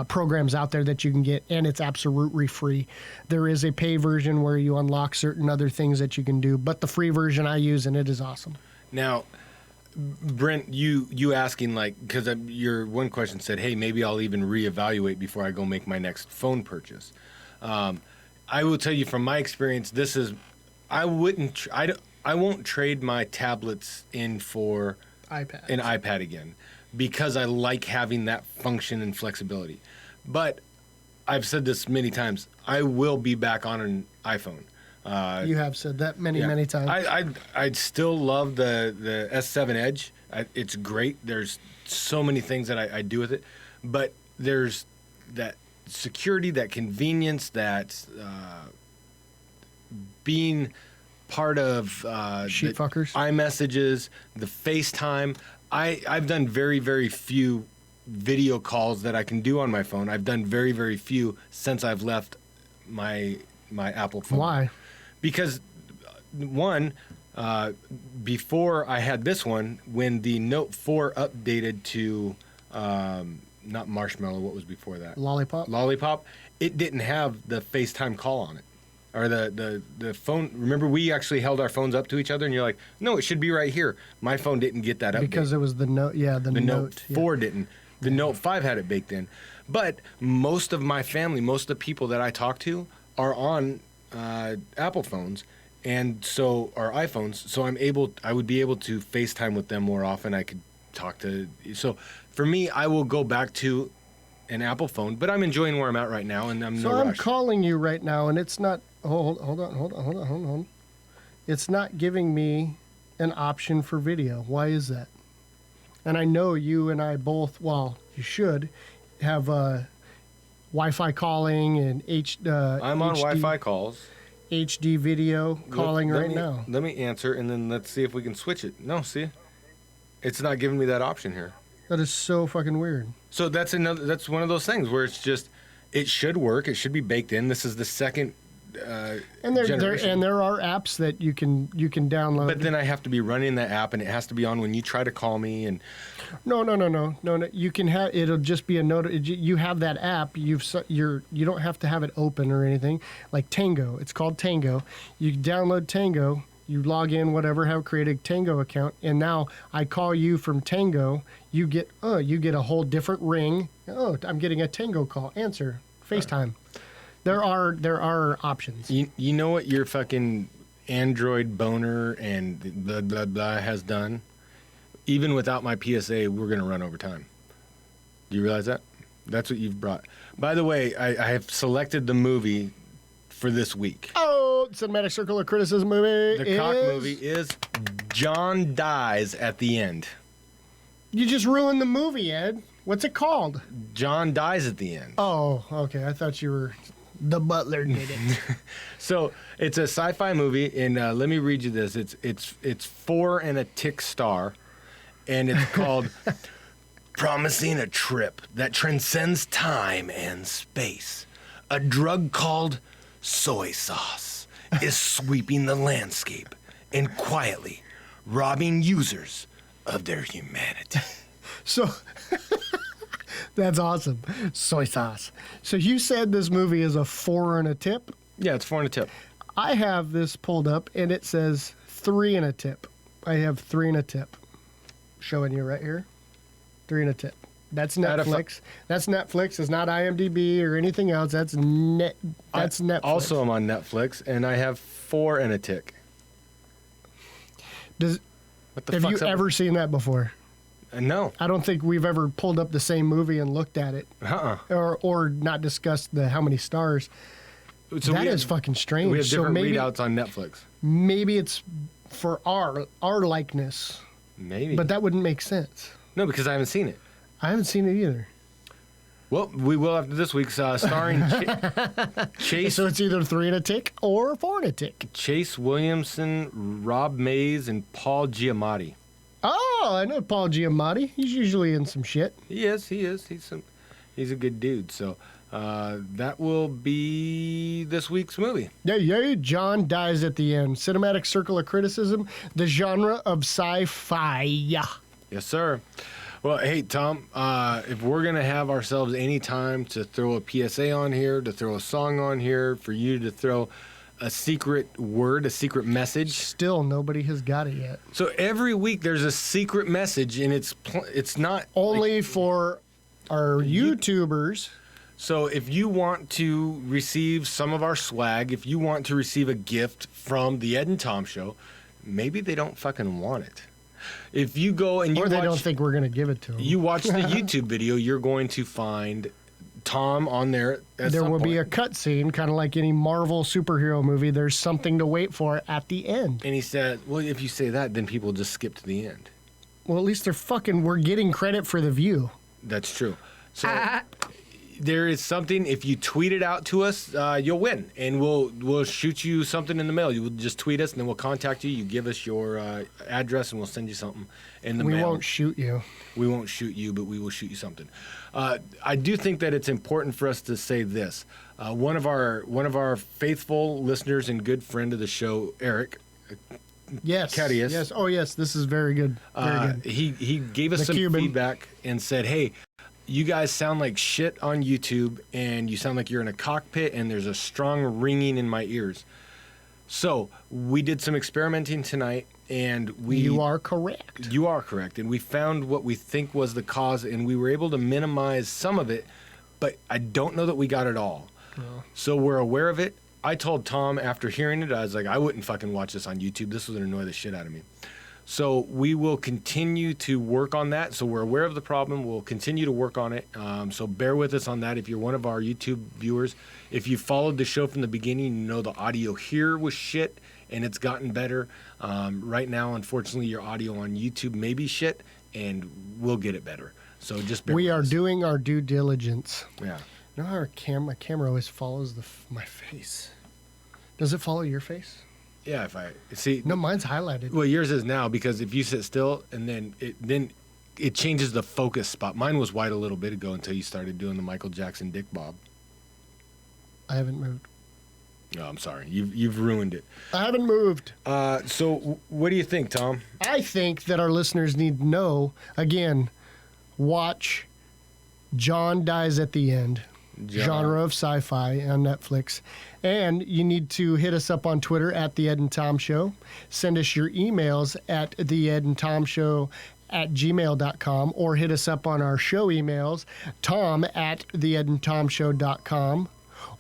programs out there that you can get, and it's absolutely free. There is a pay version where you unlock certain other things that you can do, but the free version I use, and it is awesome. Now, Brent, you asking, like, because your one question said, hey, maybe I'll even reevaluate before I go make my next phone purchase. I will tell you from my experience, I won't trade my tablets in for iPad. an iPad again because I like having that function and flexibility. But I've said this many times, I will be back on an iPhone. You have said that many times. I still love the S7 Edge. It's great. There's so many things that I do with it, but there's that security, that convenience, that being part of Sheet fuckers. iMessages, the FaceTime. I've done very, very few video calls that I can do on my phone. I've done very, very few since I've left my Apple phone. Why? Because, one, before I had this one, when the Note 4 updated to, not Marshmallow, what was before that? Lollipop, it didn't have the FaceTime call on it. Or the phone. Remember, we actually held our phones up to each other, and you're like, no, it should be right here. My phone didn't get that update. Because it was the Note, the Note 4 didn't. The Note 5 had it baked in. But most of my family, most of the people that I talk to are on Apple phones, and so our iPhones. So I would be able to FaceTime with them more often. I could talk to. So for me, I will go back to an Apple phone, but I'm enjoying where I'm at right now, and I'm So no I'm rush. calling you right now, and it's not. Hold on. It's not giving me an option for video. Why is that? And I know you and I both. Well, you should have Wi-Fi calling and I'm on HD, Wi-Fi calls. HD video calling Let right me- now. Let me answer, and then let's see if we can switch it. No, see, it's not giving me that option here. That is so fucking weird. So that's one of those things where it's just, it should work. It should be baked in. This is the second And there generation. are apps that you can download. But then I have to be running the app, and it has to be on when you try to call me. And No. You can have it'll just be a note. You have that app. You don't have to have it open or anything. Like Tango, it's called Tango. You download Tango. You log in, whatever, create a Tango account, and now I call you from Tango. You get a whole different ring. Oh, I'm getting a Tango call. Answer FaceTime. There are options. you know what your fucking Android boner and blah blah blah has done? Even without my PSA, we're gonna run over time. Do you realize that? That's what you've brought. By the way, I have selected the movie for this week. Oh, cinematic circle of criticism movie. The cock movie is John Dies at the End. You just ruined the movie, Ed. What's it called? John Dies at the End. Oh, okay. I thought you were. The butler did it. So it's a sci-fi movie, and let me read you this. It's 4 and a tick star, and it's called "Promising a Trip That Transcends Time and Space." A drug called soy sauce is sweeping the landscape and quietly robbing users of their humanity. So that's awesome. Soy sauce. So you said this movie is a 4 and a tip. Yeah, it's 4 and a tip. I have this pulled up and it says 3 and a tip. I have 3 and a tip. Showing you right here. 3 and a tip. That's Netflix. That's Netflix. It's not IMDb or anything else. That's Netflix. Also, I'm on Netflix, and I have 4 and a tick. Have What the you fuck's up ever with- seen that before? No. I don't think we've ever pulled up the same movie and looked at it, or not discussed how many stars. So That is fucking strange. We have So different maybe readouts on Netflix. maybe it's for our likeness, Maybe. but that wouldn't make sense. No, because I haven't seen it. I haven't seen it either. Well, we will after this week's starring Chase So it's either 3 and a tick or 4 and a tick. Chase Williamson, Rob Mays, and Paul Giamatti. Oh, I know Paul Giamatti. He's usually in some shit. He is. He's a good dude. So that will be this week's movie. Yeah. John Dies at the End. Cinematic circle of criticism. The genre of sci-fi. Yeah. Yes, sir. Well, hey, Tom, if we're going to have ourselves any time to throw a PSA on here, to throw a song on here, for you to throw a secret word, a secret message. Still, nobody has got it yet. So every week there's a secret message, and it's not Only for our YouTubers. So if you want to receive some of our swag, if you want to receive a gift from the Ed and Tom Show, maybe they don't fucking want it. If you go and you Or they watch, don't think we're going to give it to them. you watch the YouTube video, you're going to find Tom on there. There will be a cutscene, kind of like any Marvel superhero movie. There's something to wait for at the end. And he said, well, if you say that, then people just skip to the end. Well, at least we're getting credit for the view. That's true. So there is something, if you tweet it out to us, you'll win. And we'll shoot you something in the mail. You will just tweet us, and then we'll contact you. You give us your address, and we'll send you something in the mail. We won't shoot you. We won't shoot you, but we will shoot you something. I do think that it's important for us to say this. One of our faithful listeners and good friend of the show, Eric. Yes. Cadius. Yes. Oh, yes. This is very good. Very good. He gave us The some Cuban. feedback and said, hey, you guys sound like shit on YouTube, and you sound like you're in a cockpit, and there's a strong ringing in my ears. So we did some experimenting tonight, and You are correct. You are correct, and we found what we think was the cause, and we were able to minimize some of it, but I don't know that we got it all. So we're aware of it. I told Tom after hearing it, I was like, I wouldn't fucking watch this on YouTube. This would annoy the shit out of me. So we will continue to work on that. So we're aware of the problem. We'll continue to work on it. So bear with us on that. If you're one of our YouTube viewers, if you followed the show from the beginning, you know the audio here was shit and it's gotten better. Right now, unfortunately, your audio on YouTube may be shit and we'll get it better. So just bear with us. We are doing our due diligence. Yeah. You know how my camera always follows my face? Does it follow your face? Yeah, if I see. No, mine's highlighted. Well, yours is now because if you sit still and then it changes the focus spot. Mine was white a little bit ago until you started doing the Michael Jackson Dick Bob. I haven't moved. No, I'm sorry. You've ruined it. I haven't moved. So what do you think, Tom? I think that our listeners need to know, again, watch John Dies at the End. Genre of sci-fi on Netflix. And you need to hit us up on Twitter at The Ed and Tom Show. Send us your emails at theedandtomshow@gmail.com or hit us up on our show emails, tom@theedandtomshow.com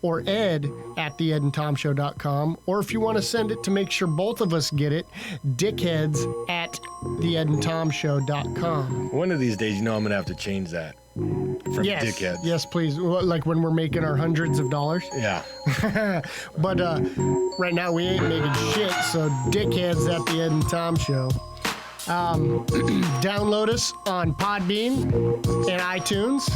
or ed@theedandtomshow.com. Or if you want to send it to make sure both of us get it, dickheads@theedandtomshow.com. One of these days, I'm going to have to change that. From dickheads. Yes, please. Like when we're making our hundreds of dollars. Yeah. But right now we ain't making shit, so dickheads at the Ed and Tom Show. Download us on Podbean and iTunes.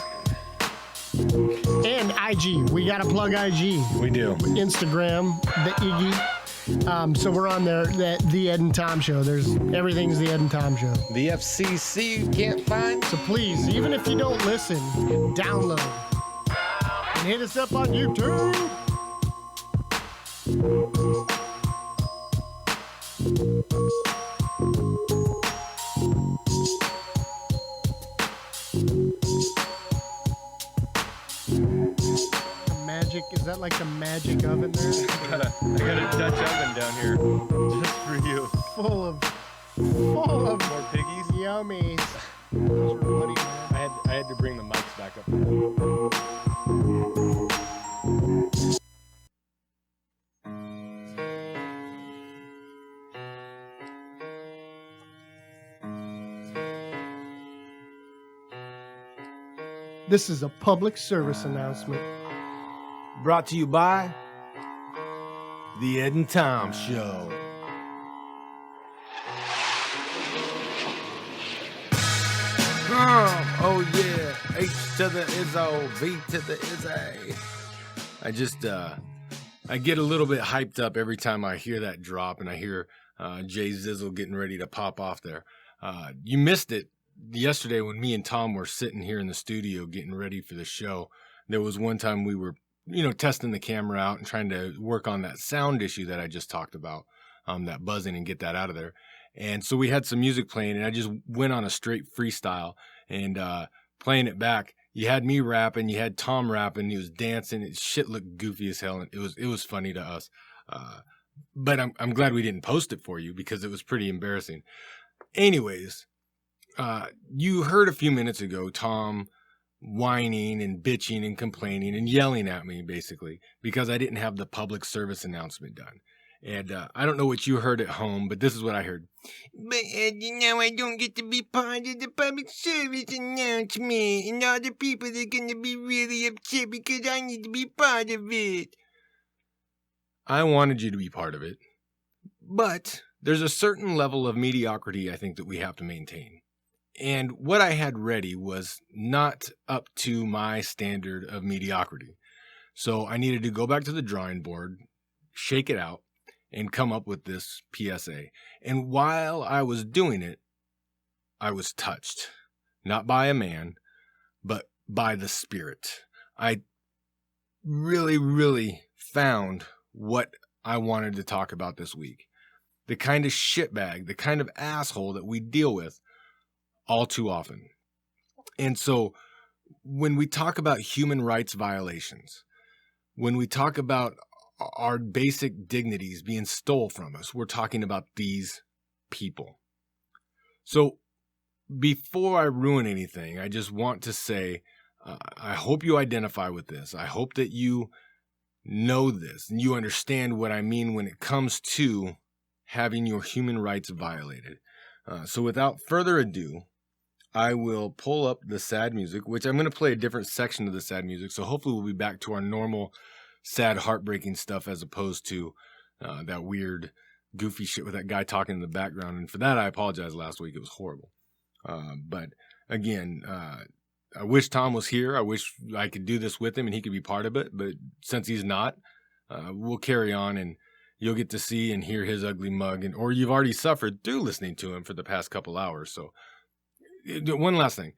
And IG. We got to plug IG. We do. Instagram, the Iggy. So we're on there, the Ed and Tom Show. Everything's the Ed and Tom Show. The FCC you can't find. So please, even if you don't listen, download and hit us up on YouTube. Is that like the magic oven there? I got a Dutch oven down here just for you. Full of more piggies. Yummies. Those were bloody, man. I had to bring the mics back up. This is a public service announcement. Brought to you by The Ed and Tom Show. Oh yeah, H to the Izzo, V to the Izzy. I just, I get a little bit hyped up every time I hear that drop and I hear Jay Zizzle getting ready to pop off there. You missed it yesterday when me and Tom were sitting here in the studio getting ready for the show. There was one time we were testing the camera out and trying to work on that sound issue that I just talked about, that buzzing and get that out of there. And so we had some music playing and I just went on a straight freestyle and playing it back. You had me rapping, you had Tom rapping, he was dancing. Shit looked goofy as hell and it was funny to us. But I'm glad we didn't post it for you because it was pretty embarrassing. Anyways, you heard a few minutes ago Tom whining and bitching and complaining and yelling at me basically because I didn't have the public service announcement done. And I don't know what you heard at home, but this is what I heard. But Ed, I don't get to be part of the public service announcement, and all the people are going to be really upset because I need to be part of it. I wanted you to be part of it, but there's a certain level of mediocrity I think that we have to maintain. And what I had ready was not up to my standard of mediocrity. So I needed to go back to the drawing board, shake it out, and come up with this PSA. And while I was doing it, I was touched. Not by a man, but by the Spirit. I really, really found what I wanted to talk about this week. The kind of shitbag, the kind of asshole that we deal with all too often. And so when we talk about human rights violations, when we talk about our basic dignities being stole from us, we're talking about these people. So before I ruin anything, I just want to say, I hope you identify with this. I hope that you know this and you understand what I mean when it comes to having your human rights violated. So without further ado, I will pull up the sad music, which I'm going to play a different section of the sad music. So hopefully we'll be back to our normal sad, heartbreaking stuff as opposed to that weird, goofy shit with that guy talking in the background. And for that, I apologize last week. It was horrible. But again, I wish Tom was here. I wish I could do this with him and he could be part of it. But since he's not, we'll carry on and you'll get to see and hear his ugly mug, or you've already suffered through listening to him for the past couple hours. So one last thing.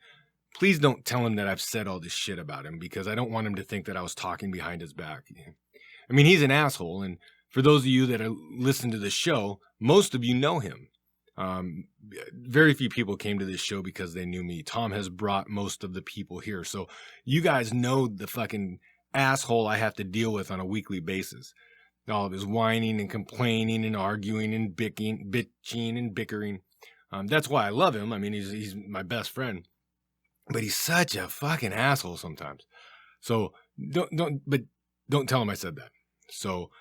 Please don't tell him that I've said all this shit about him, because I don't want him to think that I was talking behind his back. I mean, he's an asshole. And for those of you that listen to the show, most of you know him. Very few people came to this show because they knew me. Tom has brought most of the people here. So you guys know the fucking asshole I have to deal with on a weekly basis. All of his whining and complaining and arguing and bitching and bickering. That's why I love him. I mean, he's my best friend, but he's such a fucking asshole sometimes. So don't tell him I said that. So,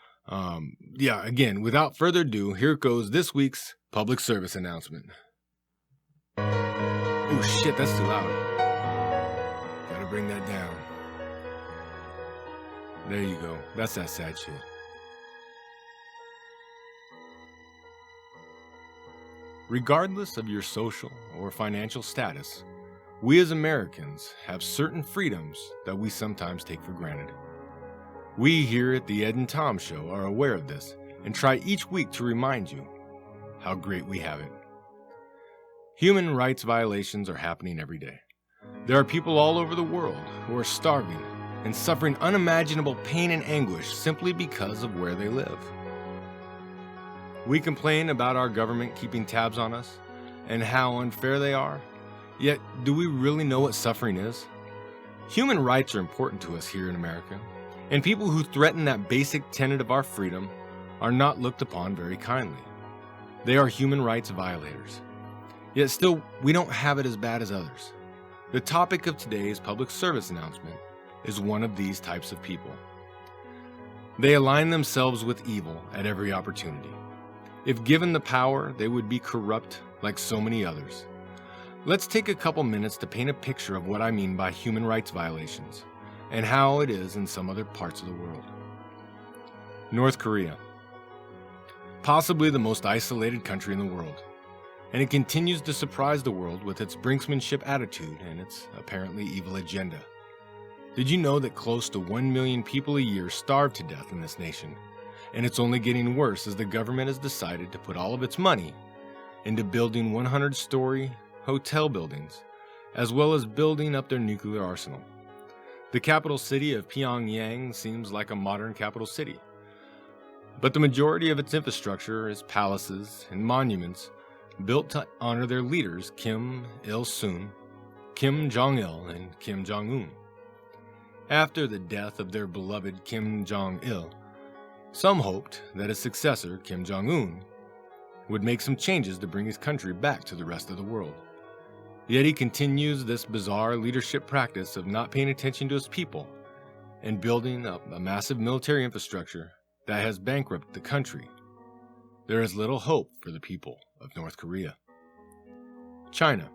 yeah, again, without further ado, here goes this week's public service announcement. Oh shit, that's too loud. Gotta bring that down. There you go. That's that sad shit. Regardless of your social or financial status, we as Americans have certain freedoms that we sometimes take for granted. We here at the Ed and Tom Show are aware of this and try each week to remind you how great we have it. Human rights violations are happening every day. There are people all over the world who are starving and suffering unimaginable pain and anguish simply because of where they live. We complain about our government keeping tabs on us and how unfair they are, yet do we really know what suffering is? Human rights are important to us here in America, and people who threaten that basic tenet of our freedom are not looked upon very kindly. They are human rights violators. Yet still, we don't have it as bad as others. The topic of today's public service announcement is one of these types of people. They align themselves with evil at every opportunity. If given the power, they would be corrupt like so many others. Let's take a couple minutes to paint a picture of what I mean by human rights violations and how it is in some other parts of the world. North Korea. Possibly the most isolated country in the world, and it continues to surprise the world with its brinksmanship attitude and its apparently evil agenda. Did you know that close to 1 million people a year starve to death in this nation? And it's only getting worse as the government has decided to put all of its money into building 100-story hotel buildings, as well as building up their nuclear arsenal. The capital city of Pyongyang seems like a modern capital city, but the majority of its infrastructure is palaces and monuments built to honor their leaders Kim Il-sung, Kim Jong-il, and Kim Jong-un. After the death of their beloved Kim Jong-il, some hoped that his successor, Kim Jong-un, would make some changes to bring his country back to the rest of the world. Yet he continues this bizarre leadership practice of not paying attention to his people and building up a massive military infrastructure that has bankrupted the country. There is little hope for the people of North Korea. China.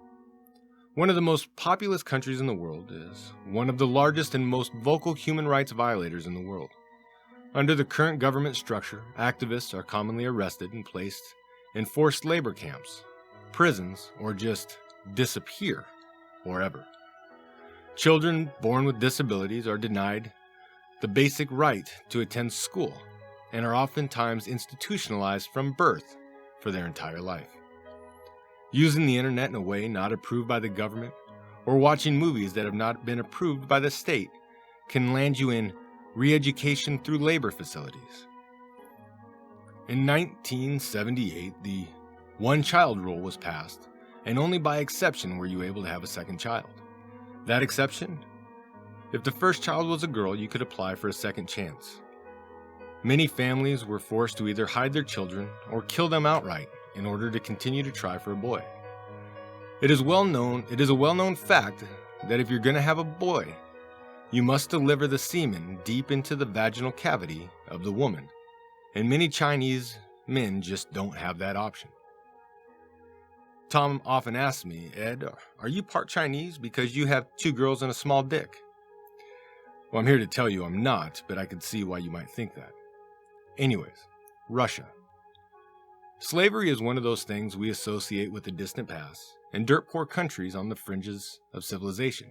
One of the most populous countries in the world, is one of the largest and most vocal human rights violators in the world. Under the current government structure, activists are commonly arrested and placed in forced labor camps, prisons, or just disappear forever. Children born with disabilities are denied the basic right to attend school and are oftentimes institutionalized from birth for their entire life. Using the internet in a way not approved by the government or watching movies that have not been approved by the state can land you in re-education through labor facilities. In 1978, the one-child rule was passed, and only by exception were you able to have a second child. That exception? If the first child was a girl, you could apply for a second chance. Many families were forced to either hide their children or kill them outright in order to continue to try for a boy. It is a well-known fact that if you're going to have a boy, You must deliver the semen deep into the vaginal cavity of the woman, and many Chinese men just don't have that option. Tom often asks me, Ed, are you part Chinese because you have 2 girls and a small dick? Well, I'm here to tell you I'm not, but I can see why you might think that. Anyways, Russia. Slavery is one of those things we associate with the distant past and dirt-poor countries on the fringes of civilization.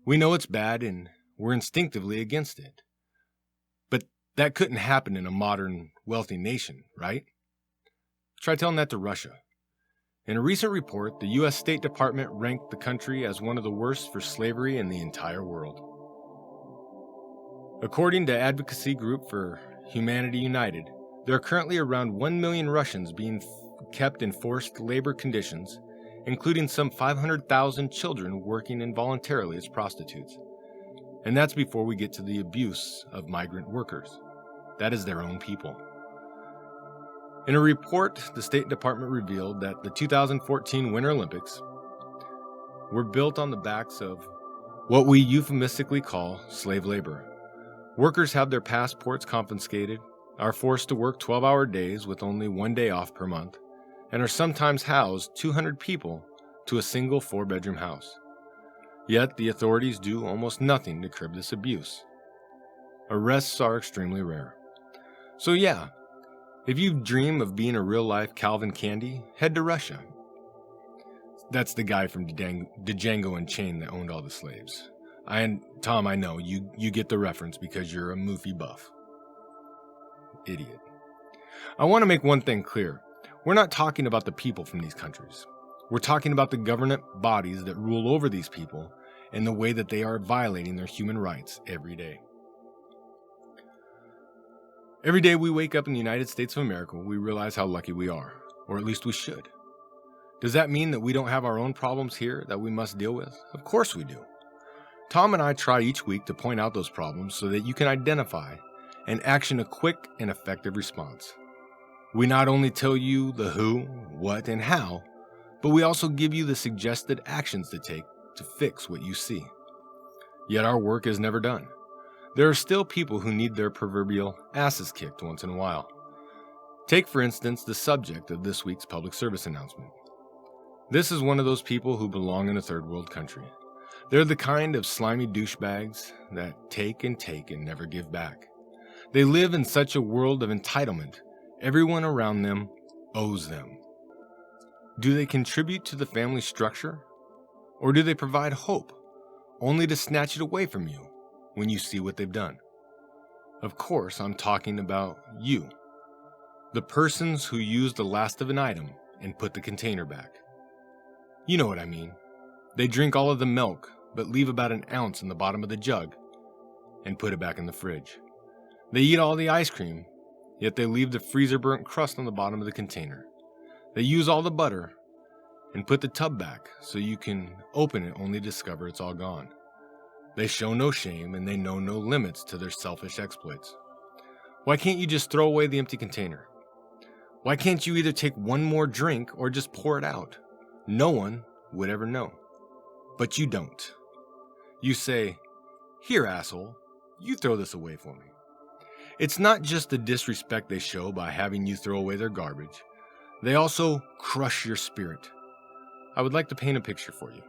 We know it's bad and we're instinctively against it. But that couldn't happen in a modern, wealthy nation, right? Try telling that to Russia. In a recent report, the U.S. State Department ranked the country as one of the worst for slavery in the entire world. According to advocacy group for Humanity United, there are currently around 1 million Russians being kept in forced labor conditions, including some 500,000 children working involuntarily as prostitutes. And that's before we get to the abuse of migrant workers. That is their own people. In a report, the State Department revealed that the 2014 Winter Olympics were built on the backs of what we euphemistically call slave labor. Workers have their passports confiscated, are forced to work 12-hour days with only 1 day off per month, and are sometimes housed 200 people to a single 4-bedroom house. Yet the authorities do almost nothing to curb this abuse. Arrests are extremely rare. So yeah, if you dream of being a real-life Calvin Candy, head to Russia. That's the guy from Django Unchained that owned all the slaves. Tom, I know, you get the reference because you're a movie buff. Idiot. I want to make one thing clear. We're not talking about the people from these countries. We're talking about the government bodies that rule over these people and the way that they are violating their human rights every day. Every day we wake up in the United States of America, we realize how lucky we are, or at least we should. Does that mean that we don't have our own problems here that we must deal with? Of course we do. Tom and I try each week to point out those problems so that you can identify and action a quick and effective response. We not only tell you the who, what, and how, but we also give you the suggested actions to take to fix what you see. Yet our work is never done. There are still people who need their proverbial asses kicked once in a while. Take, for instance, the subject of this week's public service announcement. This is one of those people who belong in a third world country. They're the kind of slimy douchebags that take and never give back. They live in such a world of entitlement, everyone around them owes them. Do they contribute to the family structure? Or do they provide hope, only to snatch it away from you when you see what they've done? Of course, I'm talking about you. The persons who use the last of an item and put the container back. You know what I mean. They drink all of the milk, but leave about an ounce in the bottom of the jug and put it back in the fridge. They eat all the ice cream, yet they leave the freezer-burnt crust on the bottom of the container. They use all the butter and put the tub back so you can open it only to discover it's all gone. They show no shame and they know no limits to their selfish exploits. Why can't you just throw away the empty container? Why can't you either take one more drink or just pour it out? No one would ever know. But you don't. You say, "Here, asshole, you throw this away for me." It's not just the disrespect they show by having you throw away their garbage. They also crush your spirit. I would like to paint a picture for you.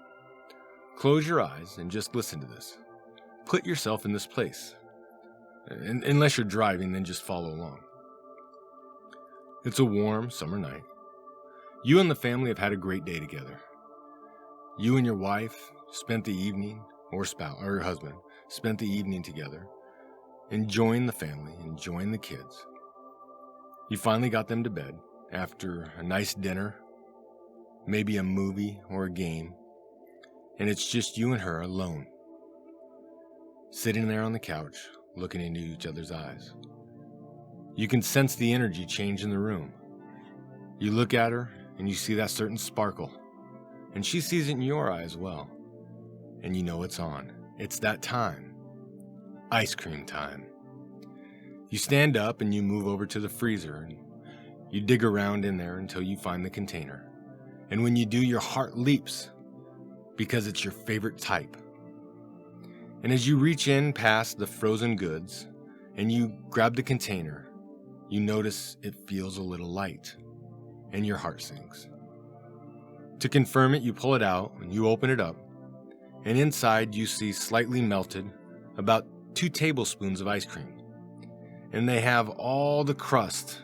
Close your eyes and just listen to this. Put yourself in this place. Unless you're driving, then just follow along. It's a warm summer night. You and the family have had a great day together. You and your wife spent the evening, or spouse, or your husband, spent the evening together, enjoying the family, enjoying the kids. You finally got them to bed after a nice dinner, maybe a movie or a game, and it's just you and her alone, sitting there on the couch, looking into each other's eyes. You can sense the energy change in the room. You look at her and you see that certain sparkle, and she sees it in your eye as well, and you know it's on. It's that time. Ice cream time. You stand up and you move over to the freezer and you dig around in there until you find the container. And when you do, your heart leaps because it's your favorite type. And as you reach in past the frozen goods and you grab the container, you notice it feels a little light and your heart sinks. To confirm it, you pull it out and you open it up, and inside you see slightly melted about 2 tablespoons of ice cream. And they have all the crust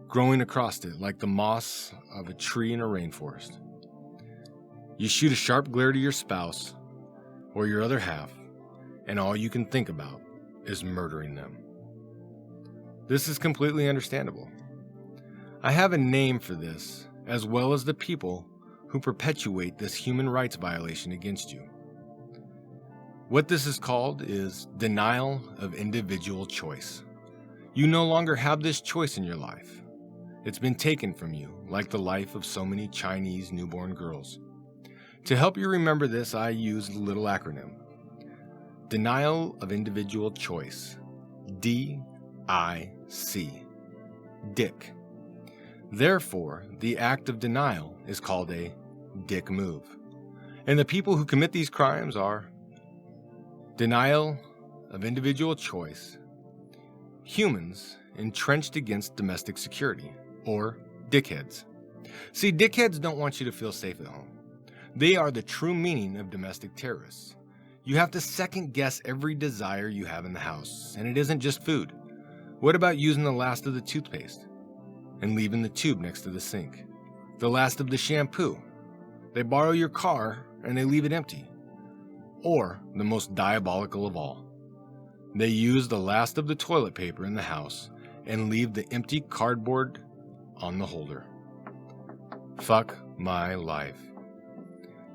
growing across it like the moss of a tree in a rainforest. You shoot a sharp glare to your spouse or your other half, and all you can think about is murdering them. This is completely understandable. I have a name for this, as well as the people who perpetuate this human rights violation against you. What this is called is denial of individual choice. You no longer have this choice in your life. It's been taken from you, like the life of so many Chinese newborn girls. To help you remember this, I use a little acronym. Denial of individual choice. D-I-C. Dick. Therefore, the act of denial is called a dick move. And the people who commit these crimes are denial of individual choice, humans entrenched against domestic security, or dickheads. See, dickheads don't want you to feel safe at home. They are the true meaning of domestic terrorists. You have to second guess every desire you have in the house, and it isn't just food. What about using the last of the toothpaste and leaving the tube next to the sink? The last of the shampoo. They borrow your car and they leave it empty. Or, the most diabolical of all, they use the last of the toilet paper in the house and leave the empty cardboard on the holder. Fuck my life.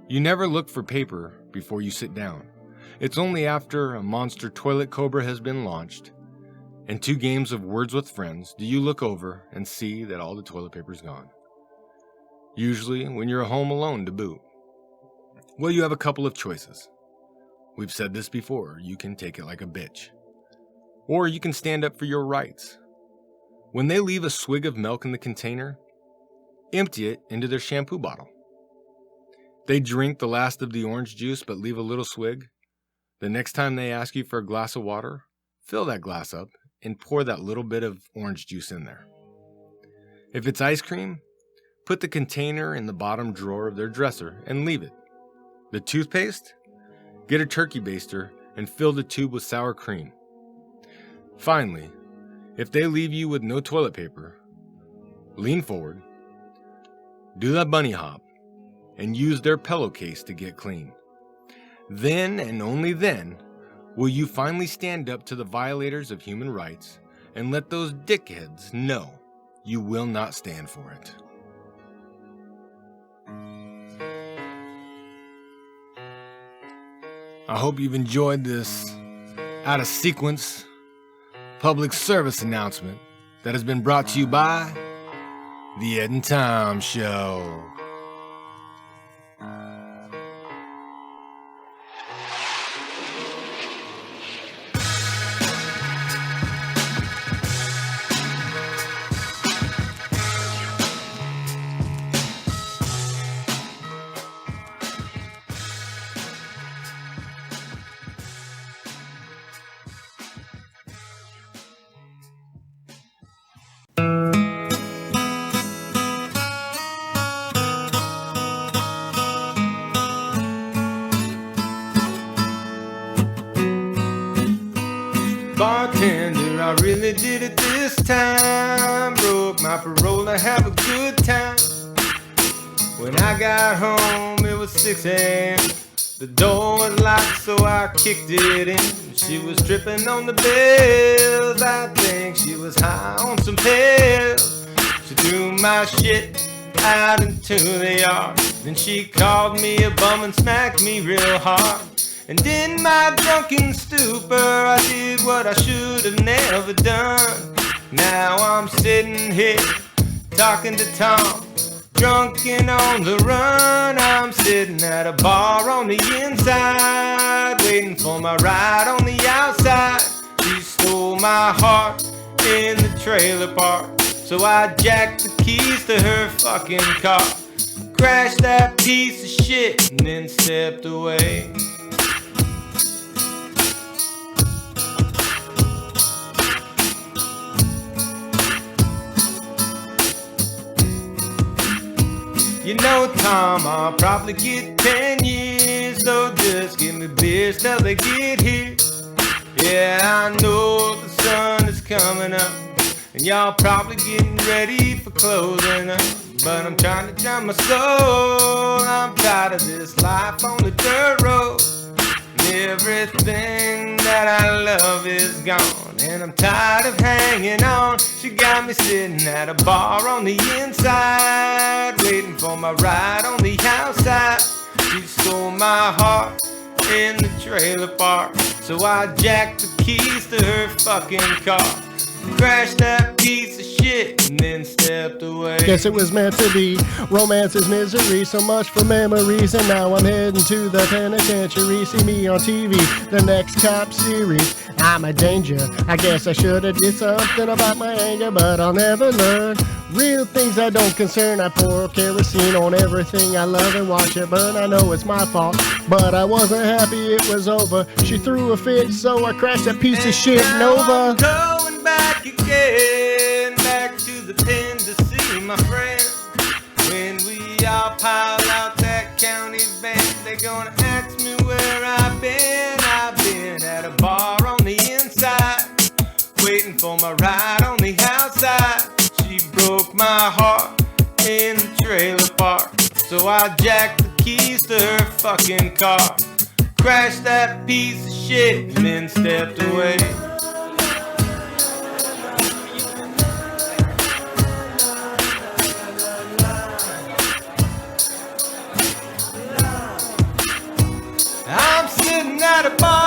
You never look for paper before you sit down. It's only after a monster toilet cobra has been launched and 2 games of Words with Friends do you look over and see that all the toilet paper's gone. Usually when you're home alone to boot. Well, you have a couple of choices. We've said this before, you can take it like a bitch. Or you can stand up for your rights. When they leave a swig of milk in the container, empty it into their shampoo bottle. They drink the last of the orange juice but leave a little swig. The next time they ask you for a glass of water, fill that glass up and pour that little bit of orange juice in there. If it's ice cream, put the container in the bottom drawer of their dresser and leave it. The toothpaste? Get a turkey baster and fill the tube with sour cream. Finally, if they leave you with no toilet paper, lean forward, do the bunny hop, and use their pillowcase to get clean. Then and only then will you finally stand up to the violators of human rights and let those dickheads know you will not stand for it. I hope you've enjoyed this out of sequence public service announcement that has been brought to you by The Ed and Tom Show. Bartender, I really did it this time. Broke my parole to have a good time. When I got home, it was 6 a.m. The door was locked, so I kicked it in. She was tripping on the bills. I think she was high on some pills. She threw my shit out into the yard. Then she called me a bum and smacked me real hard. And in my drunken stupor, I did what I should have never done. Now I'm sitting here, talking to Tom, drunk and on the run. I'm sitting at a bar on the inside, waiting for my ride on the outside. She stole my heart in the trailer park, so I jacked the keys to her fucking car, crashed that piece of shit, and then stepped away. You know, Tom, I'll probably get 10 years, so just give me beers till they get here. Yeah, I know the sun is coming up, and y'all probably getting ready for closing up. But I'm trying to drown my soul. I'm tired of this life on the dirt road. Everything that I love is gone, and I'm tired of hanging on. She got me sitting at a bar on the inside, waiting for my ride on the outside. She stole my heart in the trailer park, so I jacked the keys to her fucking car, crashed that piece of shit, and then stepped away. Guess it was meant to be. Romance is misery, so much for memories. And now I'm heading to the penitentiary. See me on TV, the next cop series. I'm a danger. I guess I should've did something about my anger, but I'll never learn. Real things that don't concern. I pour kerosene on everything I love and watch it burn. I know it's my fault, but I wasn't happy it was over. She threw a fit, so I crashed that piece of shit Nova. Going back again, back to the pen to see my friend. When we all pile out that county van, they're gonna ask me where I've been. I've been at a bar on the inside, waiting for my ride on the outside. She broke my heart in the trailer park, so I jacked the keys to her fucking car, crashed that piece of shit, and then stepped away. I'm sitting at a bar